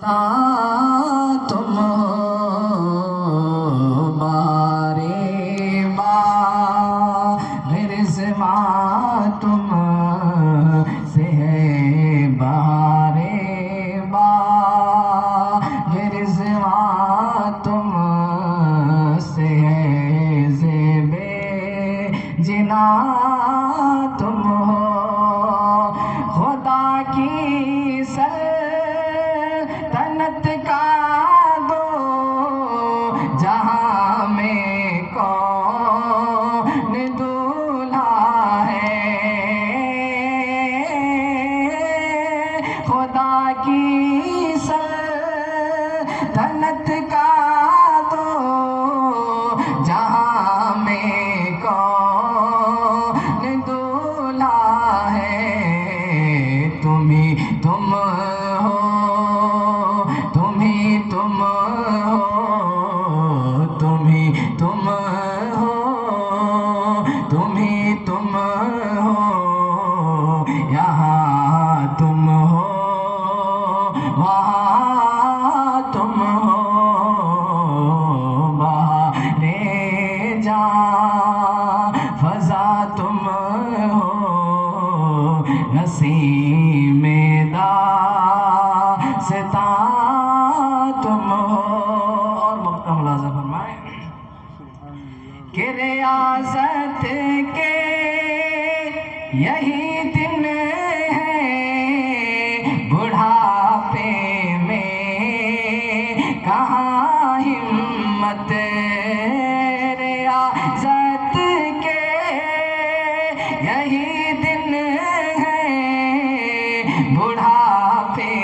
تم ہو بارے باغ رضوان تم سے ہے بارے باغ رضوان تم سے ہے زیب جنا تم ہو خدا کی سلطنت کا دو جہاں میں کون دولہا ہے خدا کی سلطنت کا دو جہاں میں کون دولہا ہے تم ہی تم ہو تم ہی تم ہو تم ہی تم ہو تم ہی تم ہو یہاں تم ہو وہاں تم ہو بہارے جاں فضا تم ہو نسیم داستاں تم ہو اور مقطع ملاحظہ فرمائیں کہ ریاضت کے یہی دن ہیں بڑھاپے میں کہاں ہمت ریاضت کے یہی دن بڑھاپے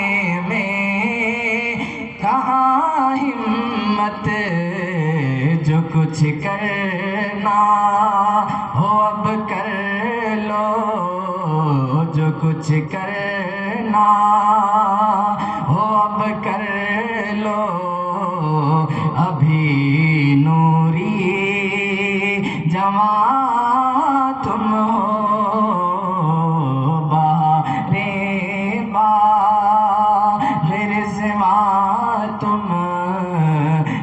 میں کہاں ہمت جو کچھ کرنا ہو اب کر لو جو کچھ کرنا ہو اب کر لو ابھی نوری جوان تم ہو رضوان تم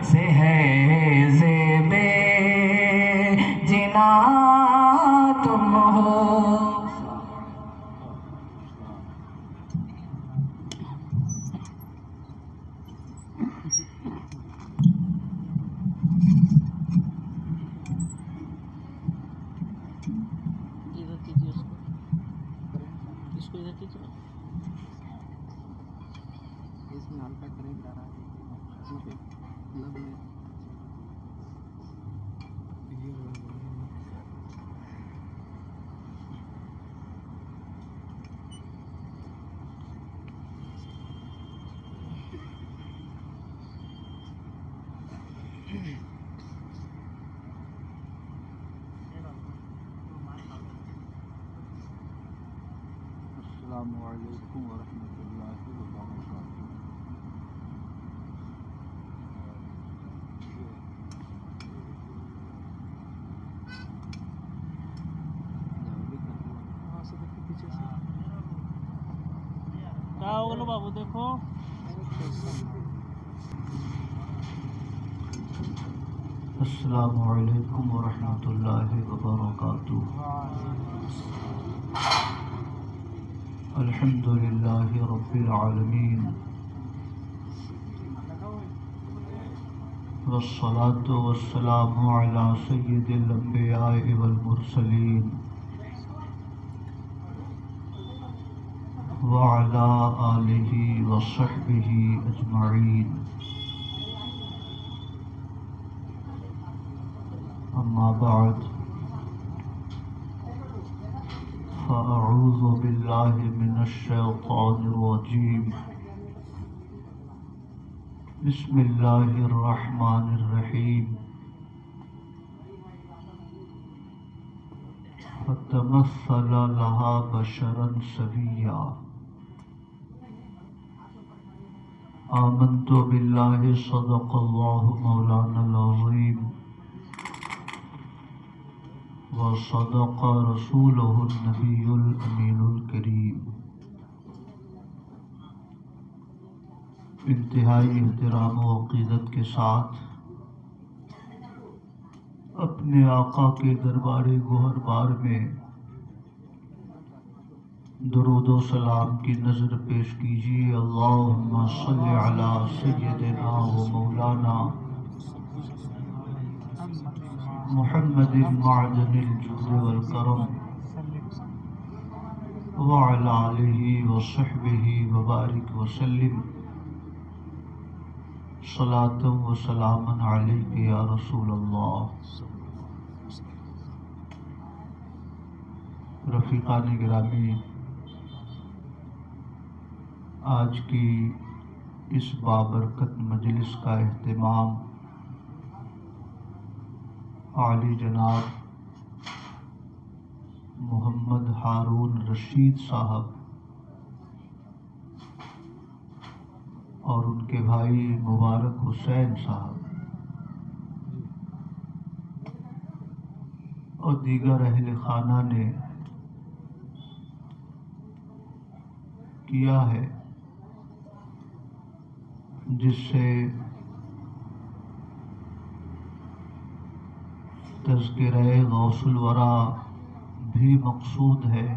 سے ہے زیب جنا تم ہو اس میں ہلکا کریک ڈالا ہے اسی پہ لب میں السلام علیکم ورحمۃ اللہ وبرکاتہ کیا ہوگا بابو دیکھو السلام علیکم ورحمۃ اللہ وبرکاتہ الحمد للہ رب العالمین والصلاة والسلام على سید الانبیاء والمرسلین وعلى آلہ وصحبہ اجمعین اما بعد فاعوذ باللہ من الشیطان الرجیم بسم اللہ الرحمن الرحیم فتمثل لها بشرا سویا آمنت باللہ صدق اللہ مولانا العظیم وصدق رسوله النبي الأمين الكريم انتہائی احترام و عقیدت کے ساتھ اپنے آقا کے دربار گوہر بار میں درود و سلام کی نظر پیش کیجیے۔ اللہم صلی علی سیدنا و مولانا محمد معدن الجود والکرم وعلی آلہ وصحبہ وبارک وسلم صلاۃ و سلاما علیک یا رسول اللہ۔ رفیقان گرامی، آج کی اس بابرکت مجلس کا اہتمام عالی جناب محمد ہارون رشید صاحب اور ان کے بھائی مبارک حسین صاحب اور دیگر اہل خانہ نے کیا ہے، جس سے تذکرہ غوث الورا بھی مقصود ہے،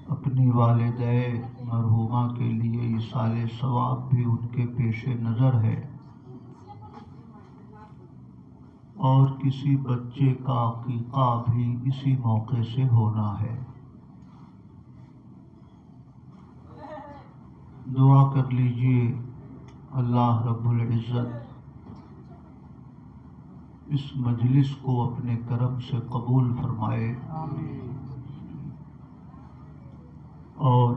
اپنی والدہ مرحومہ کے لیے ایصال ثواب بھی ان کے پیش نظر ہے، اور کسی بچے کا عقیقہ بھی اسی موقع سے ہونا ہے۔ دعا کر لیجئے اللہ رب العزت اس مجلس کو اپنے کرم سے قبول فرمائے اور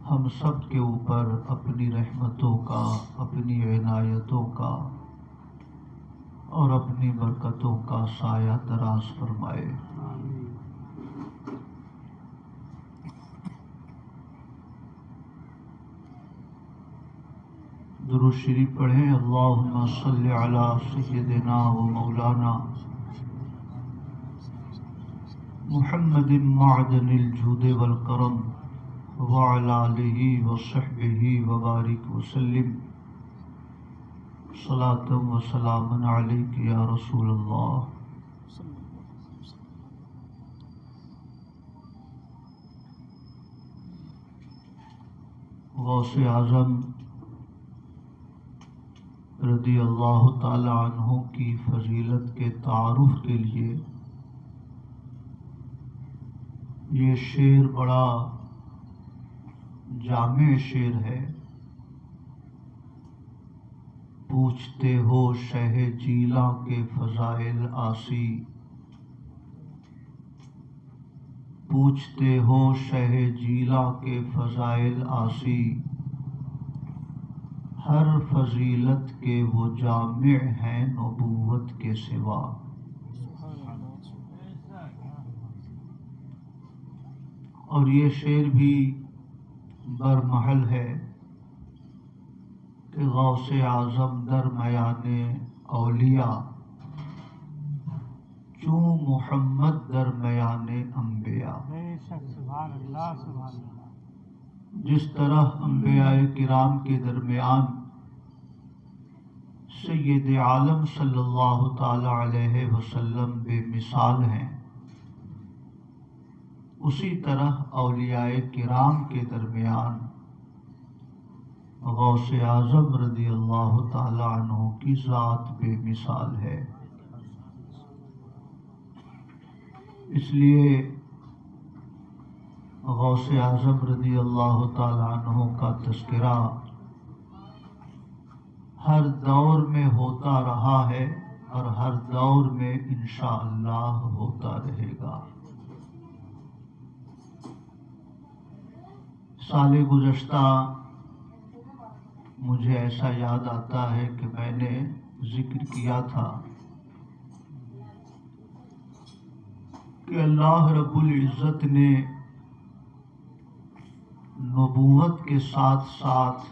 ہم سب کے اوپر اپنی رحمتوں کا، اپنی عنایتوں کا اور اپنی برکتوں کا سایہ دراز فرمائے۔ درود شریف پڑھیں۔ اللہم صلی علی سیدنا و مولانا محمد معدن الجود والکرم وعلی آلہ وصحبہ وبارک وسلم صلاۃ و سلاما علیک یا رسول اللہ۔ غوث اعظم رضی اللہ تعالی عنہ کی فضیلت کے تعارف کے لیے یہ شعر بڑا جامع شعر ہے۔ پوچھتے ہو شہ جیلاں کے فضائل آسی، پوچھتے ہو شہ جیلاں کے فضائل آسی، ہر فضیلت کے وہ جامع ہیں نبوت کے سوا۔ اور یہ شعر بھی برمحل ہے کہ غوث اعظم درمیان اولیاء چوں محمد درمیان انبیاء۔ جس طرح انبیاء کرام کے درمیان سید عالم صلی اللہ تعالی علیہ وسلم بے مثال ہیں، اسی طرح اولیاء کرام کے درمیان غوث اعظم رضی اللہ تعالی عنہ کی ذات بے مثال ہے۔ اس لیے غوث اعظم رضی اللہ تعالی عنہ کا تذکرہ ہر دور میں ہوتا رہا ہے اور ہر دور میں انشاءاللہ ہوتا رہے گا۔ سال گزشتہ مجھے ایسا یاد آتا ہے کہ میں نے ذکر کیا تھا کہ اللہ رب العزت نے نبوت کے ساتھ ساتھ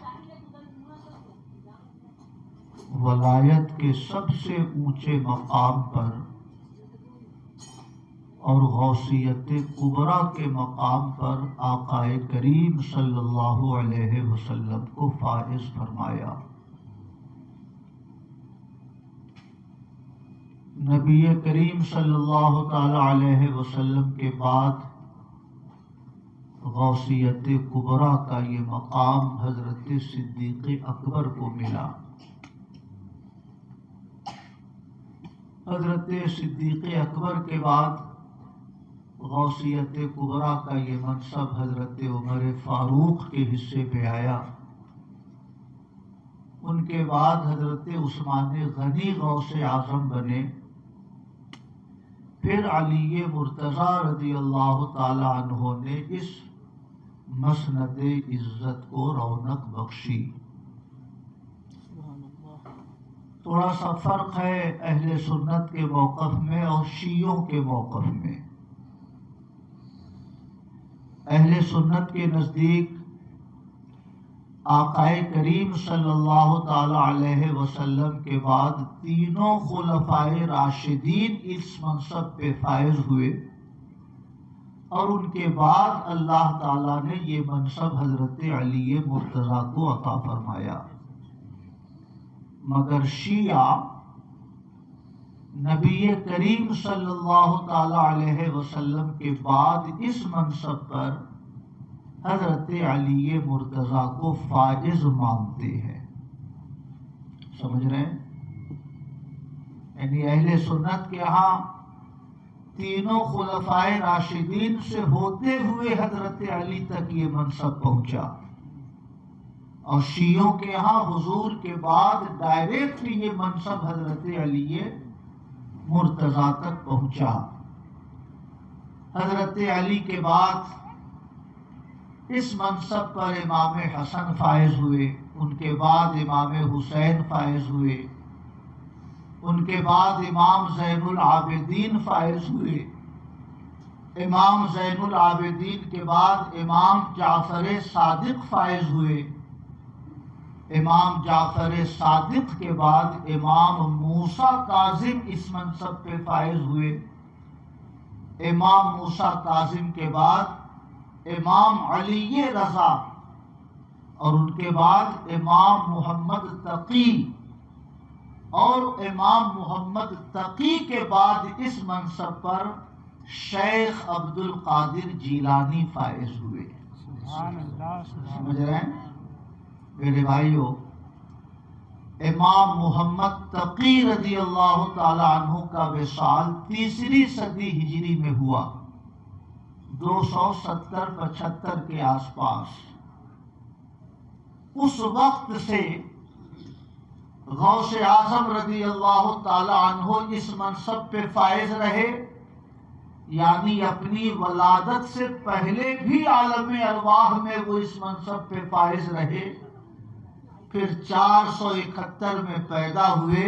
ولایت کے سب سے اونچے مقام پر اور غوثیت کبریٰ کے مقام پر آقا کریم صلی اللہ علیہ وسلم کو فائز فرمایا۔ نبی کریم صلی اللہ تعالی علیہ وسلم کے بعد غوثیت کبریٰ کا یہ مقام حضرت صدیق اکبر کو ملا۔ حضرت صدیق اکبر کے بعد غوثیت کبریٰ کا یہ منصب حضرت عمر فاروق کے حصے پہ آیا۔ ان کے بعد حضرت عثمان غنی غوث اعظم بنے۔ پھر علی مرتضیٰ رضی اللہ تعالی عنہ نے اس مسند عزت کو رونق بخشی۔ تھوڑا سا فرق ہے اہل سنت کے موقف میں اور شیعوں کے موقف میں۔ اہل سنت کے نزدیک آقا کریم صلی اللہ تعالی علیہ وسلم کے بعد تینوں خلفائے راشدین اس منصب پہ فائز ہوئے، اور ان کے بعد اللہ تعالیٰ نے یہ منصب حضرت علی مرتضیٰ کو عطا فرمایا۔ مگر شیعہ نبی کریم صلی اللہ تعالی علیہ وسلم کے بعد اس منصب پر حضرت علی مرتضیٰ کو فائز مانتے ہیں۔ سمجھ رہے ہیں؟ یعنی اہل سنت کے ہاں تینوں خلفائے راشدین سے ہوتے ہوئے حضرت علی تک یہ منصب پہنچا، اور شیعوں کے ہاں حضور کے بعد ڈائریکٹ یہ منصب حضرت علی مرتضیٰ تک پہنچا۔ حضرت علی کے بعد اس منصب پر امام حسن فائز ہوئے، ان کے بعد امام حسین فائز ہوئے، ان کے بعد امام زین العابدین فائز ہوئے، امام زین العابدین کے بعد امام جعفر صادق فائز ہوئے، امام جعفر صادق کے بعد امام موسیٰ کاظم اس منصب پہ فائز ہوئے، امام موسیٰ کاظم کے بعد امام علی رضا، اور ان کے بعد امام محمد تقی، اور امام محمد تقی کے بعد اس منصب پر شیخ عبد القادر جیلانی فائز ہوئے۔ سمجھ رہے ہیں میرے بھائیو؟ امام محمد تقی رضی اللہ تعالی عنہ کا وصال 3 صدی ہجری میں ہوا، 270-75 کے آس پاس۔ اس وقت سے غوث اعظم رضی اللہ تعالی عنہ اس منصب پہ فائز رہے، یعنی اپنی ولادت سے پہلے بھی عالم ارواح میں وہ اس منصب پہ فائز رہے۔ پھر 471 میں پیدا ہوئے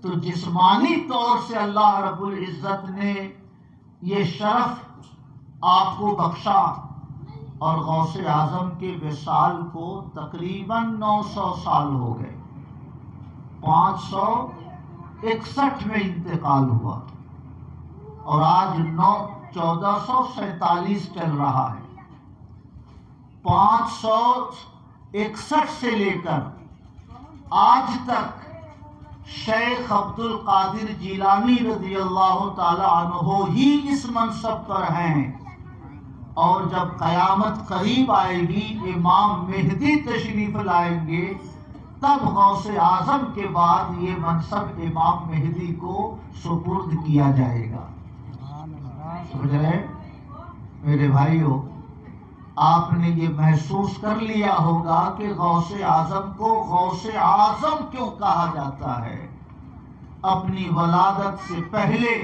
تو جسمانی طور سے اللہ رب العزت نے یہ شرف آپ کو بخشا، اور غوث اعظم کے وصال کو تقریباً 900 سال ہو گئے، 561 میں انتقال ہوا، اور آج 1447 چل رہا ہے۔ 561 سے لے کر آج تک شیخ عبد القادر جیلانی رضی اللہ تعالی عنہ ہی اس منصب پر ہیں، اور جب قیامت قریب آئے گی، امام مہدی تشریف لائیں گے، تب غوث اعظم کے بعد یہ منصب امام مہدی کو سپرد کیا جائے گا۔ سمجھ رہے میرے بھائیو؟ آپ نے یہ محسوس کر لیا ہوگا کہ غوث اعظم کو غوث اعظم کیوں کہا جاتا ہے۔ اپنی ولادت سے پہلے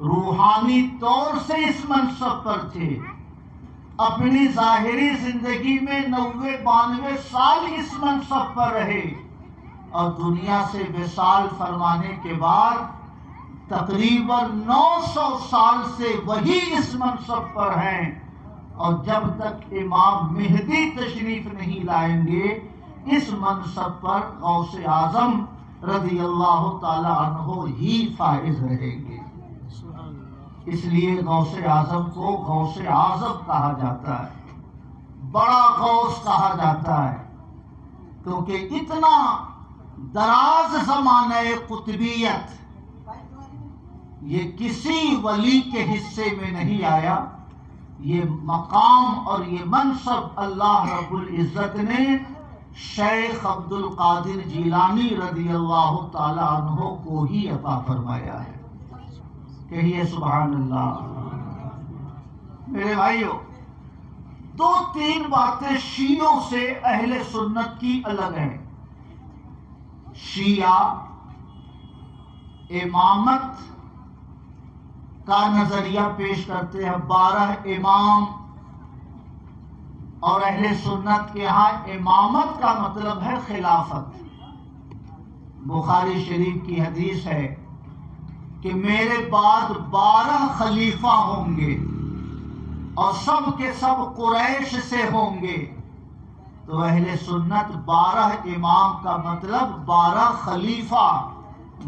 روحانی طور سے اس منصب پر تھے، اپنی ظاہری زندگی میں 90-92 سال اس منصب پر رہے، اور دنیا سے وصال فرمانے کے بعد تقریباً 900 سال سے وہی اس منصب پر ہیں، اور جب تک امام مہدی تشریف نہیں لائیں گے اس منصب پر غوث اعظم رضی اللہ تعالی عنہ ہی فائز رہیں گے۔ اس لیے غوث اعظم کو غوث اعظم کہا جاتا ہے، بڑا غوث کہا جاتا ہے، کیونکہ اتنا دراز زمانہ قطبیت یہ کسی ولی کے حصے میں نہیں آیا۔ یہ مقام اور یہ منصب اللہ رب العزت نے شیخ عبد القادر جیلانی رضی اللہ تعالی عنہ کو ہی عطا فرمایا ہے۔ کہیے سبحان اللہ۔ میرے بھائیوں، دو تین باتیں شیعوں سے اہل سنت کی الگ ہیں۔ شیعہ امامت کا نظریہ پیش کرتے ہیں، 12 امام، اور اہل سنت کے ہاں امامت کا مطلب ہے خلافت۔ بخاری شریف کی حدیث ہے کہ میرے بعد 12 خلیفہ ہوں گے اور سب کے سب قریش سے ہوں گے، تو اہل سنت 12 امام کا مطلب 12 خلیفہ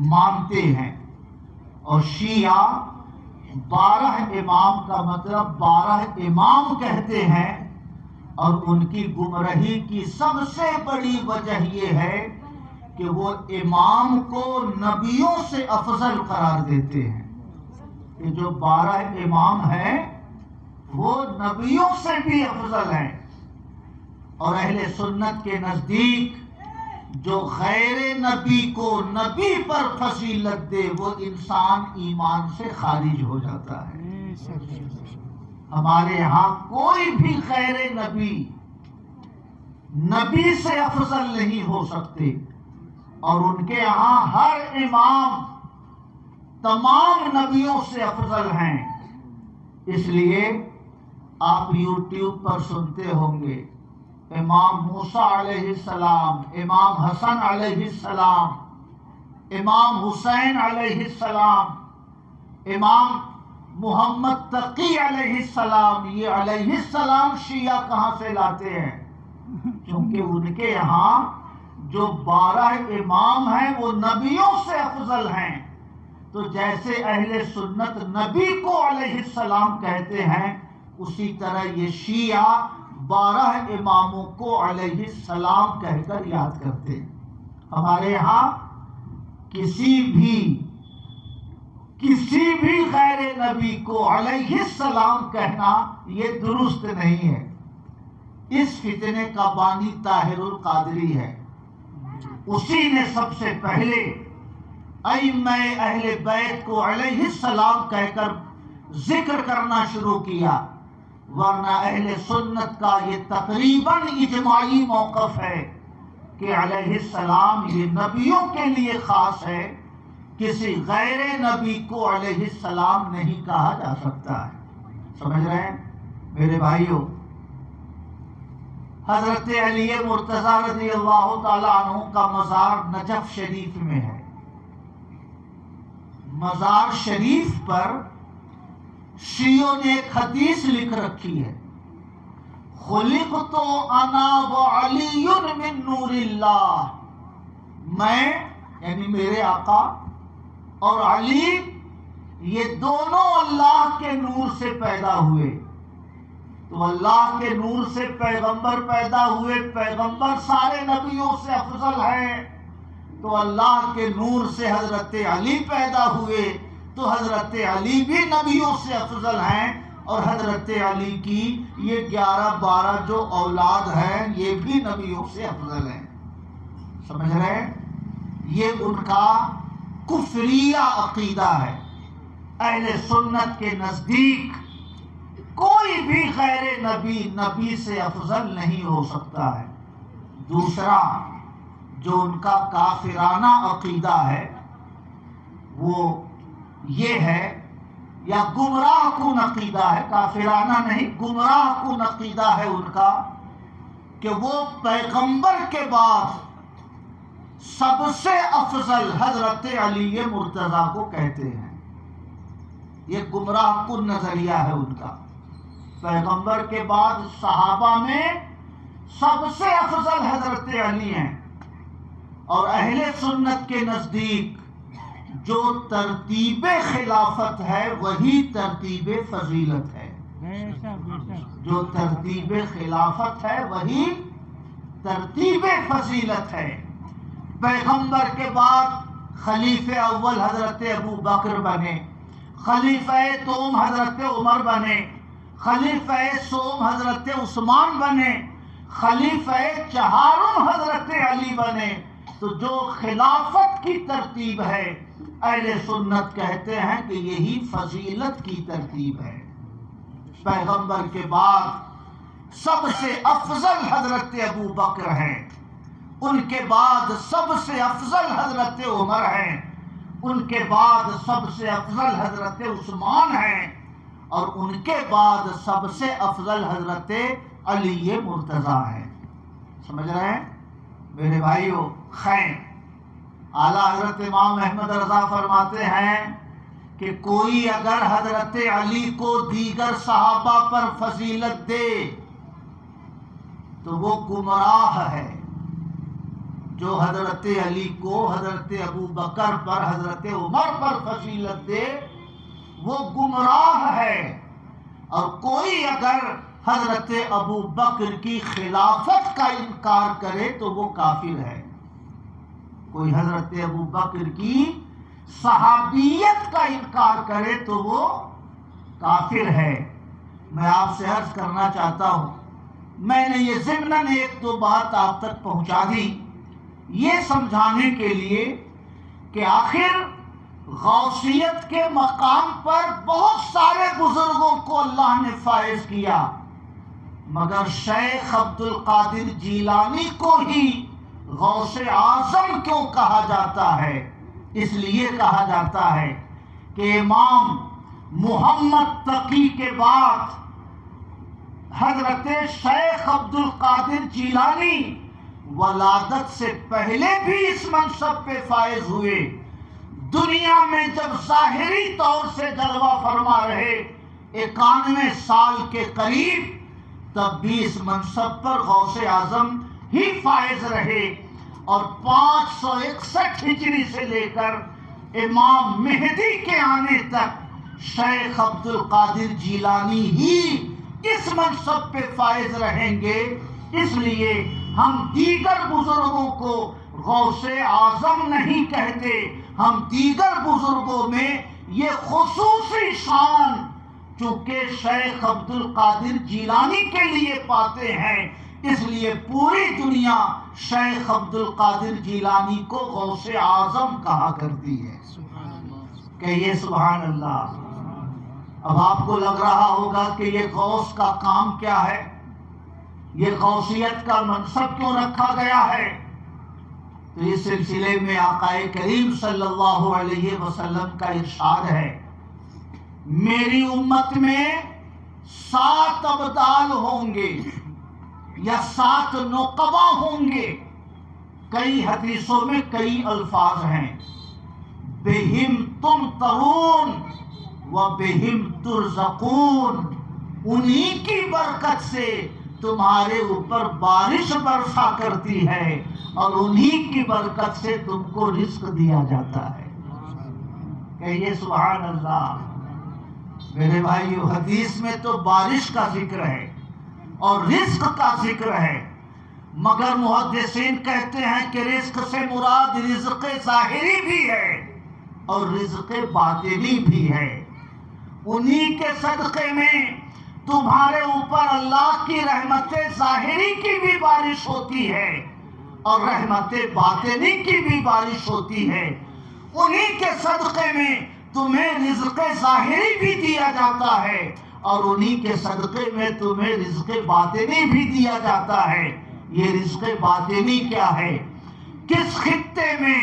مانتے ہیں، اور شیعہ 12 امام کا مطلب 12 امام کہتے ہیں، اور ان کی گمراہی کی سب سے بڑی وجہ یہ ہے کہ وہ امام کو نبیوں سے افضل قرار دیتے ہیں، کہ جو 12 امام ہیں وہ نبیوں سے بھی افضل ہیں۔ اور اہل سنت کے نزدیک جو غیر نبی کو نبی پر فضیلت دے وہ انسان ایمان سے خارج ہو جاتا ہے۔ ہمارے ہاں کوئی بھی غیر نبی نبی سے افضل نہیں ہو سکتے، اور ان کے ہاں ہر امام تمام نبیوں سے افضل ہیں۔ اس لیے آپ یوٹیوب پر سنتے ہوں گے امام موسیٰ علیہ السلام، امام حسن علیہ السلام، امام حسین علیہ السلام، امام محمد تقی علیہ السلام۔ یہ علیہ السلام شیعہ کہاں سے لاتے ہیں؟ کیونکہ ان کے یہاں جو 12 امام ہیں وہ نبیوں سے افضل ہیں، تو جیسے اہل سنت نبی کو علیہ السلام کہتے ہیں، اسی طرح یہ شیعہ 12 اماموں کو علیہ السلام کہہ کر یاد کرتے ہیں۔ ہمارے یہاں کسی بھی غیر نبی کو علیہ السلام کہنا یہ درست نہیں ہے۔ اس فتنے کا بانی طاہر القادری ہے، اسی نے سب سے پہلے ائمہ اہل بیت کو علیہ السلام کہہ کر ذکر کرنا شروع کیا، ورنہ اہل سنت کا یہ تقریباً اجماعی موقف ہے کہ علیہ السلام یہ نبیوں کے لیے خاص ہے، کسی غیر نبی کو علیہ السلام نہیں کہا جا سکتا ہے۔ سمجھ رہے ہیں میرے بھائیوں؟ حضرت علی مرتضیٰ رضی اللہ تعالی عنہ کا مزار نجف شریف میں ہے۔ مزار شریف پر شیعوں نے ایک حدیث لکھ رکھی ہے، خلقت انا وعلی من نور اللہ، میں یعنی میرے آقا اور علی یہ دونوں اللہ کے نور سے پیدا ہوئے۔ تو اللہ کے نور سے پیغمبر پیدا ہوئے، پیغمبر سارے نبیوں سے افضل ہیں، تو اللہ کے نور سے حضرت علی پیدا ہوئے، تو حضرت علی بھی نبیوں سے افضل ہیں، اور حضرت علی کی یہ 11-12 جو اولاد ہیں یہ بھی نبیوں سے افضل ہیں۔ سمجھ رہے ہیں؟ یہ ان کا کفریہ عقیدہ ہے۔ اہل سنت کے نزدیک کوئی بھی غیر نبی سے افضل نہیں ہو سکتا ہے۔ دوسرا جو ان کا کافرانہ عقیدہ ہے وہ یہ ہے، یا گمراہ کن عقیدہ ہے، کافرانہ نہیں، گمراہ کن عقیدہ ہے ان کا، کہ وہ پیغمبر کے بعد سب سے افضل حضرت علی مرتضیٰ کو کہتے ہیں۔ یہ گمراہ کن نظریہ ہے ان کا۔ پیغمبر کے بعد صحابہ میں سب سے افضل حضرت علی ہیں، اور اہل سنت کے نزدیک جو ترتیب خلافت ہے وہی ترتیب فضیلت ہے. بے شک بے شک. جو ترتیب خلافت ہے وہی ترتیب فضیلت ہے. پیغمبر کے بعد خلیفہ اول حضرت ابو بکر بنے، خلیفہ دوم حضرت عمر بنے، خلیفہ سوم حضرت عثمان بنے، خلیفہ چہارم حضرت علی بنے. تو جو خلافت کی ترتیب ہے اہل سنت کہتے ہیں کہ یہی فضیلت کی ترتیب ہے. پیغمبر کے بعد سب سے افضل حضرت ابو بکر ہیں، ان کے بعد سب سے افضل حضرت عمر ہیں، ان کے بعد سب سے افضل حضرت عثمان ہیں، اور ان کے بعد سب سے افضل حضرت علی مرتضیٰ ہیں. سمجھ رہے ہیں میرے بھائیو؟ خیر، اعلیٰ حضرت امام احمد رضا فرماتے ہیں کہ کوئی اگر حضرت علی کو دیگر صحابہ پر فضیلت دے تو وہ گمراہ ہے. جو حضرت علی کو حضرت ابو بکر پر حضرت عمر پر فضیلت دے وہ گمراہ ہے. اور کوئی اگر حضرت ابو بکر کی خلافت کا انکار کرے تو وہ کافر ہے. کوئی حضرت ابو بکر کی صحابیت کا انکار کرے تو وہ کافر ہے. میں آپ سے عرض کرنا چاہتا ہوں، میں نے یہ ضمناً ایک دو بات آپ تک پہنچا دی یہ سمجھانے کے لیے کہ آخر غوثیت کے مقام پر بہت سارے بزرگوں کو اللہ نے فائز کیا، مگر شیخ عبد القادر جیلانی کو ہی غوث اعظم کیوں کہا جاتا ہے؟ اس لیے کہا جاتا ہے کہ امام محمد تقی کے بعد حضرت شیخ عبد القادر جیلانی ولادت سے پہلے بھی اس منصب پہ فائز ہوئے. دنیا میں جب ظاہری طور سے جلوہ فرما رہے 91 سال کے قریب، تب بھی اس منصب پر غوث اعظم ہی فائز رہے. اور 561 ہجری سے لے کر امام مہدی کے آنے تک شیخ عبد القادر جیلانی ہی اس منصب پہ فائز رہیں گے. اس لیے ہم دیگر بزرگوں کو غوث اعظم نہیں کہتے، ہم دیگر بزرگوں میں یہ خصوصی شان چونکہ شیخ عبد القادر جیلانی کے لیے پاتے ہیں، اس لیے پوری دنیا شیخ عبد القادر جیلانی کو غوث اعظم کہا کرتی ہے. کہیے سبحان اللہ. اب آپ کو لگ رہا ہوگا کہ یہ غوث کا کام کیا ہے، یہ غوثیت کا منصب کیوں رکھا گیا ہے؟ تو اس سلسلے میں آقا کریم صلی اللہ علیہ وسلم کا ارشاد ہے، میری امت میں 7 ابدال ہوں گے یا 7 نقبہ ہوں گے. کئی حدیثوں میں کئی الفاظ ہیں، بہم تم ترون و بہم ترزقون، انہی کی برکت سے تمہارے اوپر بارش برسا کرتی ہے اور انہی کی برکت سے تم کو رزق دیا جاتا ہے. کہیے سبحان اللہ. میرے بھائیو، حدیث میں تو بارش کا ذکر ہے اور رزق کا ذکر ہے، مگر محدثین کہتے ہیں کہ رزق سے مراد رزق ظاہری بھی ہے اور رزق باطنی بھی ہے. انہی کے صدقے میں تمہارے اوپر اللہ کی رحمت ظاہری کی بھی بارش ہوتی ہے اور رحمت باطنی کی بھی بارش ہوتی ہے. انہی کے صدقے میں تمہیں رزق ظاہری بھی دیا جاتا ہے اور انہی کے صدقے میں تمہیں رزق باطنی بھی دیا جاتا ہے. یہ رزق باطنی کیا ہے؟ کس خطے میں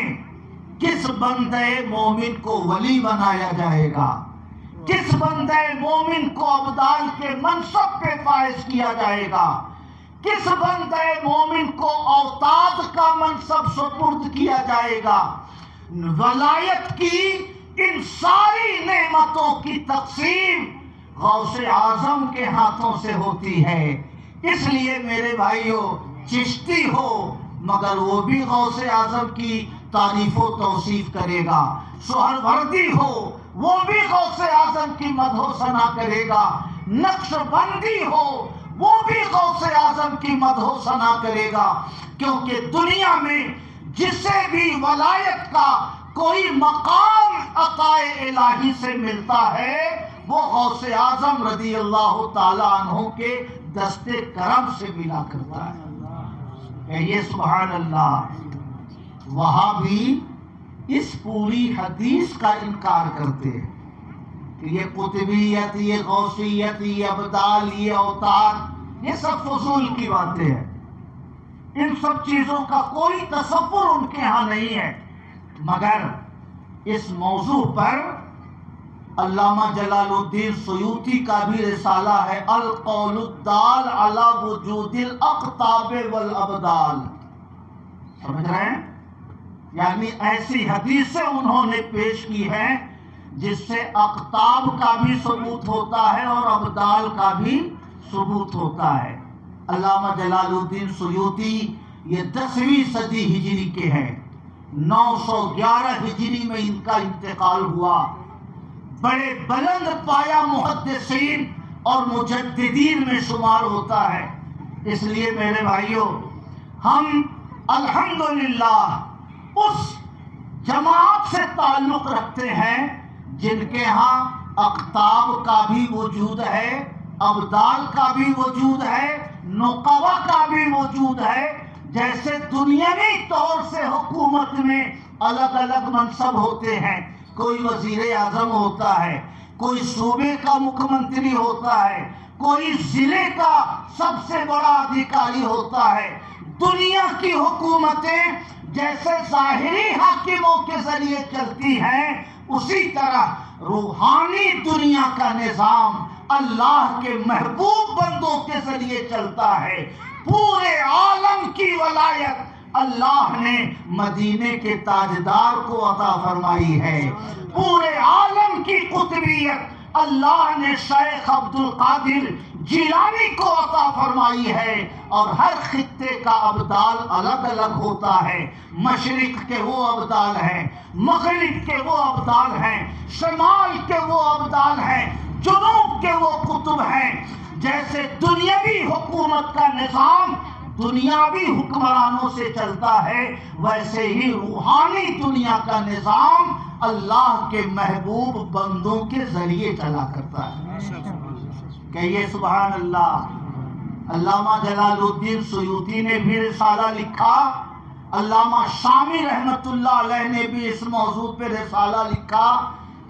کس بندے مومن کو ولی بنایا جائے گا، کس بندے مومن کو ابدال کے منصب پہ فائز کیا جائے گا، کس بندے مومن کو اوتاد کا منصب سپرد کیا جائے گا. ولایت کی ان ساری نعمتوں کی تقسیم غوث اعظم کے ہاتھوں سے ہوتی ہے. اس لیے میرے بھائیوں، چشتی ہو مگر وہ بھی غوث اعظم کی تعریف و توصیف کرے گا، سہروردی ہو وہ بھی غوث اعظم کی مدح و ثنا کرے گا، نقش بندی ہو وہ بھی غوث اعظم کی مدح و ثنا کرے گا، کیونکہ دنیا میں جسے بھی ولایت کا کوئی مقام عطا الہی سے ملتا ہے وہ غوث اعظم رضی اللہ تعالی عنہ کے دست کرم سے ملا کرتا ہے۔ کہیے سبحان اللہ۔ وہاں بھی اس پوری حدیث کا انکار کرتے ہیں کہ یہ قطبیت، یہ غوثیت، یہ ابدال، یہ اوتاد، یہ سب فضول کی باتیں ہیں، ان سب چیزوں کا کوئی تصور ان کے ہاں نہیں ہے۔ مگر اس موضوع پر علامہ جلال الدین سیوطی کا بھی رسالہ ہے، القول الدال علی وجود الاقطاب والابدال، سمجھ رہے ہیں؟ یعنی ایسی حدیثیں انہوں نے پیش کی ہیں جس سے اقطاب کا بھی ثبوت ہوتا ہے اور ابدال کا بھی ثبوت ہوتا ہے۔ علامہ جلال الدین سیوطی یہ 10ویں صدی ہجری کے ہیں، 911 ہجری میں ان کا انتقال ہوا۔ بڑے بلند پایا محدثین اور مجددین میں شمار ہوتا ہے۔ اس لیے میرے بھائیوں، ہم الحمدللہ اس جماعت سے تعلق رکھتے ہیں جن کے ہاں اقطاب کا بھی وجود ہے، ابدال کا بھی وجود ہے، نقبہ کا بھی وجود ہے۔ جیسے دنیاوی طور سے حکومت میں الگ الگ منصب ہوتے ہیں، کوئی وزیر اعظم ہوتا ہے، کوئی صوبے کا مکھ منتری ہوتا ہے، کوئی ضلع کا سب سے بڑا ادھیکاری ہوتا ہے۔ دنیا کی حکومتیں جیسے ظاہری حاکموں کے ذریعے چلتی ہیں، اسی طرح روحانی دنیا کا نظام اللہ کے محبوب بندوں کے ذریعے چلتا ہے۔ پورے عالم کی ولایت اللہ نے مدینے کے تاجدار کو عطا فرمائی ہے، پورے عالم کی قطبیت اللہ نے شیخ عبد القادر جیلانی کو عطا فرمائی ہے، اور ہر خطے کا ابدال الگ الگ ہوتا ہے۔ مشرق کے وہ ابدال ہیں، مغرب کے وہ ابدال ہیں، شمال کے وہ ابدال ہیں، جنوب کے وہ قطب ہیں۔ جیسے دنیاوی حکومت کا نظام دنیاوی حکمرانوں سے چلتا ہے، ویسے ہی روحانی دنیا کا نظام اللہ کے محبوب بندوں کے ذریعے چلا کرتا ہے۔ کہیے سبحان اللہ۔ علامہ جلال الدین سیوطی نے بھی رسالہ لکھا، علامہ شامی رحمت اللہ علیہ نے بھی اس موضوع پہ رسالہ لکھا،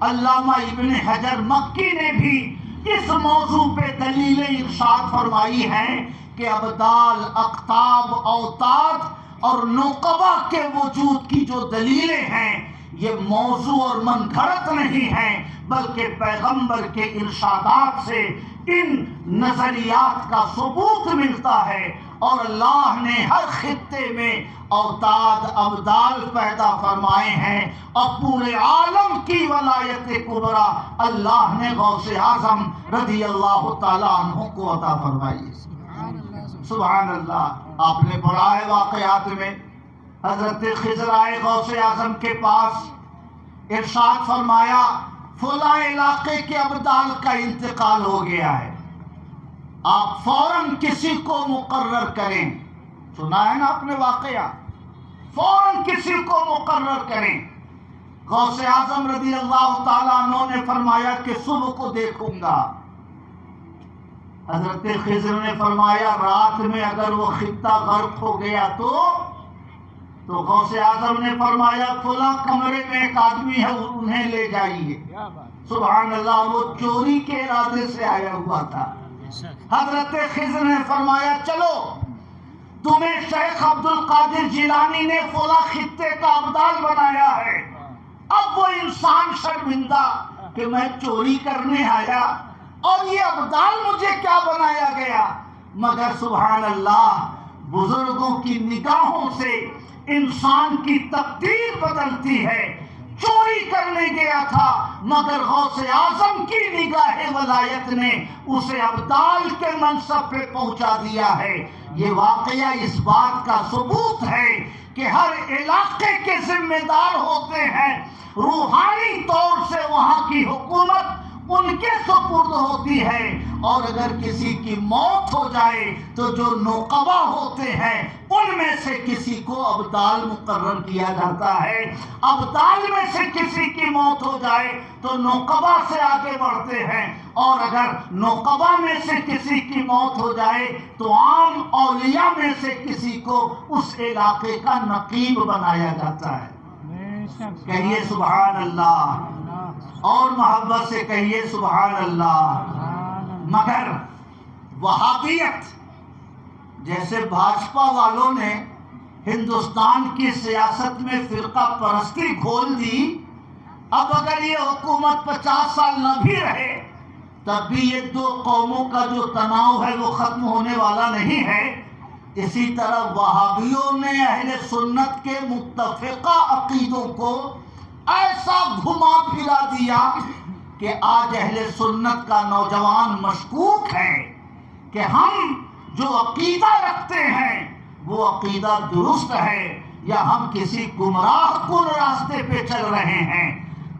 علامہ ابن حجر مکی نے بھی اس موضوع پہ دلیل ارشاد فرمائی ہیں کہ ابدال، اقطاب، اوتاد اور نقبہ کے وجود کی جو دلیلیں ہیں یہ موضوع اور من گھڑت نہیں ہیں، بلکہ پیغمبر کے ارشادات سے ان نظریات کا ثبوت ملتا ہے، اور اللہ نے ہر خطے میں اوتاد، ابدال پیدا فرمائے ہیں، اور پورے عالم کی ولایت کبریٰ اللہ نے غوث اعظم رضی اللہ تعالیٰ عنہ کو عطا فرمائی۔ سبحان اللہ۔ آپ نے پڑھا ہے واقعات میں، حضرت خضر آئے غوث اعظم کے پاس، ارشاد فرمایا فلاں علاقے کے ابدال کا انتقال ہو گیا ہے، آپ فوراً کسی کو مقرر کریں۔ سنا ہے نا آپ نے واقعہ، فوراً کسی کو مقرر کریں۔ غوث اعظم رضی اللہ تعالیٰ عنہ نے فرمایا کہ صبح کو دیکھوں گا۔ حضرت خضر نے فرمایا رات میں اگر وہ خطہ غرق ہو گیا تو غوث اعظم نے فرمایا فلاں کمرے میں ایک آدمی ہے، انہیں لے جائیے۔ سبحان اللہ، وہ چوری کے ارادے سے آیا ہوا تھا۔ حضرت خضر نے فرمایا چلو، تمہیں شیخ عبد القادر جیلانی نے فلاں خطے کا ابدال بنایا ہے۔ اب وہ انسان شرمندہ کہ میں چوری کرنے آیا اور یہ ابدال مجھے کیا بنایا گیا، مگر سبحان اللہ بزرگوں کی نگاہوں سے انسان کی تقدیر بدلتی ہے۔ چوری کرنے گیا تھا مگر غوث اعظم کی نگاہ ولایت نے اسے ابدال کے منصب پہ پہنچا دیا ہے۔ یہ واقعہ اس بات کا ثبوت ہے کہ ہر علاقے کے ذمہ دار ہوتے ہیں، روحانی طور سے وہاں کی حکومت ان کے سپرد ہوتی ہے، اور اگر کسی کی موت ہو جائے تو جو نقبہ ہوتے ہیں ان میں سے کسی کو ابدال مقرر کیا جاتا ہے۔ ابدال میں سے کسی کی موت ہو جائے تو نقبہ سے آگے بڑھتے ہیں، اور اگر نقبہ میں سے کسی کی موت ہو جائے تو عام اولیاء میں سے کسی کو اس علاقے کا نقیب بنایا جاتا ہے۔ بے شک کہیے سبحان اللہ، اور محبت سے کہیے سبحان اللہ۔ مگر وہابیت جیسے بھاجپا والوں نے ہندوستان کی سیاست میں فرقہ پرستی کھول دی، اب اگر یہ حکومت 50 سال نہ بھی رہے تب بھی یہ دو قوموں کا جو تناؤ ہے وہ ختم ہونے والا نہیں ہے۔ اسی طرح وہابیوں نے اہل سنت کے متفقہ عقیدوں کو ایسا گھما پھرا دیا کہ آج اہل سنت کا نوجوان مشکوک ہے کہ ہم جو عقیدہ رکھتے ہیں وہ عقیدہ درست ہے یا ہم کسی گمراہ کن راستے پہ چل رہے ہیں۔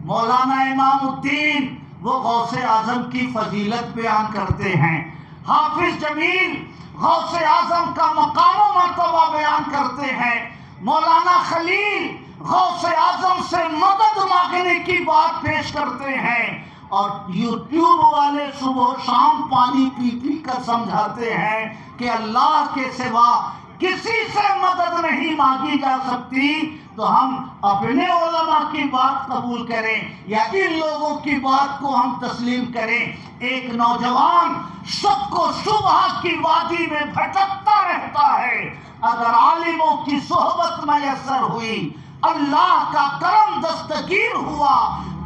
مولانا امام الدین وہ غوث اعظم کی فضیلت بیان کرتے ہیں، حافظ جمیل غوث اعظم کا مقام و مرتبہ بیان کرتے ہیں، مولانا خلیل غوث اعظم سے مدد مانگنے کی بات پیش کرتے ہیں، اور یوٹیوب والے صبح و شام پانی پی پی کر سمجھاتے ہیں کہ اللہ کے سوا کسی سے مدد نہیں مانگی جا سکتی، تو ہم اپنے علماء کی بات قبول کریں یا ان لوگوں کی بات کو ہم تسلیم کریں۔ ایک نوجوان شک و شبہ کی وادی میں بھٹکتا رہتا ہے، اگر عالموں کی صحبت میسر ہوئی، اللہ کا کرم دستگیر ہوا،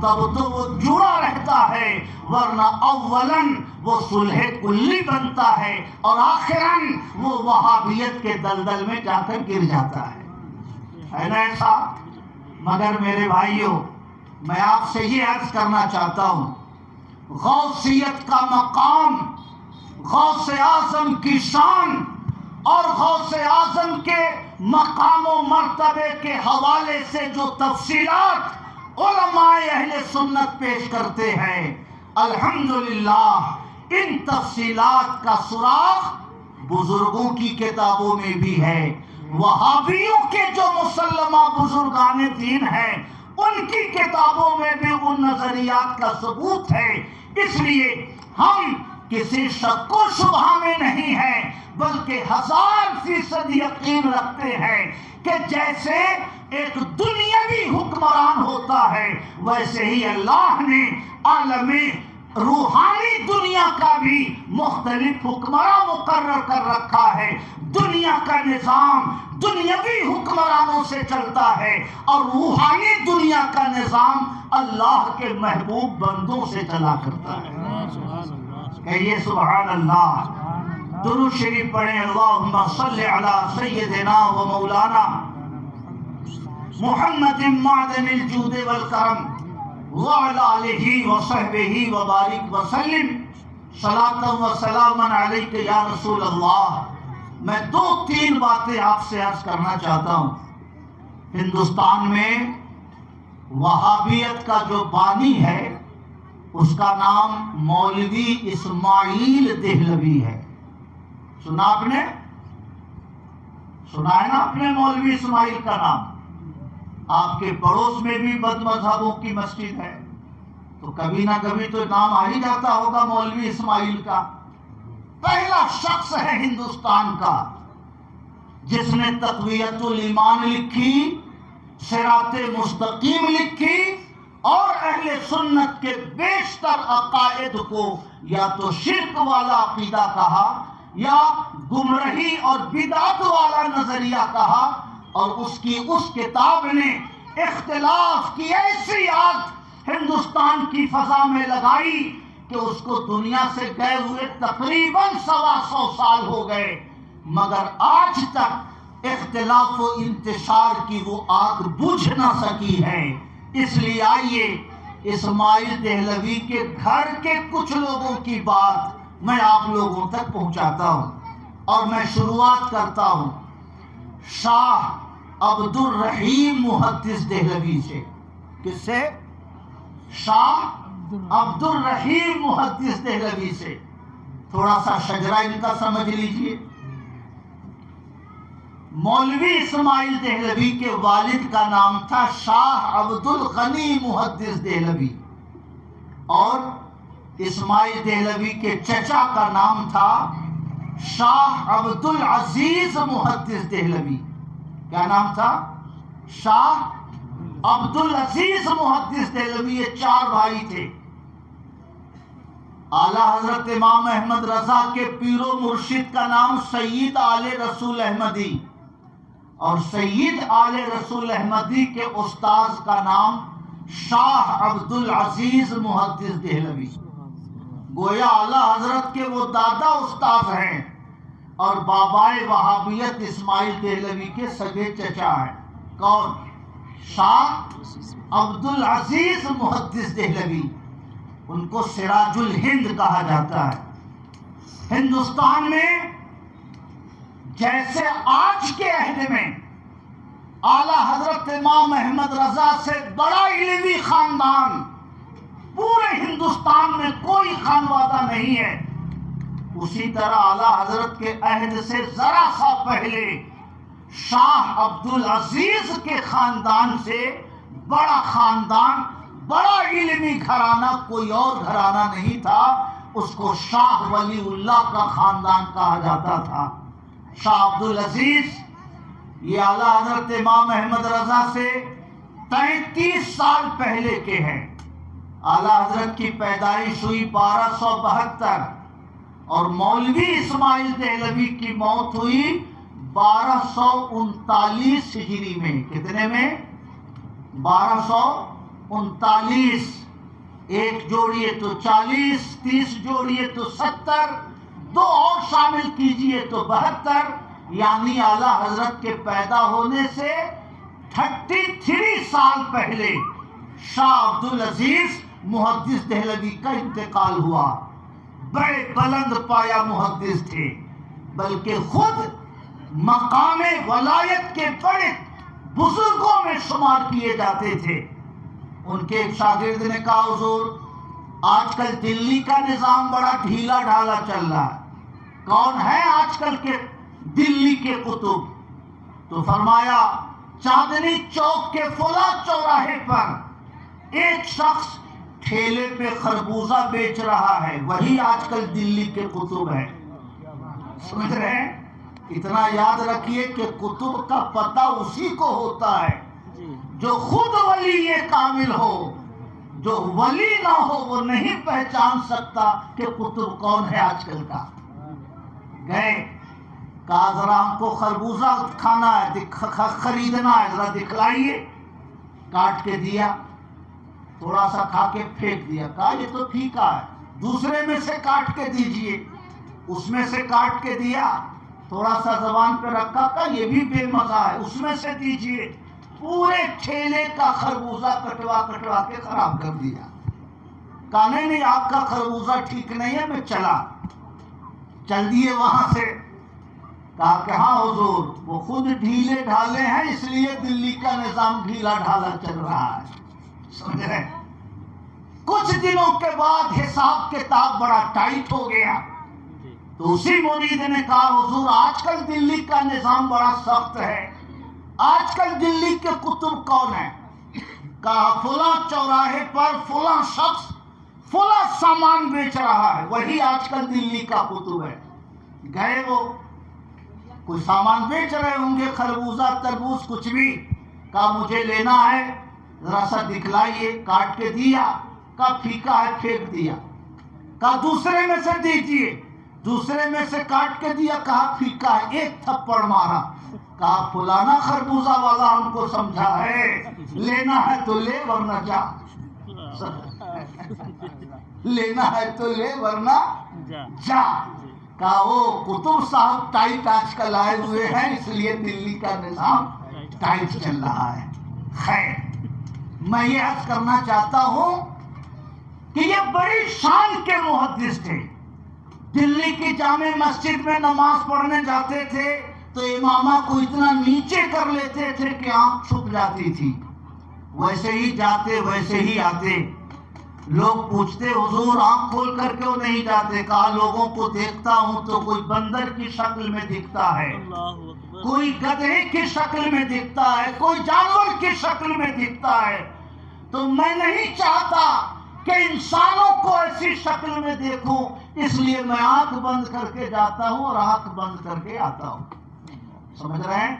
تب تو وہ جڑا رہتا ہے، ورنہ اولاً وہ صلح کلی بنتا ہے اور آخراً وہ وہابیت کے دلدل میں جا کر گر جاتا ہے نا ایسا؟ مگر میرے بھائیوں، میں آپ سے یہ عرض کرنا چاہتا ہوں، غوثیت کا مقام، غوث اعظم کی شان اور غوث اعظم کے مقام و مرتبے کے حوالے سے جو تفصیلات علماء اہل سنت پیش کرتے ہیں، الحمدللہ ان تفصیلات کا سراغ بزرگوں کی کتابوں میں بھی ہے۔ وہابیوں کے جو مسلمہ بزرگان دین ہیں ان کی کتابوں میں بھی ان نظریات کا ثبوت ہے۔ اس لیے ہم کسی شک و شبہ میں نہیں ہیں، بلکہ 1000% یقین رکھتے ہیں کہ جیسے ایک دنیاوی حکمران ہوتا ہے ویسے ہی اللہ نے عالم روحانی دنیا کا بھی مختلف حکمراں مقرر کر رکھا ہے۔ دنیا کا نظام دنیاوی حکمرانوں سے چلتا ہے اور روحانی دنیا کا نظام اللہ کے محبوب بندوں سے چلا کرتا ہے۔ کہیے سبحان اللہ، درود شریف پڑھیں، اللہم صلی علی سیدنا و مولانا محمد معدن الجود والکرم وعلی آلہ وصحبہ وبارک وسلم صلاۃ و سلاما علیک یا رسول اللہ۔ میں 2-3 باتیں آپ سے عرض کرنا چاہتا ہوں۔ ہندوستان میں وہابیت کا جو بانی ہے اس کا نام مولوی اسماعیل دہلوی ہے۔ سنا آپ نے؟ سنا ہے نا آپ نے مولوی اسماعیل کا نام؟ آپ کے پڑوس میں بھی بد مذہبوں کی مسجد ہے، تو کبھی نہ کبھی تو نام آ ہی جاتا ہوگا مولوی اسماعیل کا۔ پہلا شخص ہے ہندوستان کا جس نے تقویت الایمان لکھی، صراط مستقیم لکھی، اور اہل سنت کے بیشتر عقائد کو یا تو شرک والا عقیدہ کہا یا گمراہی اور بدعت والا نظریہ کہا، اور اس کتاب نے اختلاف کی ایسی آگ ہندوستان کی فضا میں لگائی کہ اس کو دنیا سے گئے ہوئے تقریباً 125 سال ہو گئے، مگر آج تک اختلاف و انتشار کی وہ آگ بجھ نہ سکی ہے۔ اس لیے آئیے اسماعیل دہلوی کے گھر کے کچھ لوگوں کی بات میں آپ لوگوں تک پہنچاتا ہوں۔ اور میں شروعات کرتا ہوں شاہ عبد الرحیم محدث دہلوی سے. کس سے؟ شاہ عبد الرحیم محدث دہلوی سے. تھوڑا سا شجرہ ان کا سمجھ لیجئے. مولوی اسماعیل دہلوی کے والد کا نام تھا شاہ عبد الغنی محدث دہلوی، اور اسماعیل دہلوی کے چچا کا نام تھا شاہ عبد العزیز محدث دہلوی. کیا نام تھا؟ شاہ عبد العزیز محدث دہلوی. یہ 4 بھائی تھے. اعلیٰ حضرت امام احمد رضا کے پیر و مرشد کا نام سید آل رسول احمدی، اور سید آل رسول احمدی کے استاذ کا نام شاہ عبد العزیز محدث دہلوی. گویا اعلیٰ حضرت کے وہ دادا استاذ ہیں اور بابائے وہابیت اسماعیل دہلوی کے سگے چچا ہیں. کون؟ شاہ عبد العزیز محدث دہلوی. ان کو سراج الہند کہا جاتا ہے. ہندوستان میں جیسے آج کے عہد میں اعلیٰ حضرت امام احمد رضا سے بڑا علمی خاندان پورے ہندوستان میں کوئی خانوادہ نہیں ہے، اسی طرح اعلیٰ حضرت کے عہد سے ذرا سا پہلے شاہ عبد العزیز کے خاندان سے بڑا خاندان، بڑا علمی گھرانہ کوئی اور گھرانہ نہیں تھا. اس کو شاہ ولی اللہ کا خاندان کہا جاتا تھا. شاہ عبد العزیز یہ اعلیٰ حضرت امام احمد رضا سے 33 سال پہلے کے ہیں. اعلیٰ حضرت کی پیدائش ہوئی 1272 اور مولوی اسماعیل دہلوی کی موت ہوئی 1239 ہجری میں. کتنے میں؟ 1239. 1 جوڑیے تو 40، 30 جوڑیے تو 70، 2 اور شامل کیجئے تو 72، یعنی اعلیٰ حضرت کے پیدا ہونے سے 33 سال پہلے شاہ عبد العزیز محدث دہلوی کا انتقال ہوا. بڑے بلند پایا محدث تھے، بلکہ خود مقام ولایت کے بڑے بزرگوں میں شمار کیے جاتے تھے. ان کے ایک شاگرد نے کہا حضور آج کل دلی کا نظام بڑا ڈھیلا ڈھالا چل رہا ہے، کون ہے آج کل کے دلی کے قطب؟ تو فرمایا چاندنی چوک کے فلاں چوراہے پر ایک شخص ٹھیلے پہ خربوزہ بیچ رہا ہے، وہی آج کل دلی کے قطب ہے. سمجھ رہے ہیں؟ اتنا یاد رکھیے کہ قطب کا پتہ اسی کو ہوتا ہے جو خود ولی کامل ہو. جو ولی نہ ہو وہ نہیں پہچان سکتا کہ قطب کون ہے آج کل کا. گئے کہا ذرا ہم کو خربوزہ کھانا ہے، خریدنا ہے، ذرا دکھلائیے. کاٹ کے دیا، تھوڑا سا کھا کے پھینک دیا. کہا یہ تو پھیکا ہے، دوسرے میں سے کاٹ کے دیجئے. اس میں سے کاٹ کے دیا، تھوڑا سا زبان پہ رکھا، کہا یہ بھی بے مزہ ہے، اس میں سے دیجئے. پورے ٹھیلے کا خربوزہ کٹوا کٹوا کے خراب کر دیا. کہا نہیں آپ کا خربوزہ ٹھیک نہیں ہے، میں چل دیے وہاں سے. کہا کہ ہاں حضور وہ خود ڈھیلے ڈھالے ہیں، اس لیے دلی کا نظام ڈھیلا ڈھالا چل رہا ہے. سمجھ رہے؟ کچھ دنوں کے بعد حساب کتاب بڑا ٹائٹ ہو گیا. تو اسی مرید نے کہا حضور آج کل دلی کا نظام بڑا سخت ہے، آج کل دلی کے قطب کون ہیں؟ کہا فلاں چوراہے پر فلاں شخص فلاں سامان بیچ رہا ہے، وہی آج کل دلی کا قطب ہے. گئے وہ کوئی سامان بیچ رہے ہوں گے، خربوزہ تربوز کچھ بھی. کہا مجھے لینا ہے، ذرا سا دکھلائیے. کاٹ کے دیا، کہا پھیکا ہے، پھینک دیا. کہا دوسرے میں سے دیجیے، دوسرے میں سے کاٹ کے دیا، کہا پھیکا ہے. ایک تھپڑ مارا. کہا فلانا خربوزہ والا ہم کو سمجھا ہے، لینا ہے تو لے ورنہ جا. لینا ہے تو لے ورنہ جا. کہا وہ قطب صاحب ٹائٹ آج کل آئے ہوئے ہیں، اس لیے دلی کا نظام ٹائٹ چل رہا ہے. خیر، میں یہ عرض کرنا چاہتا ہوں کہ یہ بڑی شان کے محدث تھے، دلی کی جامع مسجد میں نماز پڑھنے جاتے تھے تو امامہ کو اتنا نیچے کر لیتے تھے کہ آنکھ چھپ جاتی تھی. ویسے ہی جاتے ویسے ہی آتے. لوگ پوچھتے حضور آنکھ کھول کر کیوں نہیں جاتے؟ کہا لوگوں کو دیکھتا ہوں تو کوئی بندر کی شکل میں دکھتا ہے, کوئی گدھے کی شکل میں دکھتا ہے, کوئی جانور کی شکل میں دکھتا ہے, تو میں نہیں چاہتا کہ انسانوں کو ایسی شکل میں دیکھوں, اس لیے میں آنکھ بند کر کے جاتا ہوں اور آنکھ بند کر کے آتا ہوں. سمجھ رہے ہیں؟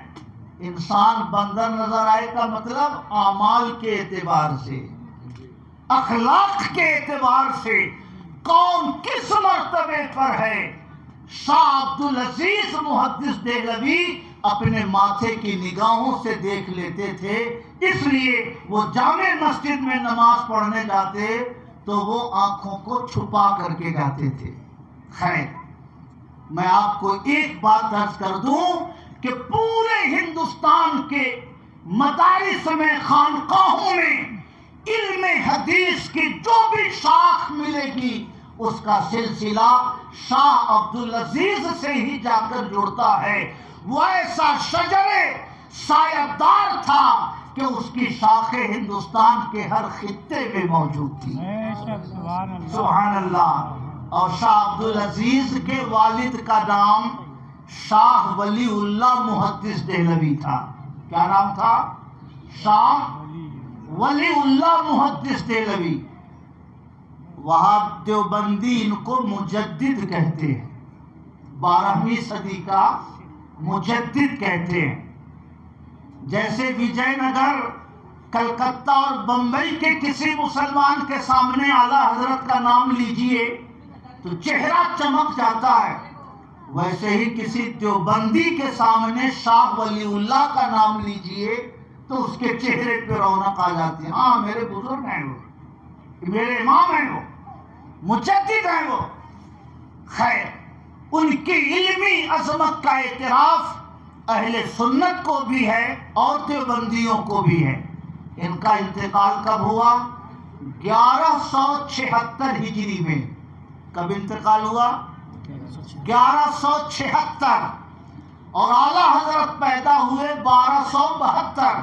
انسان بندر نظر آئے کا مطلب اعمال کے اعتبار سے, اخلاق کے اعتبار سے کون کس مرتبے پر ہے. شاہ عبدالعزیز محدث دہلوی اپنے ماتھے کی نگاہوں سے دیکھ لیتے تھے, اس لیے وہ جامع مسجد میں نماز پڑھنے جاتے تو وہ آنکھوں کو چھپا کر کے جاتے تھے. خیر, میں آپ کو ایک بات عرض کر دوں کہ پورے ہندوستان کے مدارس میں, خانقاہوں میں علم حدیث کی جو بھی شاخ ملے گی اس کا سلسلہ شاہ عبدالعزیز سے ہی جا کر جڑتا ہے. وہ ایسا شجر سایہ دار تھا کہ اس کی شاخیں ہندوستان کے ہر خطے میں موجود تھی. سبحان اللہ. اور شاہ عبدالعزیز کے والد کا نام شاہ ولی اللہ محدث دہلوی تھا. کیا نام تھا؟ شاہ ولی اللہ محدث دہلوی. وہاب دیوبندی ان کو مجدد کہتے ہیں, 12ویں صدی کا مجدد کہتے ہیں. جیسے وجے نگر, کلکتہ اور بمبئی کے کسی مسلمان کے سامنے اعلیٰ حضرت کا نام لیجئے تو چہرہ چمک جاتا ہے, ویسے ہی کسی دیوبندی کے سامنے شاہ ولی اللہ کا نام لیجئے تو اس کے چہرے پہ رونق آ جاتی ہے. ہاں میرے بزرگ ہیں وہ, میرے امام ہیں وہ, مجدد ہیں وہ. خیر, ان کی علمی عظمت کا اعتراف اہل سنت کو بھی ہے اور دیوبندیوں کو بھی ہے. ان کا انتقال کب ہوا؟ 1176 ہجری میں. کب انتقال ہوا؟ 1176. اور اعلیٰ حضرت پیدا ہوئے 1272.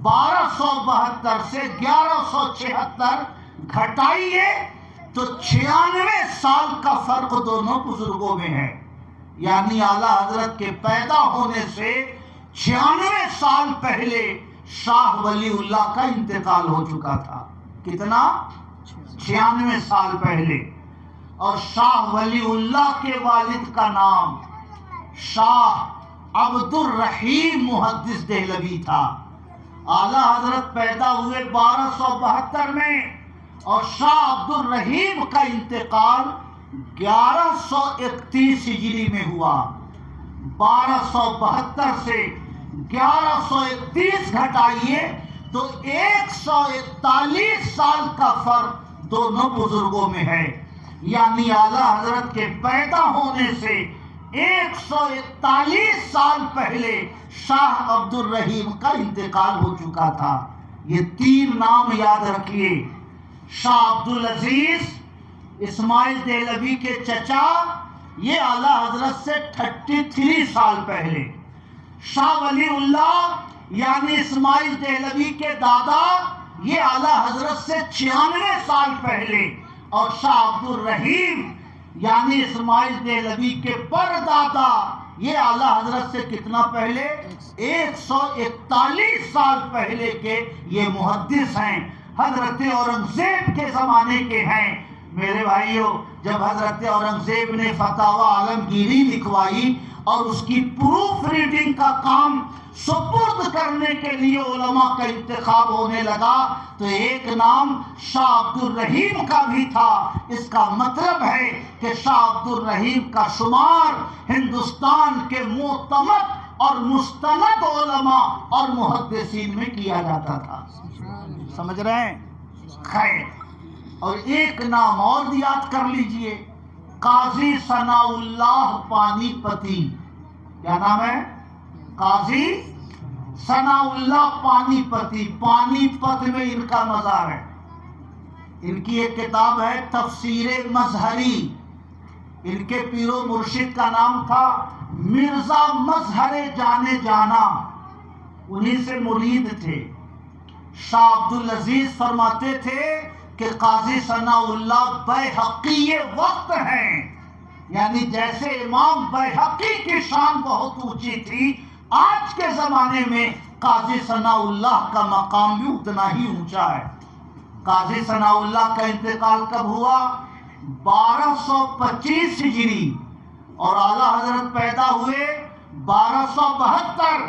1272 سے 1176 گھٹائیے تو 96 سال کا فرق دونوں بزرگوں میں ہے. یعنی اعلیٰ حضرت کے پیدا ہونے سے 96 سال پہلے شاہ ولی اللہ کا انتقال ہو چکا تھا. کتنا؟ 96 سال پہلے. اور شاہ ولی اللہ کے والد کا نام شاہ عبد الرحیم محدث دہلوی تھا. اعلیٰ حضرت پیدا ہوئے 1272 میں اور شاہ عبد الرحیم کا انتقال 1131 ہجری میں ہوا. 1272 سے 1131 گھٹائیے تو 141 سال کا فرق دونوں بزرگوں میں ہے. یعنی اعلیٰ حضرت کے پیدا ہونے سے 141 سال پہلے شاہ عبد الرحیم کا انتقال ہو چکا تھا. یہ 3 نام یاد رکھیے. شاہ عبدالعزیز اسماعیل دہلوی کے چچا, یہ اعلیٰ حضرت سے 33 سال پہلے. شاہ ولی اللہ یعنی اسماعیل دہلوی کے دادا, یہ اعلیٰ حضرت سے 96 سال پہلے. اور شاہ عبد الرحیم یعنی اسماعیل دہلوی کے پردادا, یہ اعلیٰ حضرت سے کتنا پہلے؟ 141 سال پہلے کے یہ محدث ہیں. حضرت اورنگزیب کے زمانے کے ہیں. میرے بھائیوں, جب حضرت اورنگزیب نے فتاوی عالمگیری لکھوائی اور اس کی پروف ریڈنگ کا کام سپرد کرنے کے لیے علماء کا انتخاب ہونے لگا تو ایک نام شاہ عبد الرحیم کا بھی تھا. اس کا مطلب ہے کہ شاہ عبد الرحیم کا شمار ہندوستان کے معتمد اور مستند علماء اور محدثین میں کیا جاتا تھا. سمجھ رہے ہیں؟ خیر, اور ایک نام اور یاد کر لیجئے, قاضی ثناء اللہ پانی پتی. کیا نام ہے؟ قاضی ثناء اللہ پانی پتی. پانی پت میں ان کا مزار ہے. ان کی ایک کتاب ہے تفسیر مظہری. ان کے پیر و مرشد کا نام تھا مرزا مظہر جانے جانا، انہی سے مرید تھے۔ شاہ عبدالعزیز فرماتے تھے کہ قاضی ثناء اللہ بیہقی وقت ہیں، یعنی جیسے امام بیہقی کی شان بہت اونچی تھی، آج کے زمانے میں قاضی ثناء اللہ کا مقام بھی اتنا ہی اونچا ہے۔ قاضی ثناء اللہ کا انتقال کب ہوا؟ 1225 ہجری، اور اعلیٰ حضرت پیدا ہوئے 1272،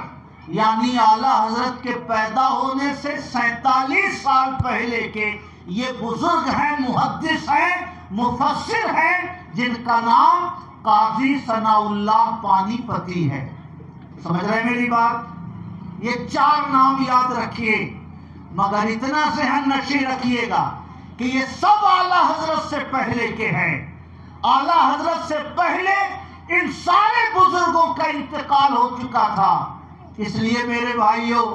یعنی اعلیٰ حضرت کے پیدا ہونے سے 47 سال پہلے کے یہ بزرگ ہیں، محدث ہیں، مفسر ہیں، جن کا نام قاضی ثناء اللہ پانی پتی ہے۔ سمجھ رہے ہیں میری بات؟ یہ 4 نام یاد رکھیے، مگر اتنا ذہن نشی رکھیے گا کہ یہ سب اعلیٰ حضرت سے پہلے کے ہیں۔ اعلیٰ حضرت سے پہلے ان سارے بزرگوں کا انتقال ہو چکا تھا۔ اس لیے میرے بھائیوں،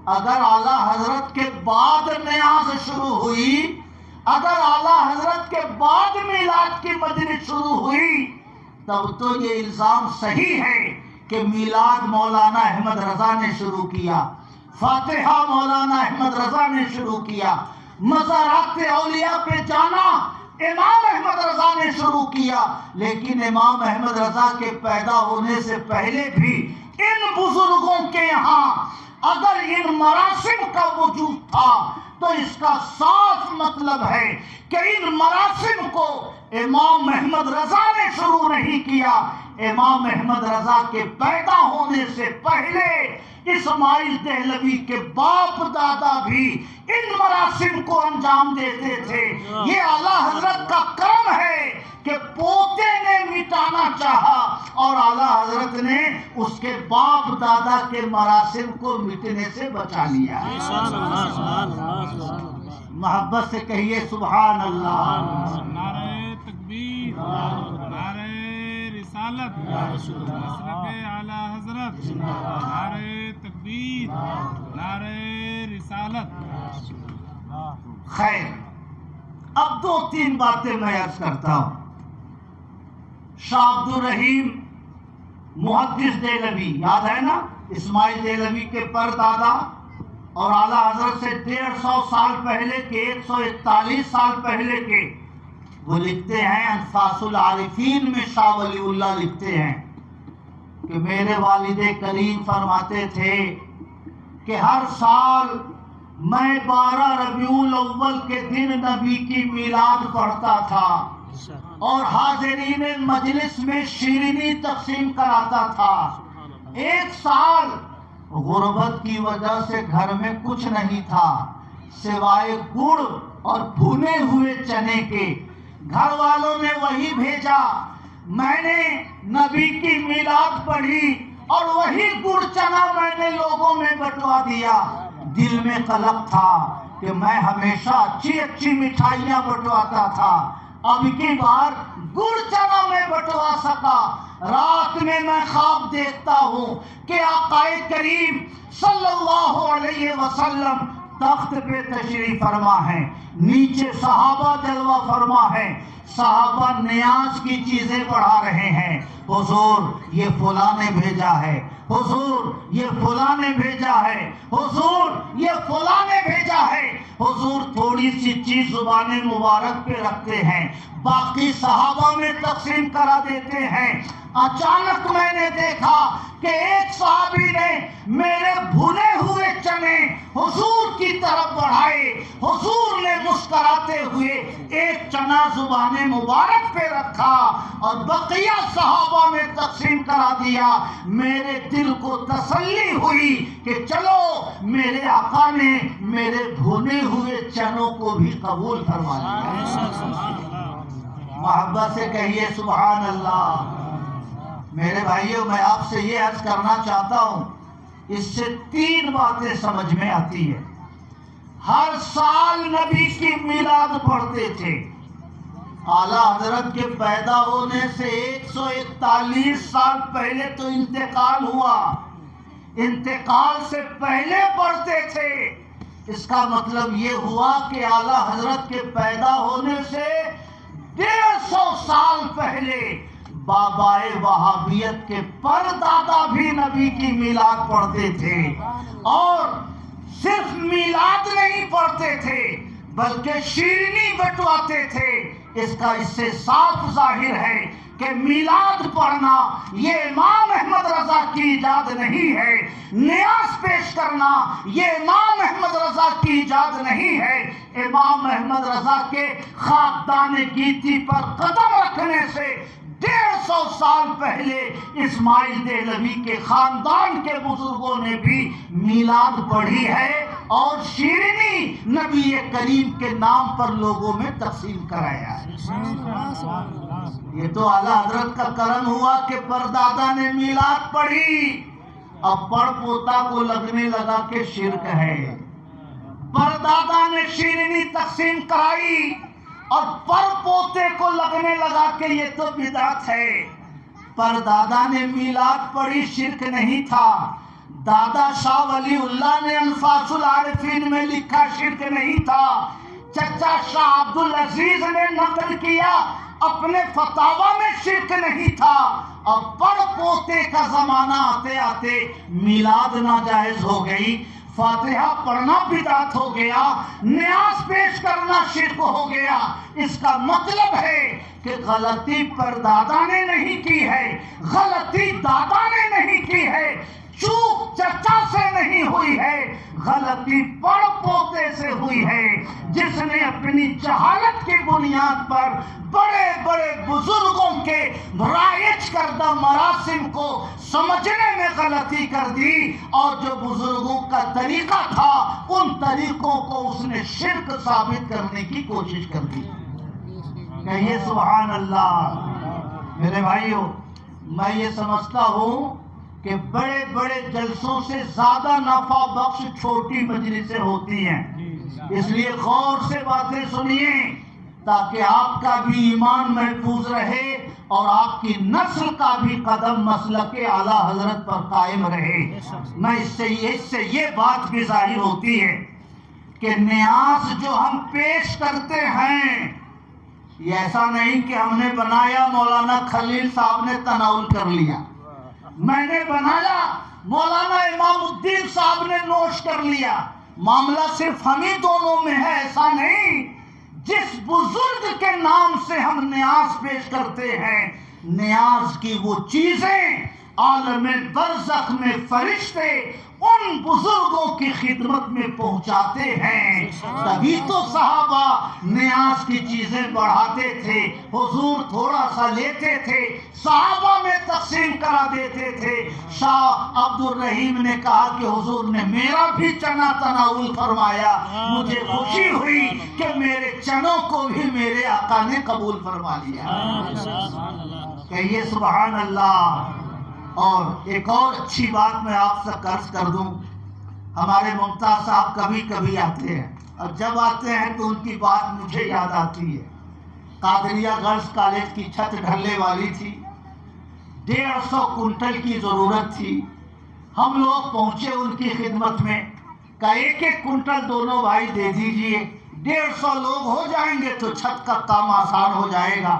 اگر اعلیٰ حضرت کے بعد نیاز شروع ہوئی، اگر اعلیٰ حضرت کے بعد میلاد کی مجلس شروع ہوئی، تب تو یہ الزام صحیح ہے کہ میلاد مولانا احمد رضا نے شروع کیا، فاتحہ مولانا احمد رضا نے شروع کیا، مزارات اولیاء پہ جانا امام احمد رضا نے شروع کیا۔ لیکن امام احمد رضا کے پیدا ہونے سے پہلے بھی ان بزرگوں کے یہاں اگر ان مراسم کا وجود تھا تو اس کا صاف مطلب ہے کہ ان مراسم کو امام احمد رضا نے شروع نہیں کیا۔ امام احمد رضا کے پیدا ہونے سے پہلے اسماعیل دہلوی کے باپ دادا بھی ان مراسم کو انجام دیتے تھے۔ یہ اعلیٰ حضرت کا کرم ہے کہ پوتے نے مٹانا چاہا اور اعلیٰ حضرت نے اس کے باپ دادا کے مراسم کو مٹنے سے بچا لیا۔ محبت سے کہیے سبحان اللہ۔ نعرہ تکبیر، نعرہ رسالت، حضرت اعلیٰ حضرت، نعرہ تکبیر، نعرہ رسالت۔ خیر، اب 2-3 باتیں میں عرض کرتا ہوں۔ شاہ عبدالرحیم محدث دہلوی، یاد ہے نا، اسماعیل دہلوی کے پردادا، اور اعلیٰ حضرت سے 150 سال پہلے کے، 141 سال پہلے کے، وہ لکھتے ہیں انفاس العارفین میں، شاہ ولی اللہ لکھتے ہیں کہ میرے والد کریم فرماتے تھے کہ ہر سال میں 12 ربیع الاول کے دن نبی کی میلاد پڑھتا تھا اور حاضرین مجلس میں شیرینی تقسیم کراتا تھا۔ ایک سال غربت کی وجہ سے گھر میں کچھ نہیں تھا سوائے گڑ اور بھنے ہوئے چنے کے، گھر والوں نے وہی بھیجا، میں نے نبی کی میلاد پڑھی اور وہی گڑ چنا میں نے لوگوں میں بٹوا دیا۔ دل میں قلق تھا کہ میں ہمیشہ اچھی اچھی مٹھائیاں بٹواتا تھا، اب کی بار گڑ چنا میں بٹوا سکا۔ رات میں خواب دیکھتا ہوں کہ آقا کریم صلی اللہ علیہ وسلم تخت پہ تشریف فرما ہے، نیچے صحابہ جلوہ فرما ہے، صحابہ نیاز کی چیزیں بڑھا رہے ہیں، حضور یہ فلاں نے بھیجا ہے، حضور یہ فلاں نے بھیجا ہے، حضور یہ فلاں نے بھیجا ہے۔ حضور تھوڑی سی چیز زبان مبارک پہ رکھتے ہیں، باقی صحابہ میں تقسیم کرا دیتے ہیں۔ اچانک میں نے دیکھا کہ ایک صحابی نے میرے بھنے ہوئے چنے حضور کی طرف بڑھائے، حضور نے مسکراتے ہوئے ایک چنا زبان مبارک پہ رکھا اور بقیہ صحابہ میں تقسیم کرا دیا۔ میرے دل کو تسلی ہوئی کہ چلو میرے آقا نے میرے بھنے ہوئے چنوں کو بھی قبول فرما لیا۔ محبت سے کہیے سبحان اللہ۔ میرے بھائیوں، میں آپ سے یہ عرض کرنا چاہتا ہوں، اس سے 3 باتیں سمجھ میں آتی ہے۔ ہر سال نبی کی میلاد پڑھتے تھے۔ اعلیٰ حضرت کے پیدا ہونے سے 141 سال پہلے تو انتقال ہوا، انتقال سے پہلے پڑھتے تھے۔ اس کا مطلب یہ ہوا کہ اعلیٰ حضرت کے پیدا ہونے سے 150 سال پہلے بابائے وہابیت کے پردادا بھی نبی کی میلاد پڑھتے تھے، اور صرف میلاد نہیں پڑھتے تھے بلکہ شیرینی بٹواتے تھے۔ اس کا اس سے صاف ظاہر ہے کہ میلاد پڑھنا یہ امام احمد رضا کی ایجاد نہیں ہے، نیاز پیش کرنا یہ امام احمد رضا کی ایجاد نہیں ہے۔ امام احمد رضا کے خاکدان گیتی پر قدم رکھنے سے 150 سال پہلے اسماعیل دہلوی کے خاندان کے بزرگوں نے بھی میلاد پڑھی ہے، اور شیرینی نبی کریم کے نام پر لوگوں میں تقسیم کرایا ہے۔ یہ تو اعلیٰ حضرت کا کرم ہوا کہ پردادا نے میلاد پڑھی، اب پڑ پوتا کو لگنے لگا کہ شرک ہے۔ پردادا نے شیرینی تقسیم کرائی اور پر پوتے کو لگنے لگا کہ یہ تو بدعت ہے۔ پردادا نے میلاد پڑھی، شرک نہیں تھا۔ دادا شاہ ولی اللہ نے انفاس العارفین میں لکھا، شرک نہیں تھا۔ چچا شاہ عبدالعزیز نے نقل کیا، اپنے فتاوی میں شرک نہیں تھا۔ اب پڑ پوتے کا زمانہ آتے آتے میلاد ناجائز ہو گئی، فاتحہ پڑھنا بدعت ہو گیا، نیاز پیش کرنا شرک ہو گیا۔ اس کا مطلب ہے کہ غلطی پردادا نے نہیں کی ہے، غلطی دادا نے نہیں کی ہے، چوک چچا سے نہیں ہوئی ہے، غلطی پڑ پوتے سے ہوئی ہے، جس نے اپنی جہالت کی بنیاد پر بڑے بڑے بزرگوں کے رائج کردہ مراسم کو سمجھنے میں غلطی کر دی، اور جو بزرگوں کا طریقہ تھا ان طریقوں کو اس نے شرک ثابت کرنے کی کوشش کر دی۔ کہیے سبحان اللہ۔ میرے بھائیو، میں یہ سمجھتا ہوں کہ بڑے بڑے جلسوں سے زیادہ نفع بخش چھوٹی مجلسیں ہوتی ہیں، اس لیے غور سے باتیں سنیے تاکہ آپ کا بھی ایمان محفوظ رہے اور آپ کی نسل کا بھی قدم مسلک اعلیٰ حضرت پر قائم رہے۔ میں اس سے یہ بات بھی ظاہر ہوتی ہے کہ نیاز جو ہم پیش کرتے ہیں، یہ ایسا نہیں کہ ہم نے بنایا مولانا خلیل صاحب نے تناول کر لیا، میں نے بنایا مولانا امام الدین صاحب نے نوش کر لیا، معاملہ صرف ہم ہی دونوں میں ہے، ایسا نہیں۔ جس بزرگ کے نام سے ہم نیاز پیش کرتے ہیں، نیاز کی وہ چیزیں عالم برزخ میں فرشتے ان بزرگوں کی خدمت میں پہنچاتے ہیں، تبھی تو صحابہ نیاز کی چیزیں بڑھاتے تھے، حضور تھوڑا سا لیتے تھے، صحابہ میں تقسیم کرا دیتے تھے۔ شاہ عبد الرحیم نے کہا کہ حضور نے میرا بھی چنا تناول فرمایا، مجھے خوشی ہوئی کہ میرے چنوں کو بھی میرے آقا نے قبول فرما لیا۔ کہیے سبحان اللہ۔ اور ایک اور اچھی بات میں آپ سے عرض کر دوں، ہمارے ممتاز صاحب کبھی کبھی آتے ہیں، اور جب آتے ہیں تو ان کی بات مجھے یاد آتی ہے۔ قادریہ گرلز کالج کی چھت ڈھلنے والی تھی، 150 کنٹل کی ضرورت تھی۔ ہم لوگ پہنچے ان کی خدمت میں، کہ ایک ایک کنٹل دونوں بھائی دے دیجئے، 150 لوگ ہو جائیں گے تو چھت کا کام آسان ہو جائے گا۔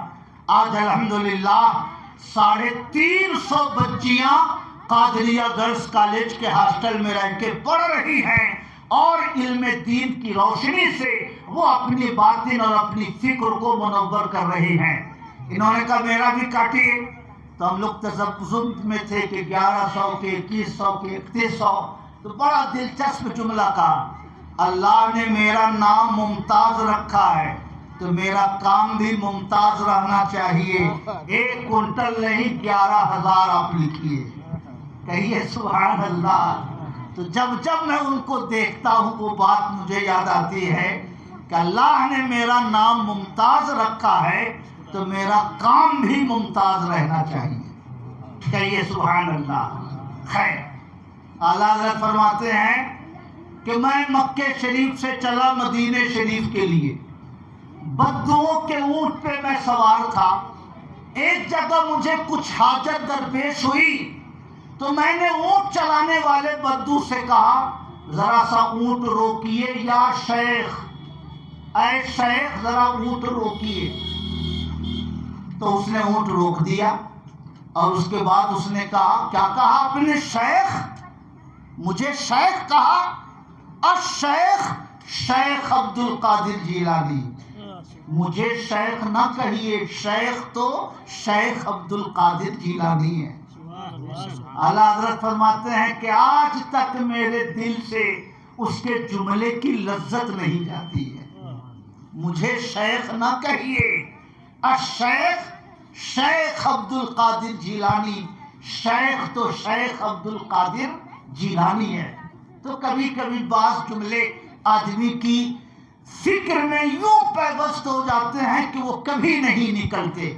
آج الحمدللہ 350 بچیاں قادریہ گرلز کالج کے ہاسٹل میں رہ کے پڑھ رہی ہیں، اور علم دین کی روشنی سے وہ اپنی باطن اور اپنی فکر کو منور کر رہی ہیں۔ انہوں نے کہا میرا بھی کاٹیے، تو ہم لوگ تذبذب میں تھے کہ 1100 کے 2100 کے 3100، تو بڑا دلچسپ جملہ کہا، اللہ نے میرا نام ممتاز رکھا ہے تو میرا کام بھی ممتاز رہنا چاہیے، 1 کنٹل نہیں 11,000 آپ لکھیے۔ کہیے سبحان اللہ۔ تو جب میں ان کو دیکھتا ہوں وہ بات مجھے یاد آتی ہے کہ اللہ نے میرا نام ممتاز رکھا ہے تو میرا کام بھی ممتاز رہنا چاہیے۔ کہیے سبحان اللہ۔ خیر، اعلیٰ حضرت فرماتے ہیں کہ میں مکہ شریف سے چلا مدینہ شریف کے لیے، بدوؤں کے اونٹ پہ میں سوار تھا۔ ایک جگہ مجھے کچھ حاجت درپیش ہوئی تو میں نے اونٹ چلانے والے بدو سے کہا ذرا سا اونٹ روکیے یا شیخ، اے شیخ ذرا اونٹ روکیے۔ تو اس نے اونٹ روک دیا، اور اس کے بعد اس نے کہا، کیا کہا اپنے شیخ، مجھے شیخ کہا، الشیخ شیخ عبد القادر جیلانی، مجھے شیخ نہ کہیے، شیخ تو شیخ عبد القادر جیلانی ہے۔ اعلیٰ حضرت فرماتے ہیں کہ آج تک میرے دل سے اس کے جملے کی لذت نہیں جاتی ہے، مجھے شیخ نہ کہیے، الشیخ شیخ عبد القادر جیلانی، شیخ تو شیخ عبد القادر جیلانی ہے۔ تو کبھی کبھی بعض جملے آدمی کی فکر میں یوں پیوست ہو جاتے ہیں کہ وہ کبھی نہیں نکلتے۔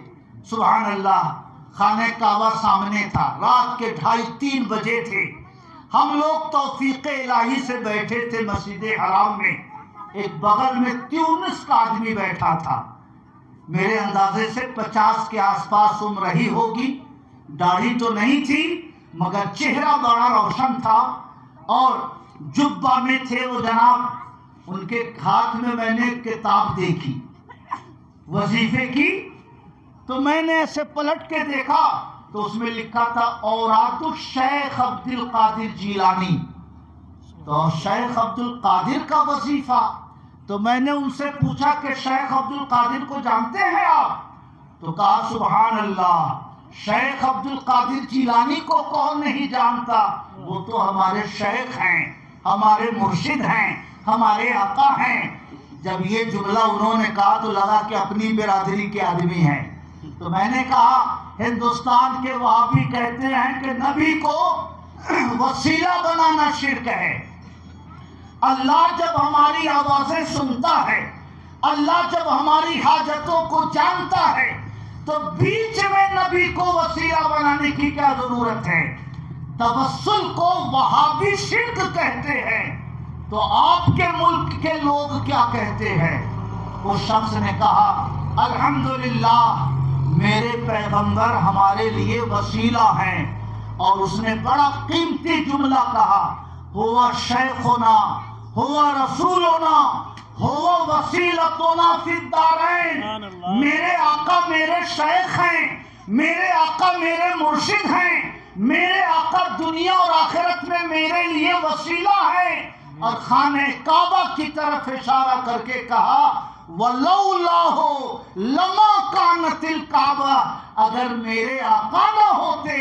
سبحان اللہ، خانہ کعبہ سامنے تھا، رات کے 2:30-3 بجے تھے، ہم لوگ توفیق الہی سے بیٹھے تھے مسجد حرام میں، ایک بغل میں تیونس کا آدمی بیٹھا تھا، میرے اندازے سے 50 کے آس پاس عمر رہی ہوگی، داڑھی تو نہیں تھی مگر چہرہ بڑا روشن تھا، اور جبہ میں تھے وہ جناب، ان کے ہاتھ میں میں نے کتاب دیکھی وظیفے کی، تو میں نے ایسے پلٹ کے دیکھا تو اس میں لکھا تھا اوراد الشیخ عبد القادر جیلانی، تو شیخ عبد القادر کا وظیفہ۔ تو میں نے ان سے پوچھا کہ شیخ عبد القادر کو جانتے ہیں آپ؟ تو کہا سبحان اللہ، شیخ عبد القادر جیلانی کو کون نہیں جانتا، وہ تو ہمارے شیخ ہیں، ہمارے مرشد ہیں، ہمارے آقا ہیں۔ جب یہ جملہ انہوں نے کہا تو لگا کہ اپنی برادری کے آدمی ہیں۔ تو میں نے کہا ہندوستان کے وہابی کہتے ہیں کہ نبی کو وسیلہ بنانا شرک ہے۔ اللہ جب ہماری آوازیں سنتا ہے، اللہ جب ہماری حاجتوں کو جانتا ہے، تو بیچ میں نبی کو وسیلہ بنانے کی کیا ضرورت ہے؟ توسل کو وہابی شرک کہتے ہیں، تو آپ کے ملک کے لوگ کیا کہتے ہیں؟ اس شخص نے کہا الحمدللہ میرے پیغمبر ہمارے لیے وسیلہ ہیں، اور اس نے بڑا قیمتی جملہ کہا، ہوا شیخنا ہوا رسولنا ہوا وسیلتنا فی الدارین، میرے آقا میرے شیخ ہیں، میرے آقا میرے مرشد ہیں، میرے آقا دنیا اور آخرت میں میرے لیے وسیلہ ہے۔ اور خانہ کعبہ کی طرف اشارہ کر کے کہا وَلَوْلَاهُ لَمَا كَانَتِ الْكَعْبَةُ، اگر میرے آقا نہ ہوتے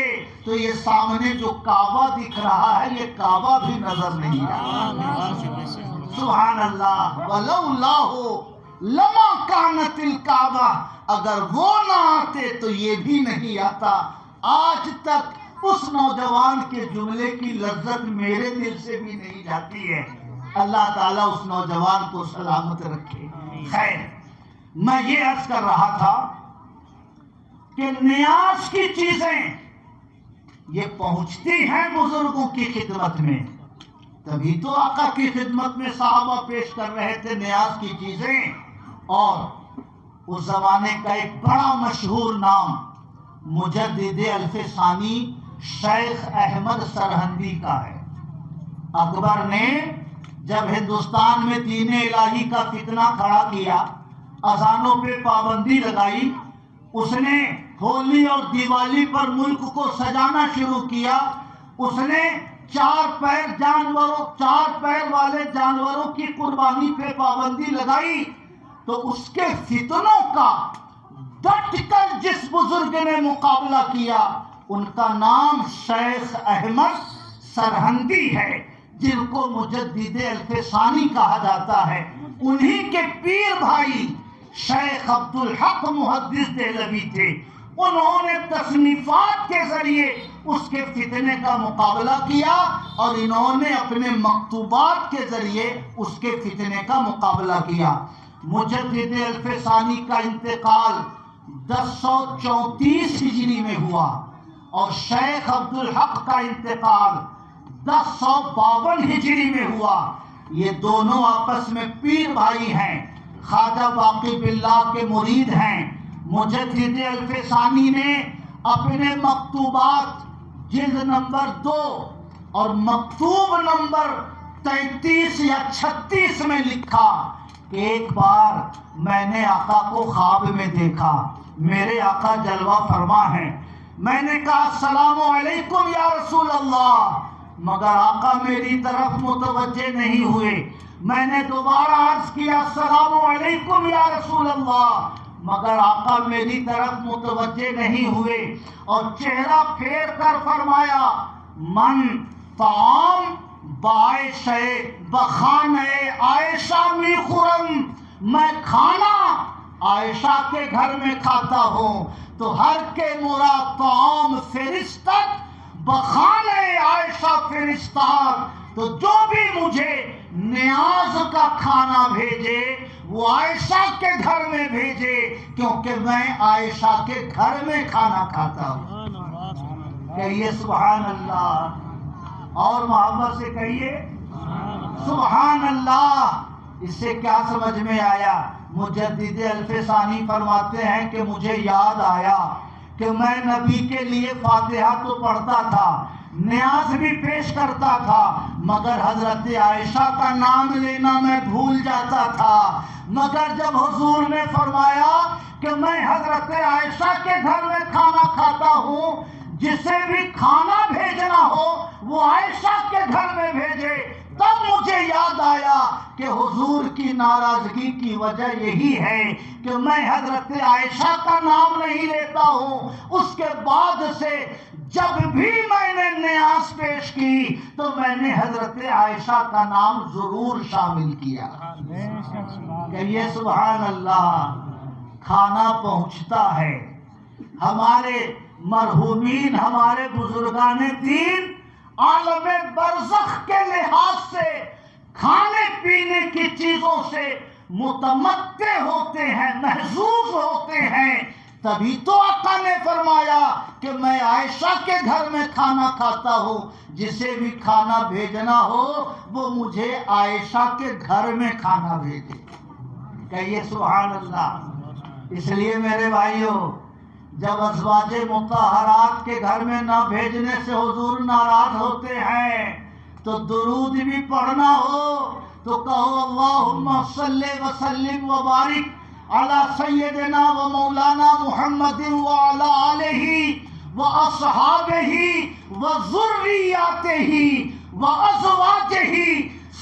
تو یہ سامنے جو کعبہ دکھ رہا ہے یہ کعبہ بھی نظر نہیں آتا۔ سبحان اللہ، وَلَوْلَاهُ لَمَا كَانَتِ الْكَعْبَةُ، اگر وہ نہ آتے تو یہ بھی نہیں آتا۔ آج تک اس نوجوان کے جملے کی لذت میرے دل سے بھی نہیں جاتی ہے۔ اللہ تعالیٰ اس نوجوان کو سلامت رکھے۔ خیر، میں یہ عرض کر رہا تھا کہ نیاز کی چیزیں یہ پہنچتی ہیں بزرگوں کی خدمت میں، تبھی تو آقا کی خدمت میں صحابہ پیش کر رہے تھے نیاز کی چیزیں۔ اور اس زمانے کا ایک بڑا مشہور نام مجدد الف ثانی شیخ احمد سرہندی کا ہے۔ اکبر نے جب ہندوستان میں دین الہی کا فتنہ کھڑا کیا، اذانوں پہ پابندی لگائی، اس نے ہولی اور دیوالی پر ملک کو سجانا شروع کیا، اس نے 4 پیر والے جانوروں کی قربانی پہ پابندی لگائی، تو اس کے فتنوں کا ڈٹ کر جس بزرگ نے مقابلہ کیا ان کا نام شیخ احمد سرہندی ہے، جن کو مجدد الف ثانی کہا جاتا ہے۔ انہی کے پیر بھائی شیخ عبد الحق محدث دہلوی تھے، انہوں نے تصنیفات کے ذریعے اس کے فتنے کا مقابلہ کیا، اور انہوں نے اپنے مکتوبات کے ذریعے اس کے فتنے کا مقابلہ کیا۔ مجدد الف ثانی کا انتقال 1034 ہجری میں ہوا، اور شیخ عبد الحق کا انتقال 1052 ہجری میں ہوا۔ یہ دونوں آپس میں پیر بھائی ہیں، خواجہ باقی باللہ کے مرید ہیں۔ مجدد الف ثانی نے اپنے مکتوبات جلد نمبر 2 اور مکتوب نمبر 33 یا 36 میں لکھا کہ ایک بار میں نے آقا کو خواب میں دیکھا، میرے آقا جلوہ فرما ہیں، میں نے کہا السلام علیکم یا رسول اللہ، مگر آقا میری طرف متوجہ نہیں ہوئے۔ میں نے دوبارہ عرض کیا السلام علیکم یا رسول اللہ، مگر آقا میری طرف متوجہ نہیں ہوئے، اور چہرہ پھیر کر فرمایا من طعام بعائشہ بخانہ عائشہ می خورم، میں کھانا عائشہ کے گھر میں کھاتا ہوں، تو ہر کے مراد طعام فرستت بخانہ عائشہ فرستار، تو جو بھی مجھے نیاز کا کھانا بھیجے وہ عائشہ کے گھر میں بھیجے، کیونکہ میں عائشہ کے گھر میں کھانا کھاتا ہوں۔ کہیے سبحان اللہ، اور محبت سے کہیے سبحان اللہ۔ اس سے کیا سمجھ میں آیا؟ مجدد الفسانی فرماتے ہیں کہ مجھے یاد آیا کہ میں نبی کے لیے فاتحہ تو پڑھتا تھا، نیاز بھی پیش کرتا تھا، مگر حضرت عائشہ کا نام لینا میں بھول جاتا تھا۔ مگر جب حضور نے فرمایا کہ میں حضرت عائشہ کے گھر میں کھانا کھاتا ہوں، جسے بھی کھانا بھیجنا ہو وہ عائشہ کے گھر میں بھیجے، تب مجھے یاد آیا کہ حضور کی ناراضگی کی وجہ یہی ہے کہ میں حضرت عائشہ کا نام نہیں لیتا ہوں۔ اس کے بعد سے جب بھی میں نے نیاز پیش کی تو میں نے حضرت عائشہ کا نام ضرور شامل کیا۔ کہیے سبحان اللہ۔ کھانا پہنچتا ہے، ہمارے مرحومین، ہمارے بزرگان دین عالم برزخ کے لحاظ سے کھانے پینے کی چیزوں سے متمتع ہوتے ہیں، محظوظ ہوتے ہیں، تبھی تو آقا نے فرمایا کہ میں عائشہ کے گھر میں کھانا کھاتا ہوں، جسے بھی کھانا بھیجنا ہو وہ مجھے عائشہ کے گھر میں کھانا بھیجے۔ کہیے سبحان اللہ۔ اس لیے میرے بھائیوں، جب ازواج مطہرات کے گھر میں نہ بھیجنے سے حضور ناراض ہوتے ہیں تو درود بھی پڑھنا ہو تو کہو اللہم صلی وسلم وبارک علی سیدنا و مولانا محمد وعلی آلہ و اصحابہ و ذریاتہ و ازواجہ،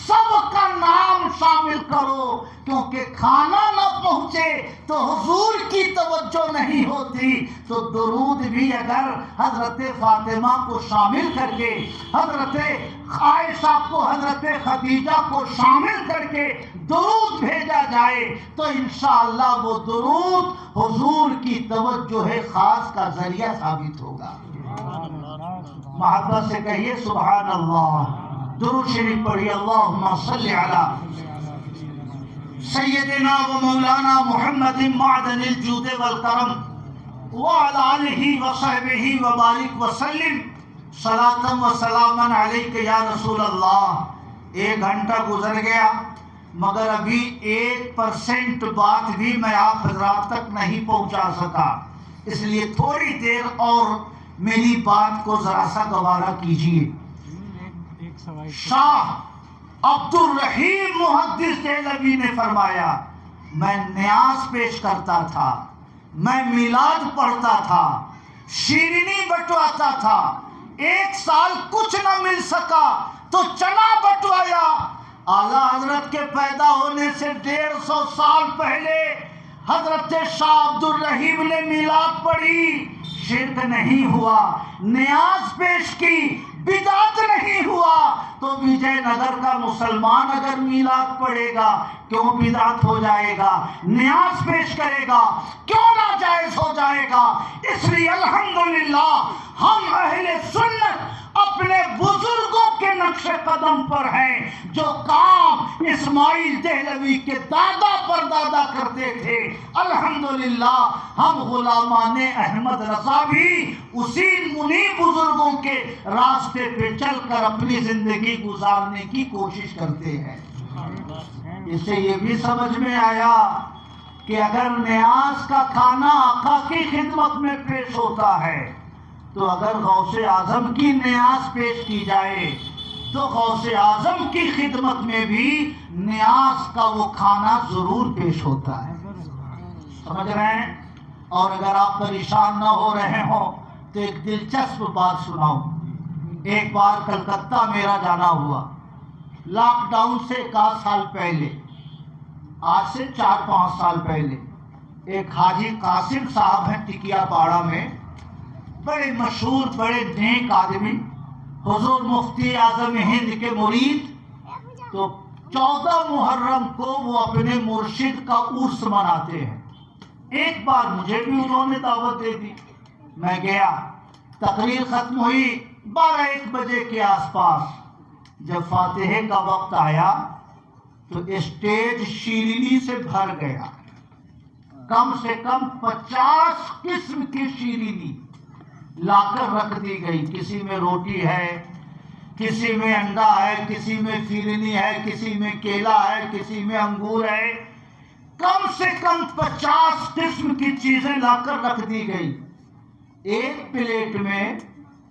سب کا نام شامل کرو، کیونکہ کھانا نہ پہنچے تو حضور کی توجہ نہیں ہوتی۔ تو درود بھی اگر حضرت فاطمہ کو شامل کر کے، حضرت عائشہ کو، حضرت خدیجہ کو شامل کر کے درود بھیجا جائے تو انشاءاللہ وہ درود حضور کی توجہ خاص کا ذریعہ ثابت ہوگا۔ محبت سے کہیے سبحان اللہ۔ درود شریف پڑھیے اللہم صلی علی سیدنا و مولانا محمد معدن الجود والکرم وعلی آلہ وصحبہ وبارک وسلم صلاۃ و سلاما علیک یا رسول اللہ۔ 1 گھنٹہ گزر گیا مگر ابھی 1% بات بھی میں آپ حضرات تک نہیں پہنچا سکا، اس لیے تھوڑی دیر اور میری بات کو ذرا سا گوارا کیجیے۔ شاہ عبد الرحیم محدث دہلوی نے فرمایا میں نیاز پیش کرتا تھا، میں میلاد پڑھتا تھا، شیرینی بٹواتا تھا، 1 سال کچھ نہ مل سکا تو چنا بٹوایا۔ اعلیٰ حضرت کے پیدا ہونے سے 150 سال پہلے حضرت شاہ عبد الرحیم نے میلاد پڑھی، شرک نہیں ہوا، نیاز پیش کی، بدعت نہیں ہوا۔ تو وجے نگر کا مسلمان اگر میلاد پڑھے گا کیوں بدعت ہو جائے گا؟ نیاز پیش کرے گا کیوں ناجائز ہو جائے گا؟ اس لیے الحمدللہ ہم اہل سنت اپنے بزرگوں کے نقش قدم پر ہیں، جو کام اسماعیل دہلوی کے دادا پر دادا کرتے تھے، الحمدللہ ہم غلامان احمد رضا بھی اسی انہی بزرگوں کے راستے پہ چل کر اپنی زندگی گزارنے کی کوشش کرتے ہیں۔ اس سے یہ بھی سمجھ میں آیا کہ اگر نیاز کا کھانا آقا کی خدمت میں پیش ہوتا ہے تو اگر غوث اعظم کی نیاز پیش کی جائے تو غوث اعظم کی خدمت میں بھی نیاز کا وہ کھانا ضرور پیش ہوتا ہے۔ سمجھ رہے ہیں؟ اور اگر آپ پریشان نہ ہو رہے ہوں تو ایک دلچسپ بات سناؤں. ایک بار کلکتہ میرا جانا ہوا لاک ڈاؤن سے 1 سال پہلے، آج سے 4-5 سال پہلے. ایک حاجی قاسم صاحب ہیں ٹکیا پاڑا میں، بڑے مشہور بڑے نیک آدمی، حضور مفتی اعظم ہند کے مرید. تو 14 محرم کو وہ اپنے مرشد کا عرس مناتے ہیں. ایک بار مجھے بھی انہوں نے دعوت دے دی، میں گیا. تقریر ختم ہوئی 12-1 بجے کے آس پاس. جب فاتحے کا وقت آیا تو اسٹیج شیرینی سے بھر گیا. کم سے کم 50 قسم کی شیرینی لا کر رکھ دی گئی. کسی میں روٹی ہے، کسی میں انڈا ہے، کسی میں فرنی ہے، کسی میں کیلا ہے، کسی میں انگور ہے. کم سے کم 50 قسم کی چیزیں لا کر رکھ دی گئی. ایک پلیٹ میں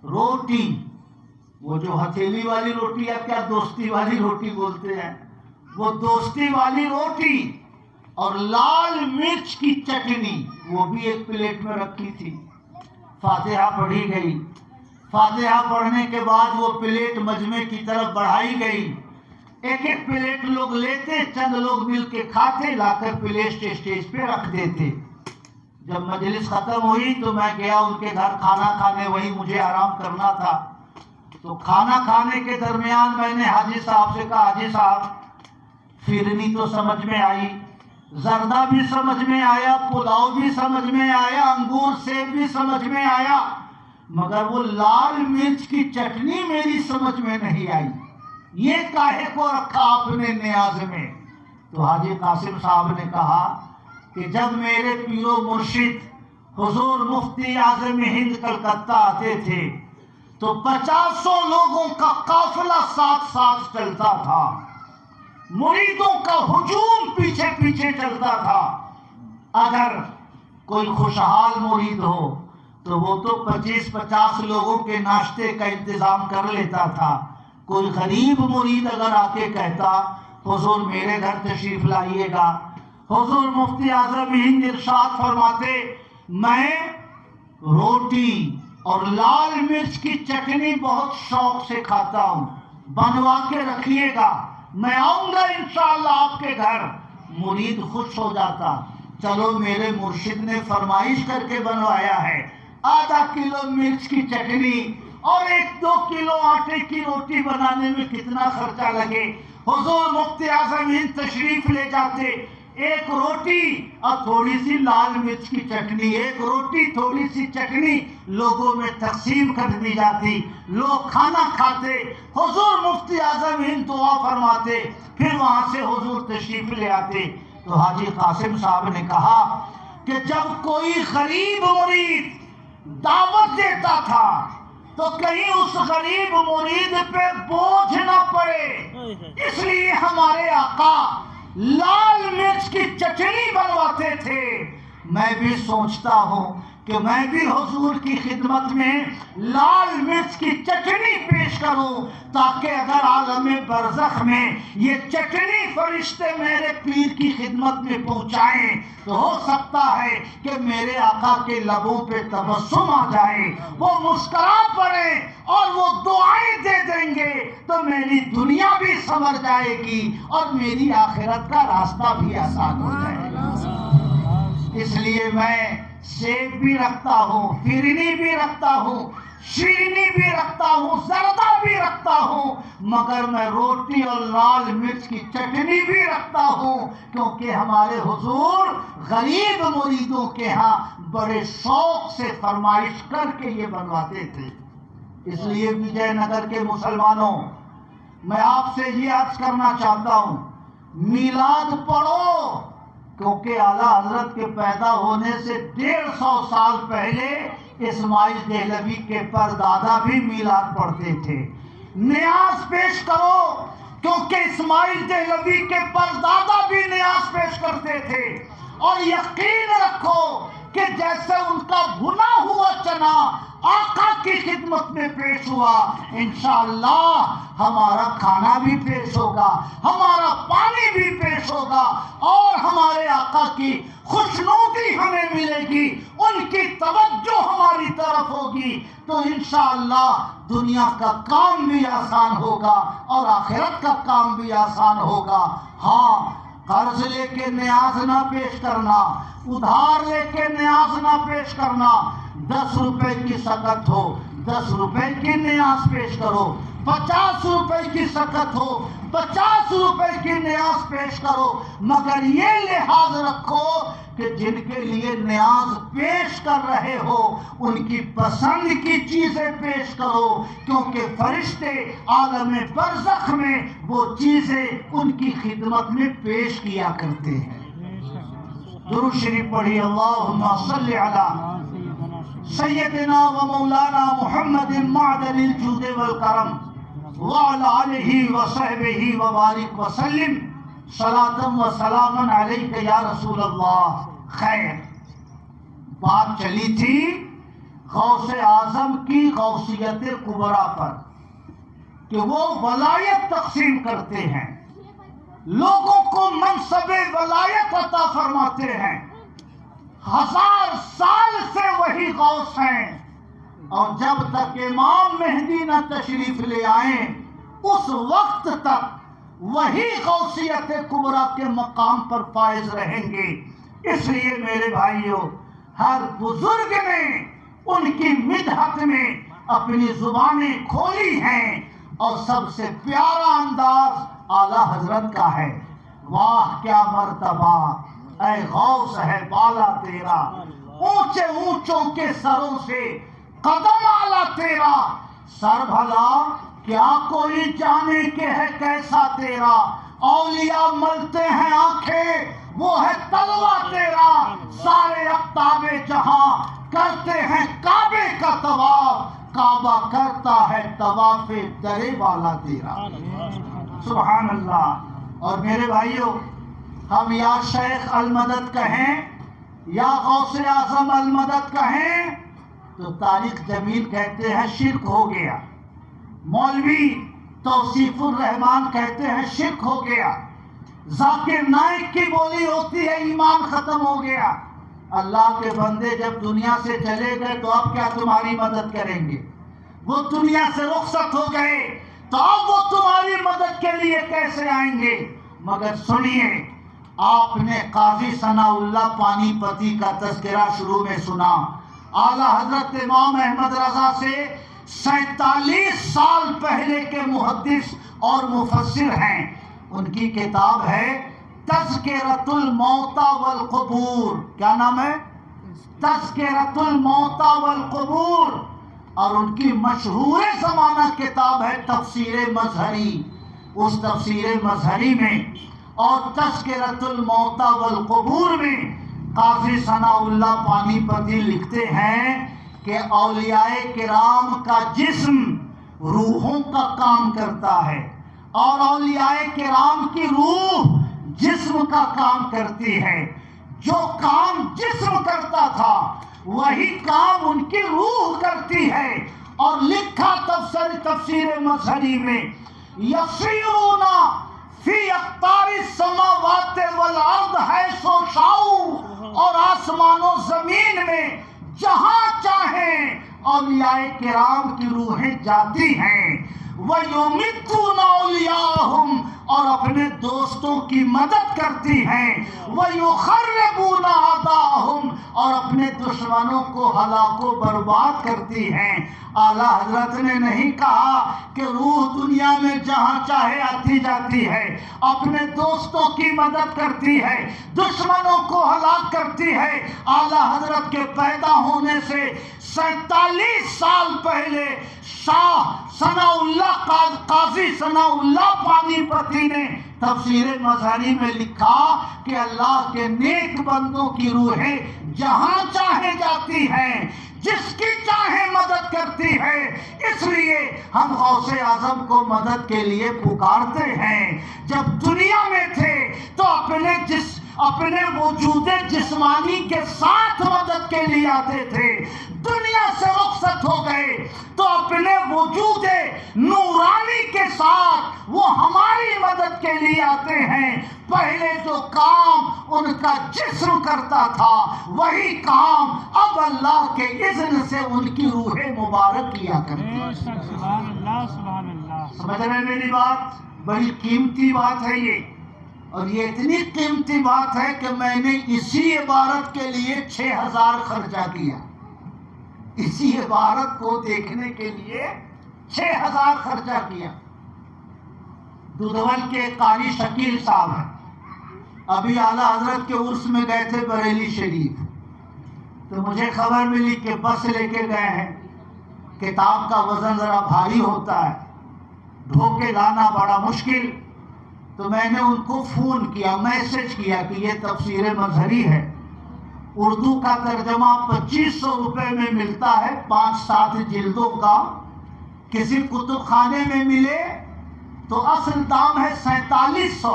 روٹی، وہ جو ہتھیلی والی روٹی ہے، کیا دوستی والی روٹی بولتے ہیں، وہ دوستی والی روٹی اور لال مرچ کی چٹنی وہ بھی ایک پلیٹ میں رکھی تھی. فاتحہ پڑھی گئی. فاتحہ پڑھنے کے بعد وہ پلیٹ مجمع کی طرف بڑھائی گئی. ایک ایک پلیٹ لوگ لیتے، چند لوگ مل کے کھاتے، لا کر پلیٹ اسٹیج پہ رکھ دیتے. جب مجلس ختم ہوئی تو میں گیا ان کے گھر کھانا کھانے، وہی مجھے آرام کرنا تھا. تو کھانا کھانے کے درمیان میں نے حاجی صاحب سے کہا، حاجی صاحب فرنی تو سمجھ میں آئی، زردہ بھی سمجھ میں آیا، پلاؤ بھی سمجھ میں آیا، انگور سیب بھی سمجھ میں آیا، مگر وہ لال مرچ کی چٹنی میری سمجھ میں نہیں آئی. یہ کاہے کو رکھا آپ نے نیاز میں؟ تو حاجی قاسم صاحب نے کہا کہ جب میرے پیر و مرشد حضور مفتی اعظم ہند کلکتہ آتے تھے تو 50 لوگوں کا قافلہ ساتھ ساتھ چلتا تھا، مریدوں کا ہجوم پیچھے پیچھے چلتا تھا. اگر کوئی خوشحال مرید ہو تو وہ تو 25-50 لوگوں کے ناشتے کا انتظام کر لیتا تھا. کوئی غریب مرید اگر آ کے کہتا حضور میرے گھر تشریف لائیے گا، حضور مفتی اعظم ہند ارشاد فرماتے میں روٹی اور لال مرچ کی چٹنی بہت شوق سے کھاتا ہوں، بنوا کے رکھیے گا، میں آؤں گا انشاءاللہ آپ کے گھر. مرید خوش ہو جاتا. چلو میرے مرشد نے فرمائش کر کے بنوایا ہے، آدھا کلو مرچ کی چٹنی اور 1-2 کلو آٹے کی روٹی بنانے میں کتنا خرچہ لگے. حضور مفتی اعظم ہند تشریف لے جاتے، ایک روٹی اور تھوڑی سی لال مرچ کی چٹنی، ایک روٹی تھوڑی سی چٹنی لوگوں میں تقسیم کر دی جاتی. لوگ کھانا کھاتے، حضور مفتی اعظم ہند دعا فرماتے، پھر وہاں سے حضور تشریف لے آتے. تو حاجی قاسم صاحب نے کہا کہ جب کوئی غریب مرید دعوت دیتا تھا تو کہیں اس غریب مرید پہ بوجھ نہ پڑے، اس لیے ہمارے آقا لال مرچ کی چٹنی بنواتے تھے. میں بھی سوچتا ہوں کہ میں بھی حضور کی خدمت میں لال مرچ کی چٹنی پیش کروں تاکہ اگر عالم برزخ میں یہ چٹنی فرشتے میرے پیر کی خدمت میں پہنچائیں تو ہو سکتا ہے کہ میرے آقا کے لبوں پہ تبسم آ جائے، وہ مسکرا پڑیں اور وہ دعائیں دے دیں گے تو میری دنیا بھی سنور جائے گی اور میری آخرت کا راستہ بھی آسان ہو جائے گا. اس لیے میں سیب بھی رکھتا ہوں، فرنی بھی رکھتا ہوں، شیرینی بھی رکھتا ہوں، زردہ بھی رکھتا ہوں، مگر میں روٹی اور لال مرچ کی چٹنی بھی رکھتا ہوں کیونکہ ہمارے حضور غریب مریدوں کے ہاں بڑے شوق سے فرمائش کر کے یہ بنواتے تھے. اس لیے وجے نگر کے مسلمانوں، میں آپ سے یہ عرض کرنا چاہتا ہوں، میلاد پڑھو، کیونکہ اعلیٰ حضرت کے پیدا ہونے سے 150 سال پہلے اسماعیل دہلوی کے پردادا بھی میلاد پڑھتے تھے. نیاز پیش کرو کیونکہ اسماعیل دہلوی کے پردادا بھی نیاز پیش کرتے تھے، اور یقین رکھو کہ جیسے ان کا بھنا ہوا چنا آقا کی خدمت میں پیش ہوا، انشاءاللہ ہمارا کھانا بھی پیش ہوگا، ہمارا پانی بھی پیش ہوگا، اور ہمارے آقا کی خوشنودی ہمیں ملے گی، ان کی توجہ ہماری طرف طرف ہوگی تو انشاءاللہ دنیا کا کام بھی آسان ہوگا اور آخرت کا کام بھی آسان ہوگا۔ ہاں، قرض لے کے نیاز نہ پیش کرنا، ادھار لے کے نیاز نہ پیش کرنا۔ 10 روپے کی سکت ہو 10 روپے کی نیاز پیش کرو، 50 روپے کی سکت ہو 50 روپے کی نیاز پیش کرو، مگر یہ لحاظ رکھو کہ جن کے لیے نیاز پیش کر رہے ہو ان کی پسند کی چیزیں پیش کرو، کیونکہ فرشتے عالم برزخ میں وہ چیزیں ان کی خدمت میں پیش کیا کرتے ہیں۔ درود شریف پڑھی، اللہم صلی علی سیدنا و مولانا محمد معدن الجود والکرم وعلى آلہ وصحبہ وبارک وسلم صلاۃ و سلام علیک یا رسول اللہ۔ خیر، بات چلی تھی غوث اعظم کی غوثیت کبریٰ پر کہ وہ ولایت تقسیم کرتے ہیں، لوگوں کو منصب ولایت عطا فرماتے ہیں۔ 1000 سال سے وہی غوث ہیں، اور جب تک امام مہدی نہ تشریف لے آئیں اس وقت تک وہی غوثیت کبریٰ کے مقام پر فائز رہیں گے۔ اس لیے میرے بھائیوں، ہر بزرگ نے ان کی مدحت میں اپنی زبانیں کھولی ہیں، اور سب سے پیارا انداز اعلیٰ حضرت کا ہے۔ واہ کیا مرتبہ اے غوث ہے بالا تیرا، اونچے اونچوں کے سروں سے قدم اعلیٰ تیرا، سر بھلا کیا کوئی جانے کہ ہے کیسا تیرا، اولیاء ملتے ہیں آنکھیں وہ ہے تلوہ تیرا، سارے اقطاب جہاں کرتے ہیں کعبے کا طواف، کعبہ کرتا ہے طواف درے والا تیرا۔ سبحان اللہ۔ اور میرے بھائیوں، ہم یا شیخ المدد کہیں یا غوث اعظم المدد کہیں تو طارق جمیل کہتے ہیں شرک ہو گیا، مولوی توصیف الرحمان کہتے ہیں شرک ہو گیا، ذاکر نائک کی بولی ہوتی ہے ایمان ختم ہو گیا۔ اللہ کے بندے جب دنیا سے چلے گئے تو اب کیا تمہاری مدد کریں گے؟ وہ دنیا سے رخصت ہو گئے تو اب وہ تمہاری مدد کے لیے کیسے آئیں گے؟ مگر سنیے، آپ نے قاضی ثناء اللہ پانی پتی کا تذکرہ شروع میں سنا۔ اعلیٰ حضرت امام احمد رضا سے 47 سال پہلے کے محدث اور مفسر ہیں۔ ان کی کتاب ہے تذکرۃ الموتى والقبور۔ کیا نام ہے؟ تذکرۃ الموتى والقبور۔ اور ان کی مشہور زمانہ کتاب ہے تفسیر مظہری۔ اس تفسیر مظہری میں اور تذکرۃ الموتى والقبور میں قاضی ثناء اللہ پانی پتی لکھتے ہیں کہ اولیاء کرام کا جسم روحوں کا کام کرتا ہے، اور اولیاء کرام کی روح جسم کا کام کرتی ہے۔ جو کام جسم کرتا تھا وہی کام ان کی روح کرتی ہے۔ اور لکھا تفسیر مظہری میں یسیرون فی اقطار السماوات والارض حیث شاؤ، اور آسمان و زمین میں جہاں چاہیں اولیاء کرام کی روحیں جاتی ہیں۔ وَيُمِدُّونَ أَوْلِيَاءَهُمْ، اور اپنے دوستوں کی مدد کرتی ہیں۔ وَيُخَرِّبُونَ أَعْدَاءَهُمْ، اور اپنے دشمنوں کو ہلاک و برباد کرتی ہیں۔ اعلیٰ حضرت نے نہیں کہا کہ روح دنیا میں جہاں چاہے آتی جاتی ہے، اپنے دوستوں کی مدد کرتی ہے، دشمنوں کو ہلاک کرتی ہے۔ اعلیٰ حضرت کے پیدا ہونے سے 47 سال پہلے شاہ ثناء اللہ قاضی ثناء اللہ پانی پتی نے تفسیر مظہری میں لکھا کہ اللہ کے نیک بندوں کی روحیں جہاں چاہے جاتی ہیں، جس کی چاہے مدد کرتی ہے۔ اس لیے ہم غوث اعظم کو مدد کے لیے پکارتے ہیں۔ جب دنیا میں تھے تو اپنے وجود جسمانی کے ساتھ مدد کے لیے آتے تھے، دنیا سے رخصت ہو گئے تو اپنے وجود نورانی کے ساتھ وہ ہماری مدد کے لیے آتے ہیں۔ پہلے جو کام ان کا جسم کرتا تھا وہی کام اب اللہ کے اذن سے ان کی روح مبارک کیا کرتی ہے۔ سبحان اللہ سبحان اللہ۔ سمجھ رہے ہیں میری بات؟ بڑی قیمتی بات ہے یہ، اور یہ اتنی قیمتی بات ہے کہ میں نے اسی عبارت کے لیے 6000 خرچہ کیا، اسی عبارت کو دیکھنے کے لیے 6000 خرچہ کیا۔ دودھول کے قاری شکیل صاحب ہیں، ابھی اعلیٰ حضرت کے عرس میں گئے تھے بریلی شریف، تو مجھے خبر ملی کہ بس لے کے گئے ہیں، کتاب کا وزن ذرا بھاری ہوتا ہے، ڈھو کے لانا بڑا مشکل، تو میں نے ان کو فون کیا، میسج کیا کہ یہ تفسیر مظہری ہے، اردو کا ترجمہ 2500 روپے میں ملتا ہے، 5-7 جلدوں کا، کسی کتب خانے میں ملے تو اصل دام ہے 4700،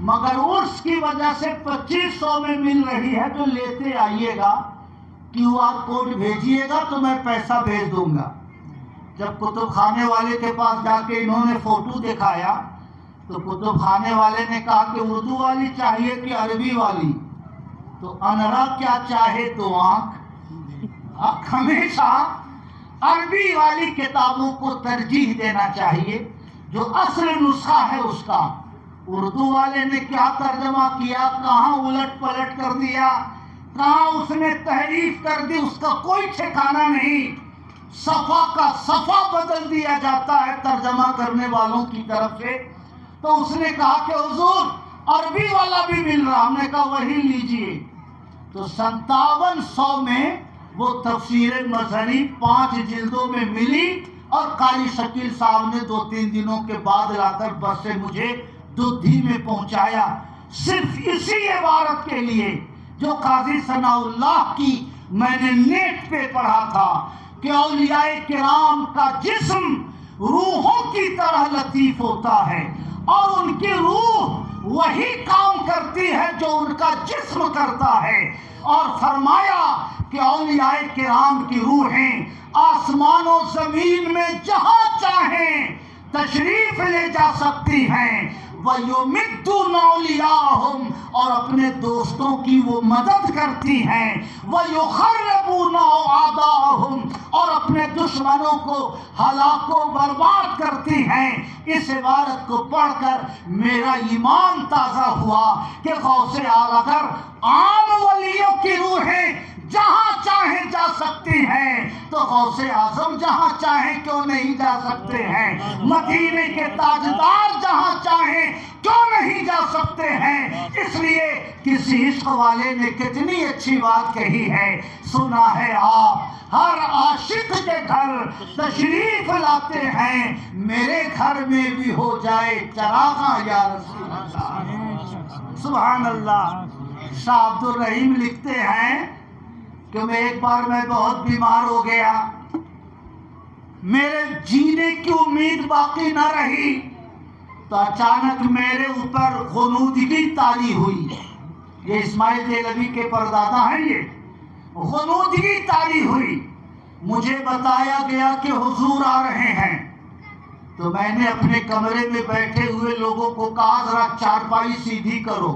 مگر عرس کی وجہ سے 2500 میں مل رہی ہے، تو لیتے آئیے گا، QR کوڈ بھیجیے گا تو میں پیسہ بھیج دوں گا۔ جب کتب خانے والے کے پاس جا کے انہوں نے فوٹو دکھایا تو کتب خانے والے نے کہا کہ اردو والی چاہیے کہ عربی والی؟ تو انرا کیا چاہے تو آنکھ، ہمیشہ عربی والی کتابوں کو ترجیح دینا چاہیے جو اصل نسخہ ہے اس کا۔ اردو والے نے کیا ترجمہ کیا، کہاں الٹ پلٹ کر دیا، کہاں اس نے تحریف کر دی، اس کا کوئی ٹھکانہ نہیں، صفحہ کا صفحہ بدل دیا جاتا ہے ترجمہ کرنے والوں کی طرف سے۔ تو اس نے کہا کہ حضور عربی والا بھی مل رہا، ہم نے کہا وہی لیجئے، تو 5700 میں وہ تفسیر مظہری 5 جلدوں میں ملی، اور قاری شکیل صاحب نے 2-3 دنوں کے بعد لا کر بس سے مجھے دودھی میں پہنچایا، صرف اسی عبارت کے لیے جو قاضی ثناء اللہ کی میں نے نیٹ پہ پڑھا تھا کہ اولیاء کرام کا جسم روحوں کی طرح لطیف ہوتا ہے، اور ان کی روح وہی کام کرتی ہے جو ان کا جسم کرتا ہے، اور فرمایا کہ اولیاء کرام کی روحیں آسمان و زمین میں جہاں چاہیں تشریف لے جا سکتی ہیں، وَيُمِدُّونَ أَوْلِيَاءَهُمْ، اور اپنے دوستوں کی وہ مدد کرتی ہیں، وَيُخَرِّبُونَ أَعْدَاءَهُمْ، اور اپنے دشمنوں کو ہلاک و برباد کرتی ہیں۔ اس عبارت کو پڑھ کر میرا ایمان تازہ ہوا کہ غوث اگر عام ولیوں کی روحیں جہاں چاہیں جا سکتی ہیں تو غوث اعظم جہاں چاہیں کیوں نہیں جا سکتے ہیں، مدینے کے تاجدار جہاں چاہیں کیوں نہیں جا سکتے ہیں۔ اس لیے کسی عشق والے نے کتنی اچھی بات کہی ہے، سنا ہے آپ ہر عاشق کے گھر تشریف لاتے ہیں، میرے گھر میں بھی ہو جائے چراغاں یا رسول اللہ۔ سبحان اللہ۔ شاہ عبد الرحیم لکھتے ہیں کہ ایک بار میں بہت بیمار ہو گیا، میرے جینے کی امید باقی نہ رہی، تو اچانک میرے اوپر غنودگی طاری ہوئی۔ یہ اسماعیل دہلوی کے پردادا ہیں، یہ غنودگی طاری ہوئی، مجھے بتایا گیا کہ حضور آ رہے ہیں، تو میں نے اپنے کمرے میں بیٹھے ہوئے لوگوں کو کہا ذرا چارپائی سیدھی کرو،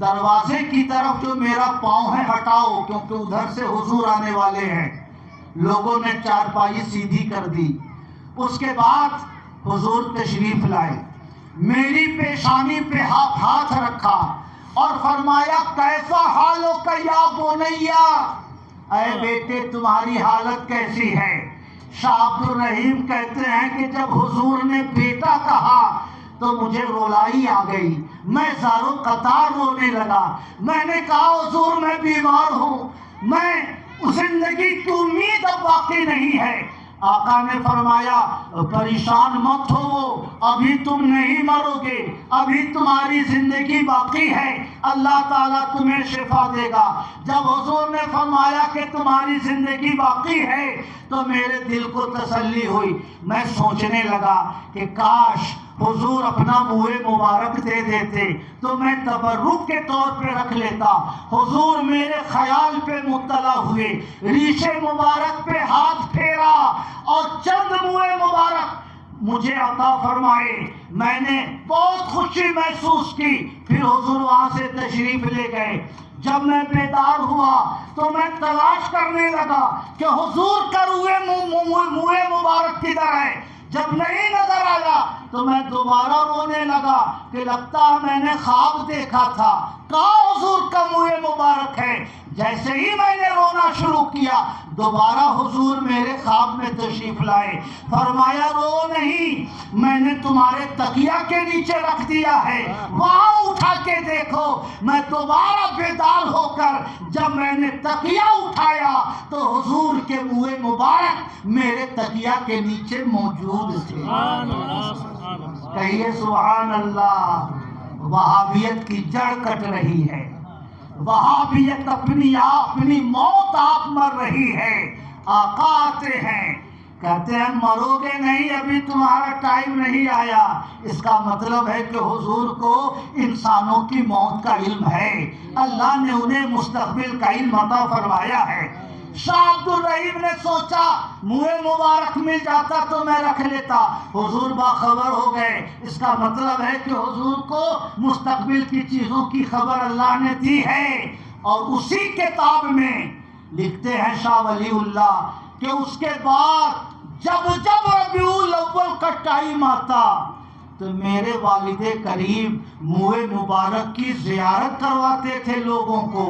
دروازے کی طرف جو میرا پاؤں ہے ہٹاؤ کیونکہ ادھر سے حضور آنے والے ہیں۔ لوگوں نے چارپائی سیدھی کر دی، اس کے بعد حضور تشریف لائے، میری پیشانی پہ ہاتھ رکھا اور فرمایا کیسا حالک یا بنیا، اے بیٹے تمہاری حالت کیسی ہے؟ شاہ عبد الرحیم کہتے ہیں کہ جب حضور نے بیٹا کہا تو مجھے رولائی آ گئی، میں زاروں قطار رونے لگا، میں نے کہا حضور میں بیمار ہوں، میں زندگی کی امید اب باقی نہیں ہے۔ آقا نے فرمایا پریشان مت ہو، ابھی تم نہیں مرو گے، ابھی تمہاری زندگی باقی ہے، اللہ تعالیٰ تمہیں شفا دے گا۔ جب حضور نے فرمایا کہ تمہاری زندگی باقی ہے تو میرے دل کو تسلی ہوئی، میں سوچنے لگا کہ کاش حضور اپنا منہ مبارک دے دیتے تو میں تبرک کے طور پہ رکھ لیتا۔ حضور میرے خیال پہ مطلع ہوئے، ریش مبارک پہ ہاتھ پھیرا اور چند منہ مبارک مجھے عطا فرمائے. میں نے بہت خوشی محسوس کی. پھر حضور وہاں سے تشریف لے گئے. جب میں بیدار ہوا تو میں تلاش کرنے لگا کہ حضور کا منہ مبارک کدھر ہے. جب نہیں نظر آیا تو میں دوبارہ رونے لگا کہ لگتا ہے میں نے خواب دیکھا تھا. کہاں حضور کا منہ مبارک ہے؟ جیسے ہی میں نے رونا شروع کیا دوبارہ حضور میرے خواب میں تشریف لائے. فرمایا رو نہیں، میں نے تمہارے تکیہ کے نیچے رکھ دیا ہے، وہاں اٹھا کے دیکھو. میں دوبارہ بیدار ہو کر جب میں نے تکیہ اٹھایا تو حضور کے منہ مبارک میرے تکیہ کے نیچے موجود تھے. کہیے سبحان اللہ. وہابیت کی جڑ کٹ رہی ہے. وہابیت اپنی موت آپ مر رہی ہے. آقا آتے ہیں کہتے ہیں مرو گے نہیں، ابھی تمہارا ٹائم نہیں آیا. اس کا مطلب ہے کہ حضور کو انسانوں کی موت کا علم ہے. اللہ نے انہیں مستقبل کا علم عطا فرمایا ہے. شاہ عبد الرحیم نے سوچا منہ مبارک مل جاتا تو میں رکھ لیتا. حضور باخبر ہو گئے. اس کا مطلب ہے کہ حضور کو مستقبل کی چیزوں کی خبر اللہ نے دی ہے. اور اسی کتاب میں لکھتے ہیں شاہ ولی اللہ کہ اس کے بعد جب ربیع الاول کا ٹائم آتا تو میرے والد کریم منہ مبارک کی زیارت کرواتے تھے لوگوں کو.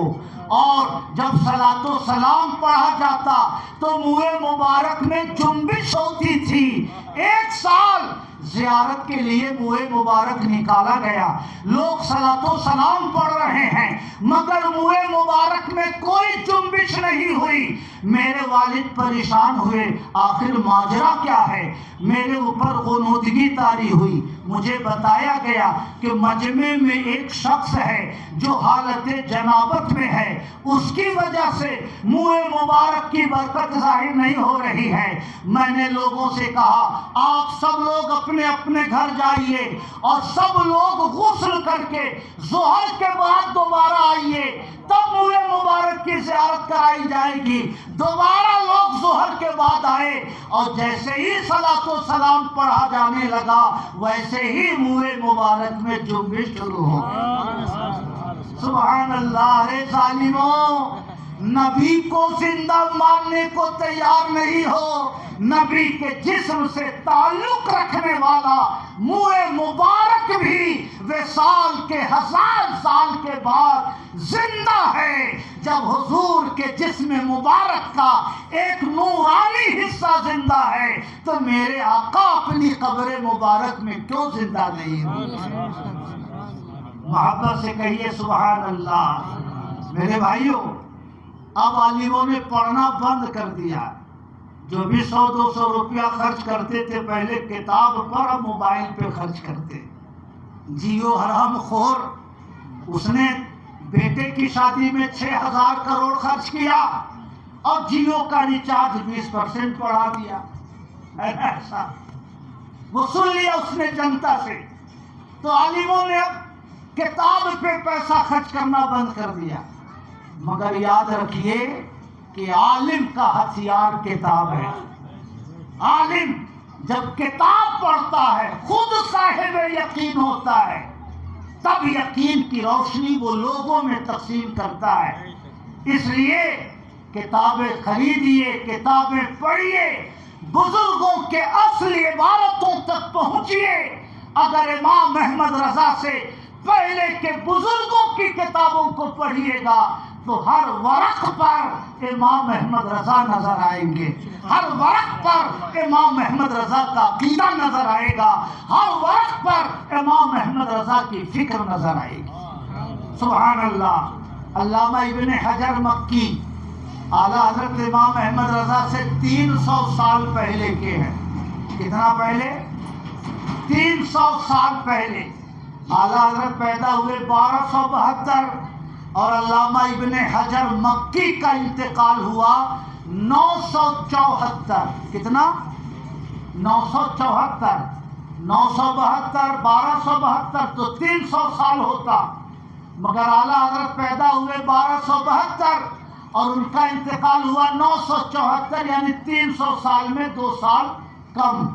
اور جب صلاۃ و سلام پڑھا جاتا تو منہ مبارک میں جنبش ہوتی تھی. 1 سال زیارت کے لیے منہ مبارک نکالا گیا. لوگ صلاۃ و سلام پڑھ رہے ہیں مگر منہ مبارک میں کوئی جنبش نہیں ہوئی. میرے والد پریشان ہوئے، آخر ماجرا کیا ہے؟ میرے اوپر غنودگی طاری ہوئی. مجھے بتایا گیا کہ مجمع میں ایک شخص ہے جو حالت جنابت میں ہے، اس کی وجہ سے منہ مبارک کی برکت ظاہر نہیں ہو رہی ہے. میں نے لوگوں سے کہا آپ سب لوگ اپنے اپنے گھر جائیے اور سب لوگ غسل کر کے ظہر کے بعد دوبارہ آئیے، تب منہ مبارک کی زیارت کرائی جائے گی. دوبارہ لوگ ظہر کے بعد آئے اور جیسے ہی صلاۃ و سلام پڑھا جانے لگا ویسے ہی منہ مبارک میں جنبش شروع ہو گئی. سبحان اللہ. رے ظالموں، نبی کو زندہ ماننے کو تیار نہیں ہو. نبی کے جسم سے تعلق رکھنے والا منہ مبارک بھی وصال کے 1000 سال کے بعد زندہ ہے. جب حضور کے جسم مبارک کا ایک نورانی حصہ زندہ ہے تو میرے آقا اپنی قبر مبارک میں کیوں زندہ نہیں ہو؟ محبت سے کہیے سبحان اللہ. میرے بھائیوں، اب عالموں نے پڑھنا بند کر دیا. جو بھی 100-200 روپیہ خرچ کرتے تھے پہلے کتاب پر، اب موبائل پہ خرچ کرتے. جیو حرام خور، اس نے بیٹے کی شادی میں 6000 کروڑ خرچ کیا اور جیو کا ریچارج 20% بڑھا دیا. ایسا وصول لیا اس نے جنتا سے. تو عالموں نے اب کتاب پہ پیسہ خرچ کرنا بند کر دیا. مگر یاد رکھیے کہ عالم کا ہتھیار کتاب ہے. عالم جب کتاب پڑھتا ہے خود صاحب یقین ہوتا ہے، تب یقین کی روشنی وہ لوگوں میں تقسیم کرتا ہے. اس لیے کتابیں خریدیے، کتابیں پڑھیے، بزرگوں کے اصل عبارتوں تک پہنچیے. اگر امام احمد رضا سے پہلے کے بزرگوں کی کتابوں کو پڑھیے گا تو ہر ورق پر امام احمد رضا نظر آئیں گے. ہر ورق پر امام احمد رضا کا عقیدہ نظر آئے گا. ہر ورق پر امام احمد رضا کی فکر نظر آئے گی. سبحان اللہ. علامہ ابن حجر مکی اعلیٰ حضرت امام احمد رضا سے 300 سال پہلے کے ہیں. کتنا پہلے؟ 300 سال پہلے. اعلیٰ حضرت پیدا ہوئے 1272 اور علامہ ابن حجر مکی کا انتقال ہوا 974. کتنا؟ 974. 972 1272 تو 300 سال ہوتا. مگر اعلیٰ حضرت پیدا ہوئے 1272 اور ان کا انتقال ہوا 974، یعنی 300 سال میں 2 سال کم.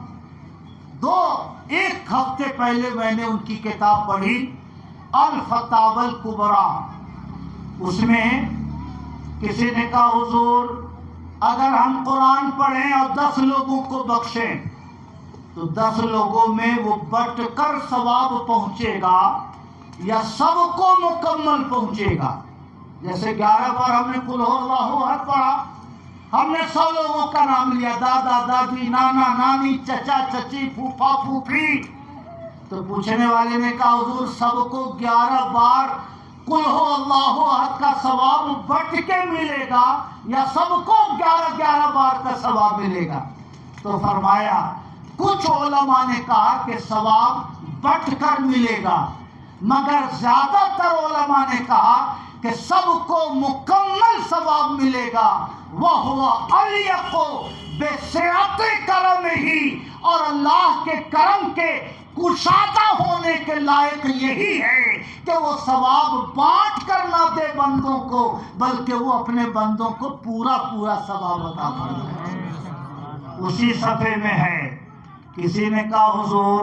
ایک ہفتے پہلے میں نے ان کی کتاب پڑھی الفتاوی الکبریٰ. اس میں کسی نے کہا حضور اگر ہم قرآن پڑھیں اور 10 لوگوں کو بخشیں تو 10 لوگوں میں وہ بٹ کر ثواب پہنچے گا یا سب کو مکمل پہنچے گا؟ جیسے 11 بار ہم نے قل ہو اللہ احد پڑھا، ہم نے 100 لوگوں کا نام لیا، دادا دادی، نانا نانی، چچا چچی، پھوپھا پھوپھی. تو پوچھنے والے نے کہا حضور سب کو 11 بار قل ہو اللہ احد کا ثواب بٹ کے ملے گا یا سب کو 11 بار کا ثواب ملے گا؟ تو فرمایا کچھ علماء نے کہا کہ ثواب بٹ کر ملے گا، مگر زیادہ تر علماء نے کہا کہ سب کو مکمل ثواب ملے گا. وَهُوَ أَلْيَقُ بِسِعَةِ كَرَمِهِ، اور اللہ کے کرم کے کشادہ ہونے کے لائق یہی ہے کہ وہ ثواب بانٹ کر نہ دے بندوں کو، بلکہ وہ اپنے بندوں کو پورا ثواب عطا فرمائے. اسی صفحے میں ہے. کسی نے کہا حضور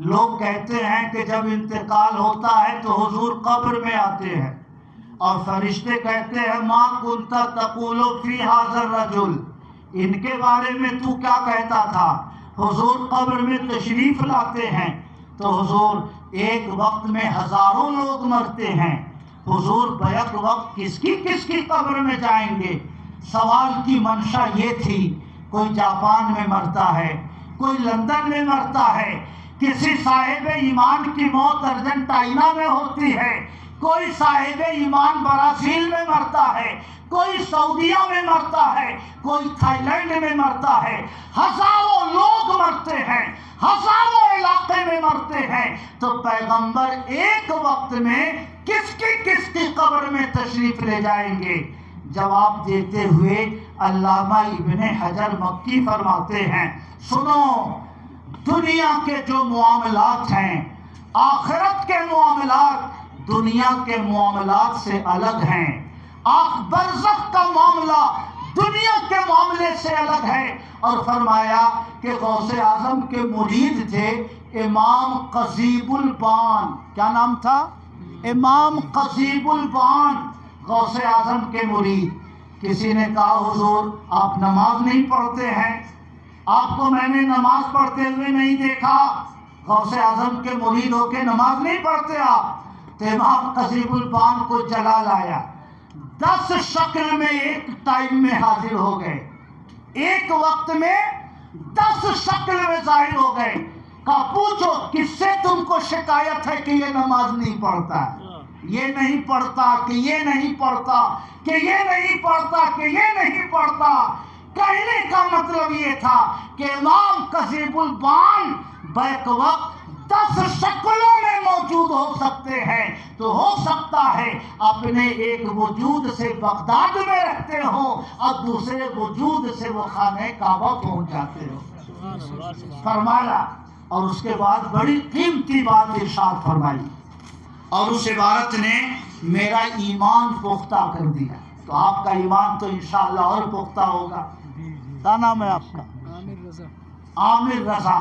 لوگ کہتے ہیں کہ جب انتقال ہوتا ہے تو حضور قبر میں آتے ہیں اور فرشتے کہتے ہیں ما کنت تقول فی ھذا الرجل، ان کے بارے میں تو کیا کہتا تھا؟ حضور قبر میں تشریف لاتے ہیں تو حضور ایک وقت میں ہزاروں لوگ مرتے ہیں، حضور بیک وقت کس کی قبر میں جائیں گے؟ سوال کی منشا یہ تھی. کوئی جاپان میں مرتا ہے، کوئی لندن میں مرتا ہے، کسی صاحب ایمان کی موت ارجنٹائنا میں ہوتی ہے، کوئی صاحب ایمان برازیل میں مرتا ہے، کوئی سعودیہ میں مرتا ہے، کوئی تھائی لینڈ میں مرتا ہے. ہزاروں لوگ مرتے ہیں، ہزاروں علاقے میں مرتے ہیں. تو پیغمبر ایک وقت میں کس کی قبر میں تشریف لے جائیں گے؟ جواب دیتے ہوئے علامہ ابن حجر مکی فرماتے ہیں سنو، دنیا کے جو معاملات ہیں، آخرت کے معاملات دنیا کے معاملات سے الگ ہیں. برزخ کا معاملہ دنیا کے معاملے سے الگ ہے. اور فرمایا کہ غوث اعظم کے مرید تھے امام قضیب البان. کیا نام تھا؟ امام قضیب البان، غوث اعظم کے مرید. کسی نے کہا حضور آپ نماز نہیں پڑھتے ہیں، آپ کو میں نے نماز پڑھتے ہوئے نہیں دیکھا. غوث اعظم کے مرید ہو کے نماز نہیں پڑھتے آپ؟ تو امام قضیب البان کو جلا لایا. 10 شکل میں ایک ٹائم میں حاضر ہو گئے، ایک وقت میں 10 شکل میں ظاہر ہو گئے. کہا پوچھو کس سے تم کو شکایت ہے کہ یہ نماز نہیں پڑھتا، یہ نہیں پڑھتا، کہ یہ نہیں پڑھتا، کہ یہ نہیں پڑھتا، کہ یہ نہیں پڑھتا. کہنے کا مطلب یہ تھا کہ امام قضیب البان بیک وقت 10 شکلوں میں موجود ہو سکتے ہیں. تو ہو سکتا ہے اپنے ایک وجود سے بغداد میں رہتے ہو اور دوسرے وجود سے وہ خانہ کعبہ پہنچ جاتے ہو. فرمایا اور اس کے بعد بڑی قیمتی بات ارشاد فرمائی اور اس عبارت نے میرا ایمان پختہ کر دیا. تو آپ کا ایمان تو انشاءاللہ اور پختہ ہوگا. کیا نام ہے آپ کا؟ عامر رضا.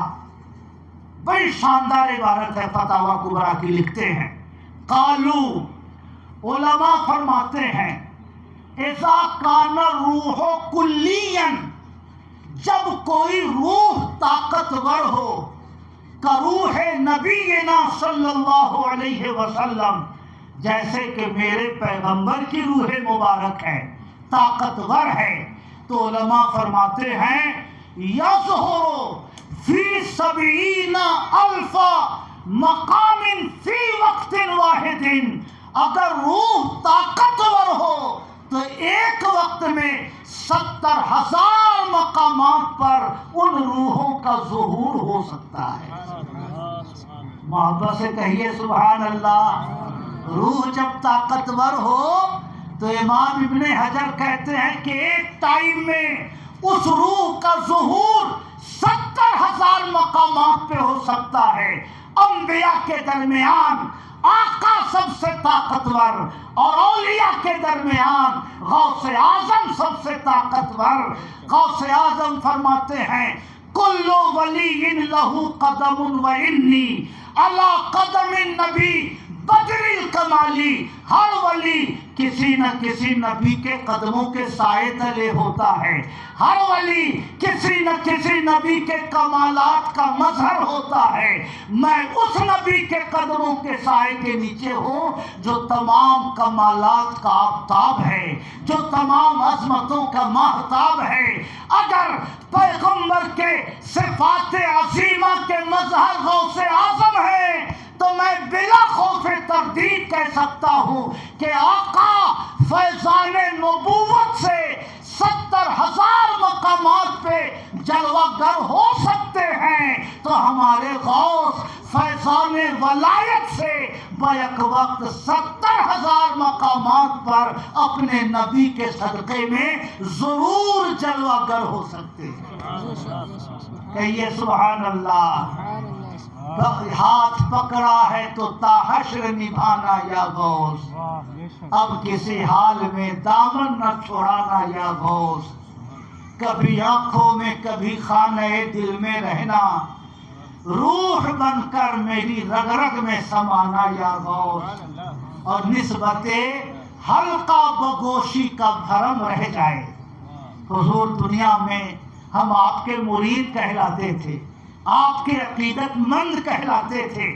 بڑی شاندار عبارت ہے، فتاوی کبریٰ کی لکھتے ہیں. قالو، علماء فرماتے ہیں اذا کان الروح کلیا، جب کوئی روح طاقتور ہو، کروح نبینا صلی اللہ علیہ وسلم، جیسے کہ میرے پیغمبر کی روح مبارک ہے، طاقتور ہے. تو علماء فرماتے ہیں یظہر فی 70,000 مقام فی وقت واحد، اگر روح طاقتور ہو تو ایک وقت میں 70,000 مقامات پر ان روحوں کا ظہور ہو سکتا ہے. محبت سے کہیے سبحان اللہ. روح جب طاقتور ہو تو امام ابن حجر کہتے ہیں کہ ایک ٹائم میں اس روح کا ظہور 70,000 مقامات پہ ہو سکتا ہے. انبیاء کے درمیان آقا سب سے طاقتور اور اولیاء کے درمیان غوث اعظم سب سے طاقتور. غوث اعظم فرماتے ہیں کل ولی لہ قدم و انی علی قدم النبی بدر الکمالی. ہر ولی کسی نہ کسی نبی کے قدموں کے سائے تلے ہوتا ہے. ہر ولی کسی نہ کسی نبی کے کمالات کا مظہر ہوتا ہے. میں اس نبی کے قدموں کے سائے کے نیچے ہوں جو تمام کمالات کا آفتاب ہے، جو تمام عظمتوں کا ماہتاب ہے. اگر پیغمبر کے صفات عظیمہ کے مظہر غوث اعظم ہے تو میں بلا خوف تردید کہہ سکتا ہوں کہ آقا فیضان نبوت سے 70,000 مقامات پہ جلوہ گر ہو سکتے ہیں تو ہمارے غوث فیضان ولایت سے بیک وقت 70,000 مقامات پر اپنے نبی کے صدقے میں ضرور جلوہ گر ہو سکتے ہیں. کہیے سبحان اللہ. ہاتھ پکڑا ہے تو تا حشر نبھانا یا غوث، اب کسی حال میں دامن نہ چھوڑانا یا غوث. کبھی آنکھوں میں کبھی خانہ دل میں رہنا، روح بن کر میری رگ رگ میں سمانا یا غوث. اور نسبت حلقہ بگوشی کا بھرم رہ جائے. حضور دنیا میں ہم آپ کے مرید کہلاتے تھے، آپ کے عقیدت مند کہلاتے تھے.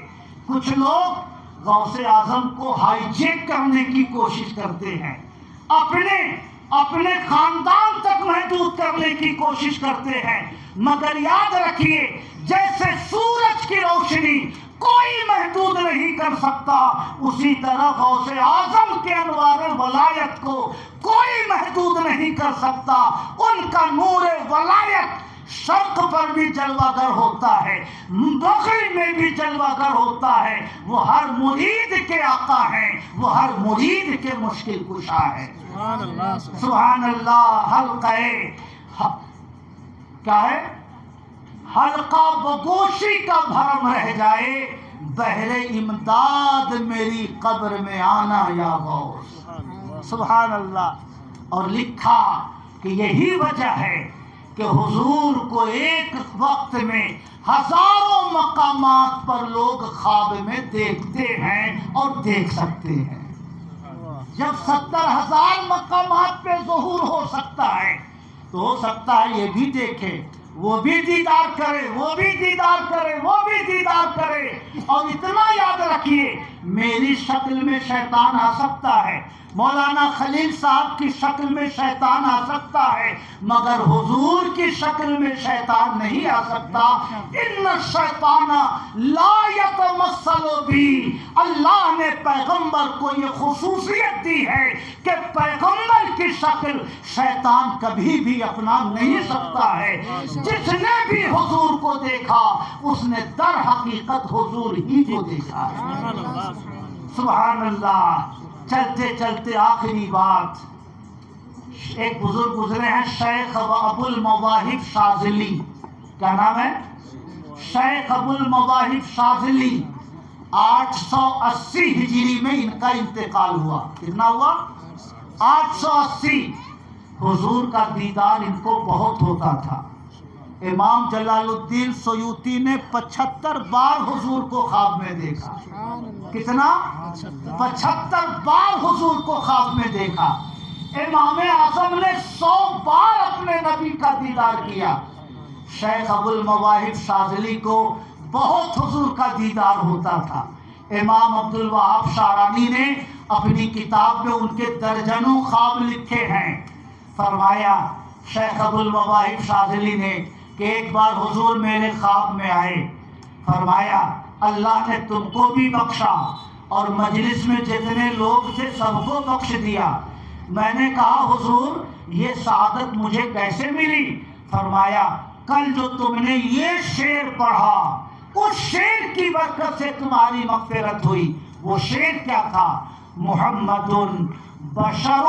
کچھ لوگ غوث اعظم کو ہائی جیک کرنے کی کوشش کرتے ہیں، اپنے خاندان تک محدود کرنے کی کوشش کرتے ہیں. مگر یاد رکھیے جیسے سورج کی روشنی کوئی محدود نہیں کر سکتا، اسی طرح غوث اعظم کے انوار ولایت کو کوئی محدود نہیں کر سکتا. ان کا نور ولایت شرق پر بھی جلوہ گر ہوتا ہے، مغرب میں بھی جلوہ گر ہوتا ہے. وہ ہر مرید کے آقا ہیں، وہ ہر مرید کے مشکل کشا ہے. سبحان اللہ. حلقہ کیا ہے؟ حلقہ بگوشی کا بھرم رہ جائے، بہر امداد میری قبر میں آنا یا غوث. سبحان اللہ. اور لکھا کہ یہی وجہ ہے کہ حضور کو ایک وقت میں ہزاروں مقامات پر لوگ خواب میں دیکھتے ہیں اور دیکھ سکتے ہیں. جب 70,000 مقامات پہ ظہور ہو سکتا ہے تو ہو سکتا ہے یہ بھی دیکھے، وہ بھی دیدار کرے، وہ بھی دیدار کرے، وہ بھی دیدار کرے. اور اتنا یاد رکھیے میری شکل میں شیطان آ سکتا ہے، مولانا خلیل صاحب کی شکل میں شیطان آ سکتا ہے، مگر حضور کی شکل میں شیطان نہیں آ سکتا. ان الشیطان لا یتمثل بی. اللہ نے پیغمبر کو یہ خصوصیت دی ہے کہ پیغمبر کی شکل شیطان کبھی بھی اپنا نہیں سکتا ہے. جس نے بھی حضور کو دیکھا اس نے در حقیقت حضور ہی کو دیکھا ہے. سبحان اللہ. چلتے چلتے آخری بات، ایک بزرگ گزرے ہیں شیخ ابو المواہب شاذلی. کیا نام ہے؟ شیخ ابو المواہب شاذلی. 880 ہجری میں ان کا انتقال ہوا. کتنا ہوا؟ 880. حضور کا دیدار ان کو بہت ہوتا تھا. امام جلال الدین سیوطی نے 75 بار حضور کو خواب میں دیکھا. کتنا؟ 75 بار حضور کو خواب میں دیکھا. امام اعظم نے 100 بار اپنے نبی کا دیدار کیا. شیخ ابو المواہب شاذلی کو بہت حضور کا دیدار ہوتا تھا. امام عبد الوہاب شارانی نے اپنی کتاب میں ان کے درجنوں خواب لکھے ہیں. فرمایا شیخ ابو المواہب شاذلی نے کہ ایک بار حضور میرے خواب میں آئے. فرمایا اللہ نے تم کو بھی بخشا اور مجلس میں جتنے لوگ تھے سب کو بخش دیا. میں نے کہا حضور یہ سعادت مجھے کیسے ملی؟ فرمایا کل جو تم نے یہ شعر پڑھا اس شعر کی برکت سے تمہاری مغفرت ہوئی. وہ شعر کیا تھا؟ محمد بشر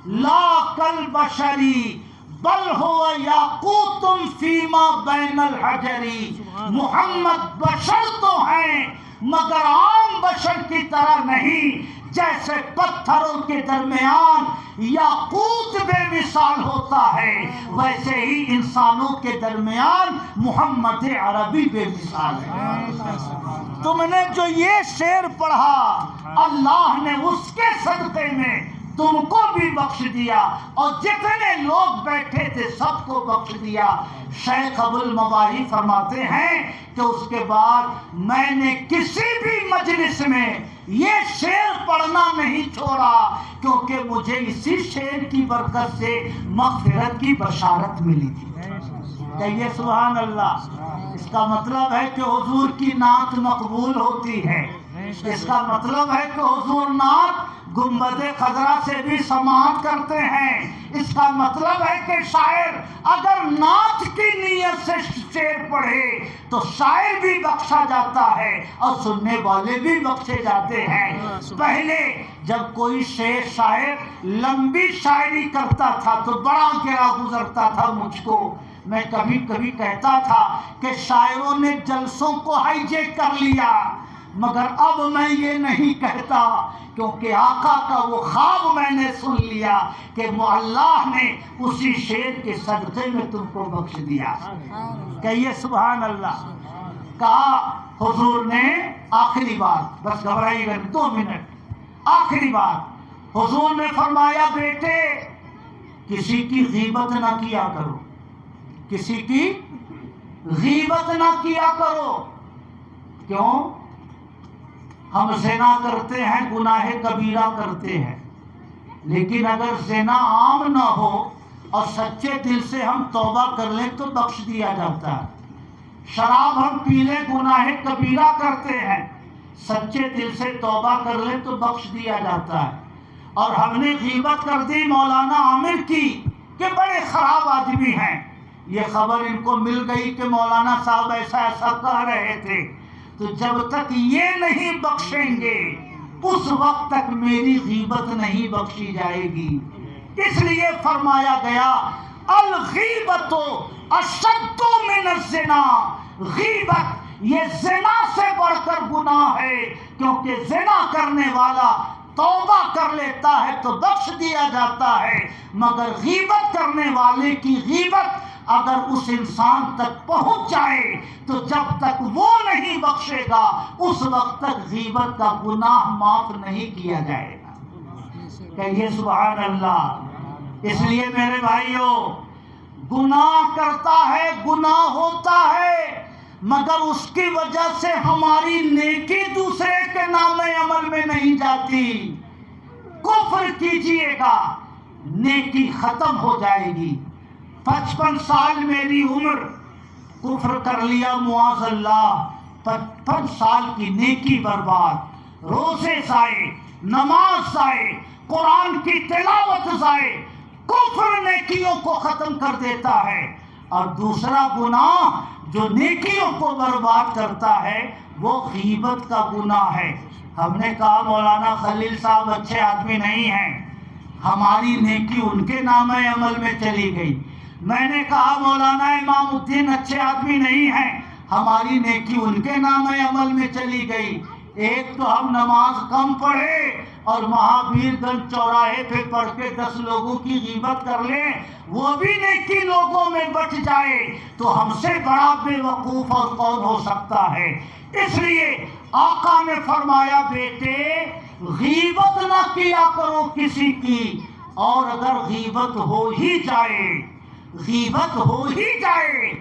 لا کالبشری بل ہوا یاقوت فیما بین الحجری. محمد بشر تو ہیں مگر عام بشر کی طرح نہیں. جیسے پتھروں کے درمیان یاقوت بے مثال ہوتا ہے، ویسے ہی انسانوں کے درمیان محمد عربی بے مثال ہے۔ تم نے جو یہ شعر پڑھا، اللہ نے اس کے صدقے میں تم کو بھی بخش دیا اور جتنے لوگ بیٹھے تھے سب کو بخش دیا۔ شیخ ابو المواہب فرماتے ہیں کہ اس کے بعد میں نے کسی بھی مجلس میں یہ شعر پڑھنا نہیں چھوڑا، کیونکہ مجھے اسی شعر کی برکت سے مغفرت کی بشارت ملی تھی۔ کہیے سبحان اللہ۔ اس کا مطلب ہے کہ حضور کی نعت مقبول ہوتی ہے، اس کا مطلب ہے کہ حضور نعت گنبد خضرا سے بھی سماعت کرتے ہیں، اس کا مطلب ہے کہ شاعر اگر نعت کی نیت سے شعر پڑھے تو شاعر بھی بخشا جاتا ہے اور سننے والے بھی بخشے جاتے ہیں۔ پہلے جب کوئی شاعر لمبی شاعری کرتا تھا تو بڑا گرا گزرتا تھا مجھ کو۔ میں کبھی کبھی کہتا تھا کہ شاعروں نے جلسوں کو ہائی جیک کر لیا، مگر اب میں یہ نہیں کہتا، کیونکہ آقا کا وہ خواب میں نے سن لیا کہ اللہ نے اسی شعر کے صدقے میں تم کو بخش دیا۔ کہیے سبحان اللہ۔ کہا حضور نے آخری بات، بس گھبرائیے گا 2 منٹ، آخری بات حضور نے فرمایا بیٹے کسی کی غیبت نہ کیا کرو، کسی کی غیبت نہ کیا کرو۔ کیوں؟ ہم زنا کرتے ہیں، گناہ کبیرہ کرتے ہیں، لیکن اگر زنا عام نہ ہو اور سچے دل سے ہم توبہ کر لیں تو بخش دیا جاتا ہے۔ شراب ہم پی لیں، گناہ کبیرہ کرتے ہیں، سچے دل سے توبہ کر لیں تو بخش دیا جاتا ہے۔ اور ہم نے غیبت کر دی مولانا عامر کی کہ بڑے خراب آدمی ہیں، یہ خبر ان کو مل گئی کہ مولانا صاحب ایسا ایسا کہہ رہے تھے، تو جب تک یہ نہیں بخشیں گے اس وقت تک میری غیبت نہیں بخشی جائے گی۔ اس لیے فرمایا گیا الغیبت اشد من الزنا، غیبت یہ زنا سے بڑھ کر گناہ ہے، کیونکہ زنا کرنے والا توبہ کر لیتا ہے تو بخش دیا جاتا ہے، مگر غیبت کرنے والے کی غیبت اگر اس انسان تک پہنچ جائے تو جب تک وہ نہیں بخشے گا اس وقت تک غیبت کا گناہ معاف نہیں کیا جائے گا۔ کہیے سبحان اللہ۔ اس لیے میرے بھائیوں، گناہ کرتا ہے، گناہ ہوتا ہے، مگر اس کی وجہ سے ہماری نیکی دوسرے کے نام عمل میں نہیں جاتی۔ کفر کیجئے گا نیکی ختم ہو جائے گی۔ 55 سال میری عمر، کفر کر لیا معاذ اللہ، 55 سال کی نیکی برباد، روزے ضائع، نماز ضائع، قرآن کی تلاوت ضائع۔ کفر نیکیوں کو ختم کر دیتا ہے، اور دوسرا گناہ جو نیکیوں کو برباد کرتا ہے وہ غیبت کا گناہ ہے۔ ہم نے کہا مولانا خلیل صاحب اچھے آدمی نہیں ہیں، ہماری نیکی ان کے نام عمل میں چلی گئی۔ میں نے کہا مولانا امام الدین اچھے آدمی نہیں ہیں، ہماری نیکی ان کے نام عمل میں چلی گئی۔ ایک تو ہم نماز کم پڑھے اور مہاویر گنج چوراہے پہ پڑھ کے 10 لوگوں کی غیبت کر لیں، وہ بھی نیکی لوگوں میں بچ جائے تو ہم سے بڑا بے وقوف اور کون ہو سکتا ہے۔ اس لیے آقا نے فرمایا بیٹے غیبت نہ کیا کرو کسی کی، اور اگر غیبت ہو ہی جائے، غیبت ہو ہی جائے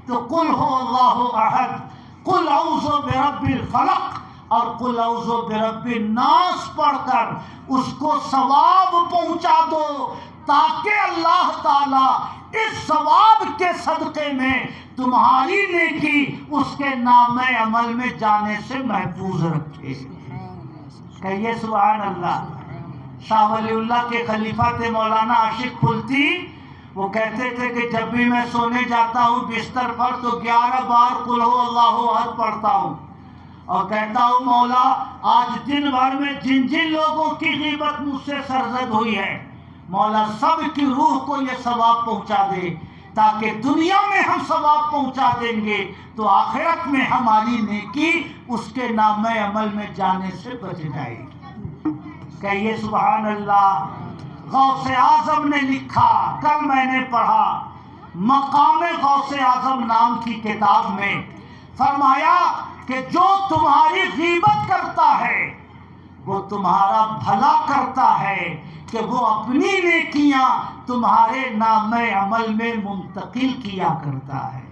تو قل هو اللہ احد، قل اعوذ برب الفلق اور قل اعوذ برب الناس پڑھ کر اس کو ثواب پہنچا دو، تاکہ اللہ تعالی اس ثواب کے صدقے میں تمہاری نیکی اس کے نام عمل میں جانے سے محفوظ رکھے۔ کہیے سبحان اللہ۔ شاہ ولی اللہ کے خلیفہ تھے مولانا عاشق کھلتی، وہ کہتے تھے کہ جب بھی میں سونے جاتا ہوں بستر پر تو 11 بار قل هو اللہ احد پڑھتا ہوں، اور کہتا ہوں مولا آج دن بھر میں جن جن لوگوں کی غیبت مجھ سے سرزد ہوئی ہے، مولا سب کی روح کو یہ ثواب پہنچا دے، تاکہ دنیا میں ہم ثواب پہنچا دیں گے تو آخرت میں ہماری نیکی اس کے نام عمل میں جانے سے بچ جائے گی۔ کہیے سبحان اللہ۔ غوث اعظم نے لکھا، کل میں نے پڑھا مقام غوث اعظم نام کی کتاب میں، فرمایا کہ جو تمہاری غیبت کرتا ہے وہ تمہارا بھلا کرتا ہے کہ وہ اپنی نیکیاں تمہارے نام عمل میں منتقل کیا کرتا ہے۔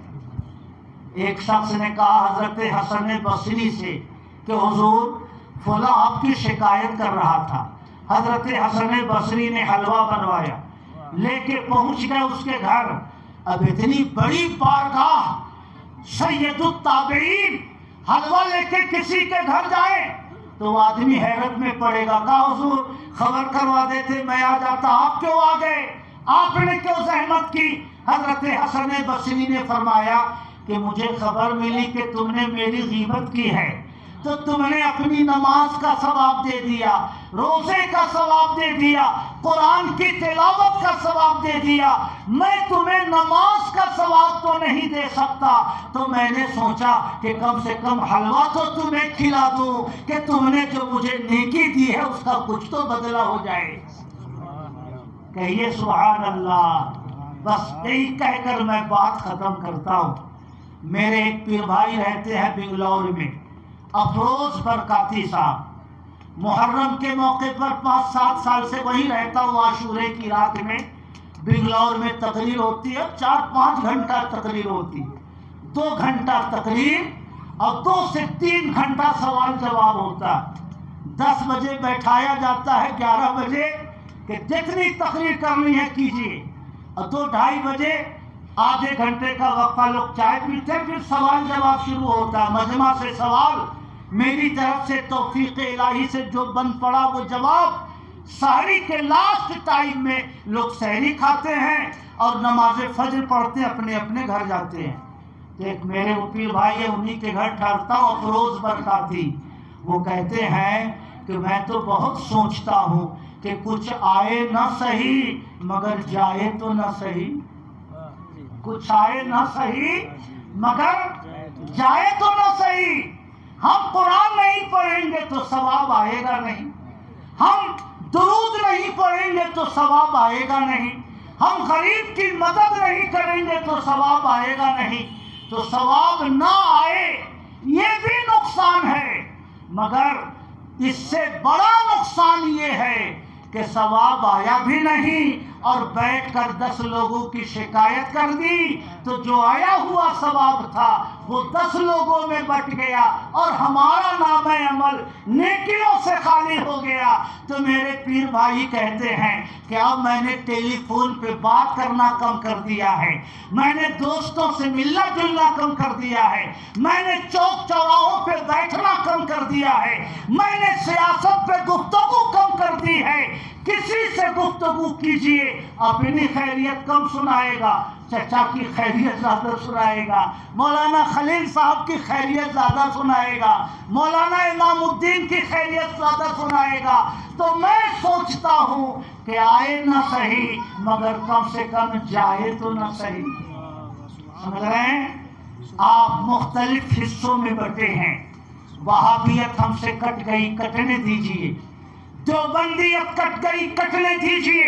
ایک شخص نے کہا حضرت حسن بصری سے کہ حضور فلاں آپ کی شکایت کر رہا تھا۔ حضرت حسن بصری نے حلوہ بنوایا، لے کے پہنچ گئے اس کے گھر۔ اب اتنی بڑی بارگاہ، سید التابعین حلوہ لے کے کسی کے گھر جائے تو وہ آدمی حیرت میں پڑے گا۔ کہا حضور خبر کروا دیتے، میں آ جاتا، آپ کیوں آ گئے، آپ نے کیوں زحمت کی؟ حضرت حسن بصری نے فرمایا کہ مجھے خبر ملی کہ تم نے میری غیبت کی ہے، تو تم نے اپنی نماز کا ثواب دے دیا، روزے کا ثواب دے دیا، قرآن کی تلاوت کا ثواب دے دیا، میں تمہیں نماز کا ثواب تو نہیں دے سکتا، تو میں نے سوچا کہ کم سے کم حلوہ تو تمہیں کھلا دوں کہ تم نے جو مجھے نیکی دی ہے اس کا کچھ تو بدلہ ہو جائے۔ کہیے سبحان اللہ۔ بس یہی کہہ کر میں بات ختم کرتا ہوں۔ میرے ایک پیر بھائی رہتے ہیں بنگلور میں، افروز برکاتی صاحب، محرم کے موقع پر 5-7 سال سے وہی رہتا ہوں۔ عاشورے کی رات میں بنگلور میں تقریر ہوتی ہے، 4-5 گھنٹہ تقریر ہوتی ہے، 2 گھنٹہ تقریر اور 2 سے 3 گھنٹہ سوال جواب ہوتا ہے۔ 10 بجے بیٹھایا جاتا ہے، 11 بجے کہ جتنی تقریر کرنی ہے کیجیے، اور 2-2:30 بجے آدھے گھنٹے کا وقفہ، لوگ چائے پیتے، پھر سوال جواب شروع ہوتا ہے۔ مجمع سے سوال، میری طرف سے توفیق الہی سے جو بن پڑا وہ جواب۔ سحری کے لاسٹ ٹائم میں لوگ سحری کھاتے ہیں اور نماز فجر پڑھتے اپنے اپنے گھر جاتے ہیں۔ تو ایک میرے پیر بھائی ہے، انہی کے گھر ٹھہرتا ہوں، افروز برکاتی۔ وہ کہتے ہیں کہ میں تو بہت سوچتا ہوں کہ کچھ آئے نہ صحیح مگر جائے تو نہ صحیح، کچھ آئے نہ صحیح مگر جائے تو نہ صحیح۔ ہم قرآن نہیں پڑھیں گے تو ثواب آئے گا نہیں، ہم درود نہیں پڑھیں گے تو ثواب آئے گا نہیں، ہم غریب کی مدد نہیں کریں گے تو ثواب آئے گا نہیں۔ تو ثواب نہ آئے یہ بھی نقصان ہے، مگر اس سے بڑا نقصان یہ ہے کہ ثواب آیا بھی نہیں اور بیٹھ کر 10 لوگوں کی شکایت کر دی، تو جو آیا ہوا ثواب تھا وہ 10 لوگوں میں بٹ گیا اور ہمارا نام عمل نیکیوں سے خالی ہو گیا۔ تو میرے پیر بھائی کہتے ہیں کہ اب میں نے ٹیلی فون پہ بات کرنا کم کر دیا ہے، میں نے دوستوں سے ملنا جلنا کم کر دیا ہے، میں نے چوک چوراہوں پہ بیٹھنا کم کر دیا ہے، میں نے سیاست پہ گفتگو کم کر دی ہے۔ کسی سے گفتگو کیجئے، اپنی خیریت کم سنائے گا، چچا کی خیریت زیادہ سنائے گا، مولانا خلیل صاحب کی خیریت زیادہ سنائے گا، مولانا امام الدین کی خیریت زیادہ سنائے گا۔ تو میں سوچتا ہوں کہ آئے نہ صحیح مگر کم سے کم جائے تو نہ صحیح۔ سمجھ رہے ہیں؟ آپ مختلف حصوں میں بٹے ہیں، وہابیت ہم سے کٹ گئی، کٹنے دیجئے، دیوبندیت کٹ گئی، کٹنے دیجئے،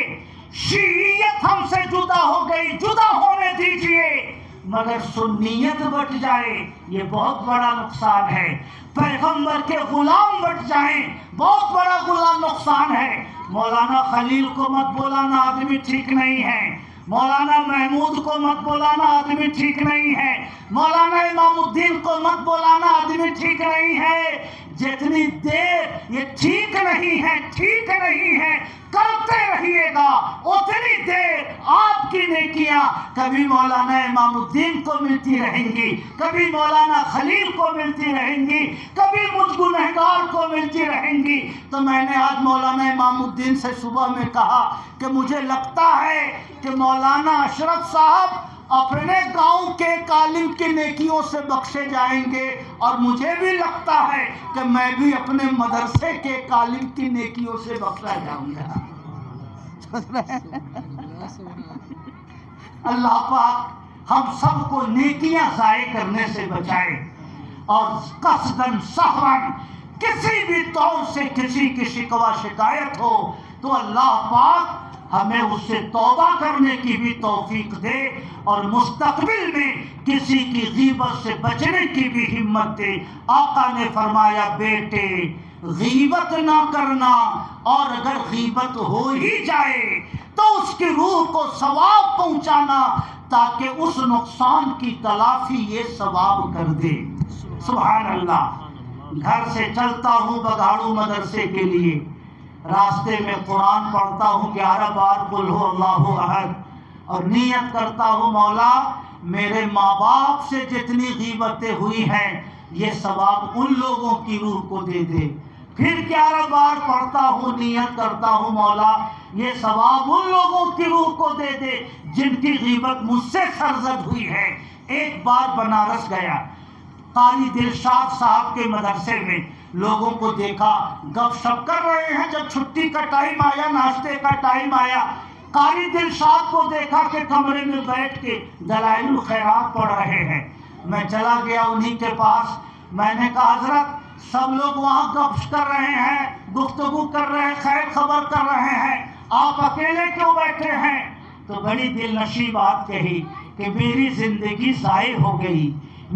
شیعیت ہم سے جدا ہو گئی، جدا ہونے دیجئے، مگر سنیت بٹ جائے یہ بہت بڑا نقصان ہے۔ پیغمبر کے غلام بٹ جائیں بہت بڑا نقصان ہے۔ مولانا خلیل کو مت بولانا، آدمی ٹھیک نہیں ہے، مولانا محمود کو مت بولانا، آدمی ٹھیک نہیں ہے، مولانا امام الدین کو مت بولانا، آدمی ٹھیک نہیں ہے۔ جتنی دیر یہ ٹھیک نہیں ہے کرتے رہیے گا، اتنی دیر آپ کی نیکیاں کبھی مولانا امام الدین کو ملتی رہیں گی، کبھی مولانا خلیل کو ملتی رہیں گی، کبھی مجھ گنہگار کو ملتی رہیں گی۔ تو میں نے آج مولانا امام الدین سے صبح میں کہا کہ مجھے لگتا ہے کہ مولانا اشرف صاحب اپنے گاؤں کے عالم کی نیکیوں سے بخشے جائیں گے، اور مجھے بھی لگتا ہے کہ میں بھی اپنے مدرسے کے عالم کی نیکیوں سے بخشا جاؤں گا۔ اللہ پاک ہم سب کو نیکیاں ضائع کرنے سے بچائے، اور قصداً سہواً کسی بھی طور سے کسی کی شکوہ شکایت ہو تو اللہ پاک ہمیں اس سے توبہ کرنے کی بھی توفیق دے اور مستقبل میں کسی کی غیبت سے بچنے کی بھی ہمت دے۔ آقا نے فرمایا بیٹے غیبت نہ کرنا، اور اگر غیبت ہو ہی جائے تو اس کی روح کو ثواب پہنچانا تاکہ اس نقصان کی تلافی یہ ثواب کر دے۔ سبحان اللہ۔ گھر سے چلتا ہوں بگاڑو مدرسے کے لیے، راستے میں قرآن پڑھتا ہوں 11 بار قل ہو اللہ احد، اور نیت کرتا ہوں مولا میرے ماں باپ سے جتنی غیبتیں ہوئی ہیں یہ ثواب ان لوگوں کی روح کو دے دے۔ پھر 11 بار پڑھتا ہوں، نیت کرتا ہوں مولا یہ ثواب ان لوگوں کی روح کو دے دے جن کی غیبت مجھ سے سرزد ہوئی ہے۔ ایک بار بنارس گیا، قاری دلشاد صاحب کے مدرسے میں لوگوں کو دیکھا گپ شپ کر رہے ہیں۔ جب چھٹی کا ٹائم آیا، ناشتے کا ٹائم آیا، قاری دلشاد کو دیکھا کہ کمرے میں بیٹھ کے دلائل الخیرات پڑھ رہے ہیں۔ میں چلا گیا انہی کے پاس، میں نے کہا حضرت سب لوگ وہاں گپ کر رہے ہیں، گفتگو کر رہے ہیں، خیر خبر کر رہے ہیں، آپ اکیلے کیوں بیٹھے ہیں؟ تو بڑی دل نشیں بات کہی کہ میری زندگی ضائع ہو گئی،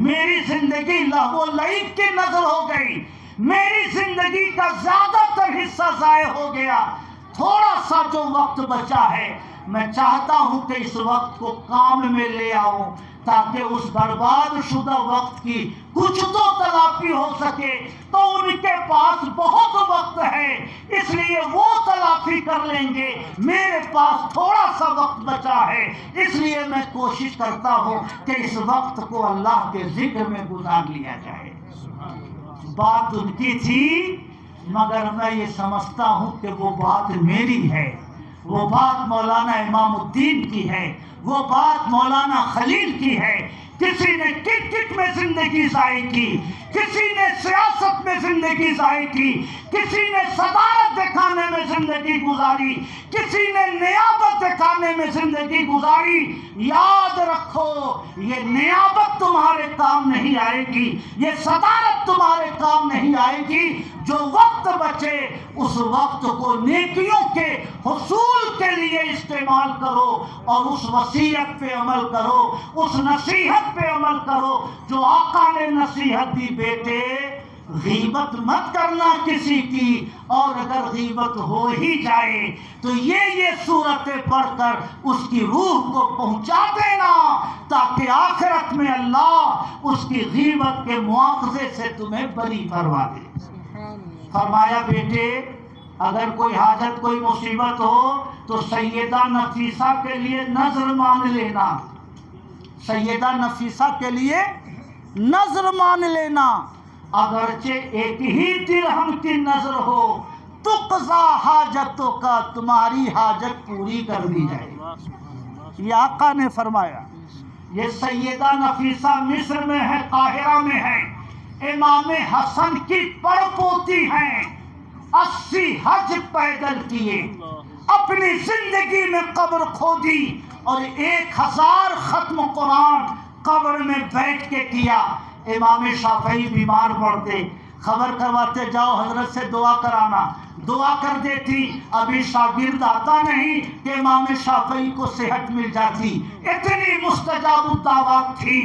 میری زندگی لہو و لعب کی نظر ہو گئی، میری زندگی کا زیادہ تر حصہ ضائع ہو گیا۔ تھوڑا سا جو وقت بچا ہے میں چاہتا ہوں کہ اس وقت کو کام میں لے آؤں تاکہ اس برباد شدہ وقت کی کچھ تو تلافی ہو سکے۔ تو ان کے پاس بہت وقت ہے اس لیے وہ تلافی کر لیں گے، میرے پاس تھوڑا سا وقت بچا ہے اس لیے میں کوشش کرتا ہوں کہ اس وقت کو اللہ کے ذکر میں گزار لیا جائے۔ بات ان کی تھی مگر میں یہ سمجھتا ہوں کہ وہ بات میری ہے، وہ بات مولانا امام الدین کی ہے، وہ بات مولانا خلیل کی ہے۔ کسی نے کرکٹ میں زندگی ضائع کی، کسی نے سیاست میں زندگی ضائع کی، کسی نے صدارت دکھانے میں زندگی گزاری، کسی نے نیابت دکھانے میں زندگی گزاری۔ یاد رکھو یہ نیابت تمہارے کام نہیں آئے گی، یہ صدارت تمہارے کام نہیں آئے گی۔ جو وقت بچے اس وقت کو نیکیوں کے حصول کے لیے استعمال کرو اور اس وصیت پہ عمل کرو، اس نصیحت پہ عمل کرو جو آقا نے نصیحت دی، بیٹے غیبت مت کرنا کسی کی، اور اگر غیبت ہو ہی جائے تو یہ صورتیں پڑھ کر اس کی روح کو پہنچا دینا تاکہ آخرت میں اللہ اس کی غیبت کے مواخذے سے تمہیں بری فرما دے۔ فرمایا بیٹے اگر کوئی حاجت کوئی مصیبت ہو تو سیدہ نفیسہ کے لیے نظر مان لینا، سیدہ نفیسہ کے لیے نظر مان لینا، اگرچہ ایک ہی درہم کی نظر ہو تقضا حاجتوں کا، تمہاری حاجت پوری کر دی جائے۔ یہ آقا نے فرمایا۔ یہ سیدہ نفیسہ مصر میں ہے، قاہرہ میں ہے، امام حسن کی پڑ پوتی ہیں، 80 حج پیدل کیے، اپنی زندگی میں قبر کھودی اور 1000 ختم قرآن قبر میں بیٹھ کے کیا۔ امام شافعی بیمار پڑتے، خبر کرواتے جاؤ حضرت سے دعا کرانا، دعا کر دیتی، ابھی شاگرد آتا نہیں کہ امام شافعی کو صحت مل جاتی، اتنی مستجاب الدعوات تھی۔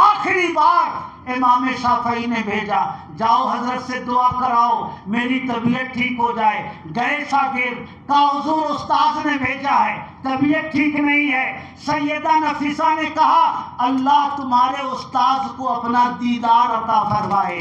آخری بار امام شافعی نے بھیجا، جاؤ حضرت سے دعا کراؤ میری طبیعت ٹھیک ہو جائے۔ گئے شاگرد، کہا حضور استاذ نے بھیجا ہے، طبیعت ٹھیک نہیں ہے۔ سیدہ نفیسہ نے کہا اللہ تمہارے استاذ کو اپنا دیدار عطا فرمائے۔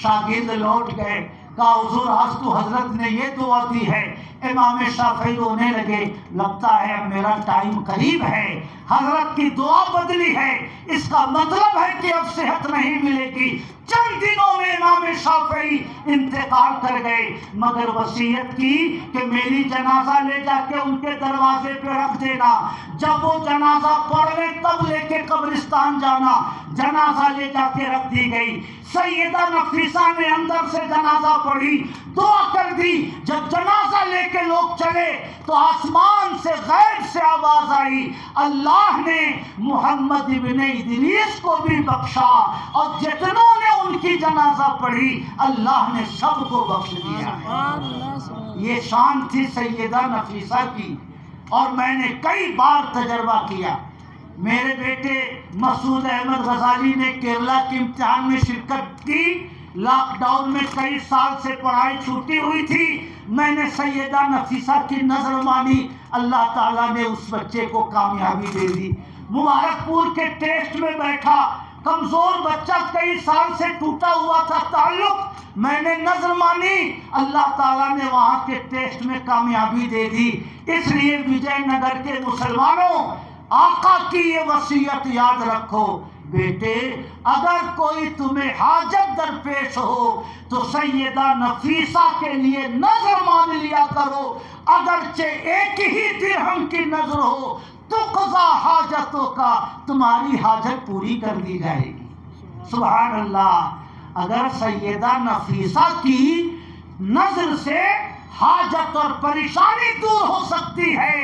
شاگرد لوٹ گئے، کہا حضور آج تو حضرت نے یہ دعا دی ہے۔ امام شافعی رونے لگے، لگتا ہے اب میرا ٹائم قریب ہے، حضرت کی دعا بدلی ہے، اس کا مطلب ہے کہ اب صحت نہیں ملے گی۔ چند دنوں میں امام شافعی انتقال کر گئے، مگر وصیت کی کہ میری جنازہ لے جا کے ان کے دروازے پہ رکھ دینا، جب وہ جنازہ پڑھ لیں تب لے کے قبرستان جانا۔ جنازہ لے جا کے رکھ دی گئی۔ سیدہ نفیسہ نے اندر سے جنازہ پڑھی، دعا کر دی۔ جب جنازہ لے کے لوگ چلے تو آسمان سے غیب سے آواز آئی، اللہ نے محمد ابن ادریس کو بھی بخشا اور جتنوں نے ان کی جنازہ پڑھی اللہ نے سب کو بخش دیا ہے۔ یہ شان تھی سیدہ نفیسہ کی۔ اور میں نے کئی بار تجربہ کیا. میرے بیٹے مسعود احمد غزالی نے کیرلا کے امتحان میں شرکت کی. لاک ڈاؤن میں کئی سال سے پڑھائی چھوٹی ہوئی تھی. میں نے سیدہ نفیسہ کی نظر مانی, اللہ تعالیٰ نے اس بچے کو کامیابی دے دی. مبارک پور کے ٹیسٹ میں بیٹھا, کمزور بچہ, کئی سال سے ٹوٹا ہوا تھا تعلق, میں نے نظر مانی, اللہ تعالیٰ نے وہاں کے ٹیسٹ میں کامیابی دے دی. اس لیے وجے نگر کے مسلمانوں, آقا کی یہ وصیت یاد رکھو, بیٹے اگر کوئی تمہیں حاجت درپیش ہو تو سیدہ نفیسہ کے لیے نظر مان لیا کرو, اگرچہ ایک ہی درہم کی نظر ہو تو قضا حاجتوں کا, تمہاری حاجت پوری کر دی جائے گی. سبحان اللہ. اگر سیدہ نفیسہ کی نظر سے حاجت اور پریشانی دور ہو سکتی ہے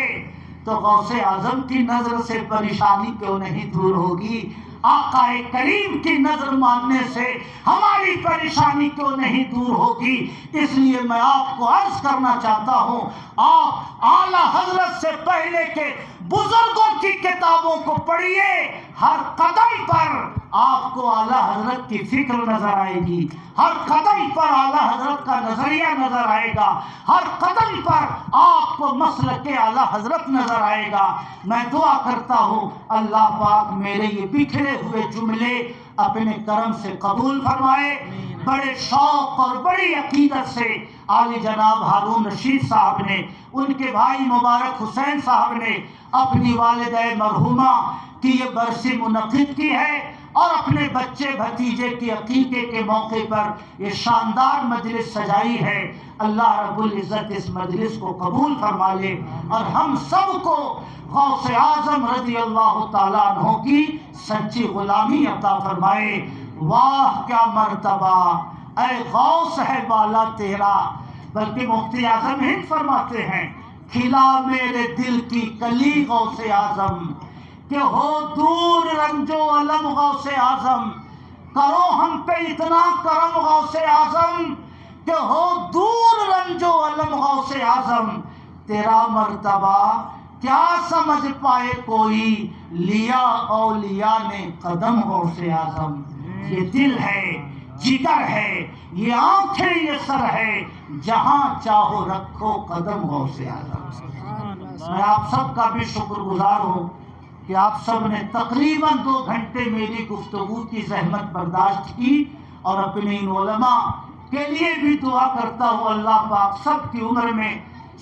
تو غوث اعظم کی نظر سے پریشانی کیوں نہیں دور ہوگی؟ آقا کریم کی نظر ماننے سے ہماری پریشانی کیوں نہیں دور ہوگی؟ اس لیے میں آپ کو عرض کرنا چاہتا ہوں, آپ اعلیٰ حضرت سے پہلے کے بزرگوں کی کتابوں کو پڑھیے, ہر قدم پر آپ کو اعلیٰ حضرت کی فکر نظر آئے گی, ہر قدم پر اعلیٰ حضرت کا نظریہ نظر آئے گا, ہر قدم پر آپ کو مسلک اعلیٰ حضرت نظر آئے گا. میں دعا کرتا ہوں اللہ پاک میرے یہ بکھرے ہوئے جملے اپنے کرم سے قبول فرمائے. بڑے شوق اور بڑی عقیدت سے عالی جناب ہارون رشید صاحب نے, ان کے بھائی مبارک حسین صاحب نے اپنی والدہ مرحومہ کی یہ برسی منعقد کی ہے, اور اپنے بچے بھتیجے کی عقیقے کے موقع پر یہ شاندار مجلس سجائی ہے. اللہ رب العزت اس مجلس کو قبول فرما لے اور ہم سب کو غوث اعظم رضی اللہ تعالیٰ عنہ کی سچی غلامی عطا فرمائے. واہ کیا مرتبہ اے غوث ہے بالا تیرا. بلکہ مفتی اعظم ہند فرماتے ہیں, کھلا میرے دل کی کلی غوث اعظم, کہ ہو دور رنج و علم غوث اعظم, کرو ہم پہ اتنا کرم غوث اعظم, کہ ہو دور رنج و علم غوث اعظم, تیرا مرتبہ کیا سمجھ پائے کوئی, لیا اولیاء نے قدم غوث اعظم. یہ دل ہے, جگر ہے, یہ آنکھیں, یہ سر ہے, جہاں چاہو رکھو قدم غوث اعظم. میں آپ سب کا بھی شکر گزار ہوں کہ آپ سب نے تقریباً 2 گھنٹے میری گفتگو کی زحمت برداشت کی, اور اپنے ان علماء کے لیے بھی دعا کرتا ہوں اللہ پاک سب کی عمر میں,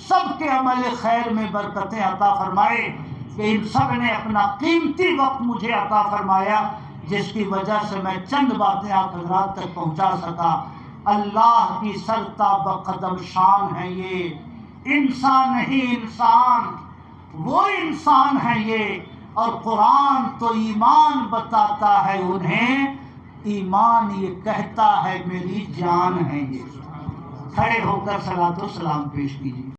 سب کے عمل خیر میں برکتیں عطا فرمائے, کہ ان سب نے اپنا قیمتی وقت مجھے عطا فرمایا, جس کی وجہ سے میں چند باتیں آپ حضرات تک پہنچا سکا. اللہ کی سرتاب قدم شان ہے یہ, انسان نہیں انسان, وہ انسان ہے یہ, اور قرآن تو ایمان بتاتا ہے انہیں, ایمان یہ کہتا ہے میری جان ہے یہ. کھڑے ہو کر صلاۃ و سلام پیش کیجیے.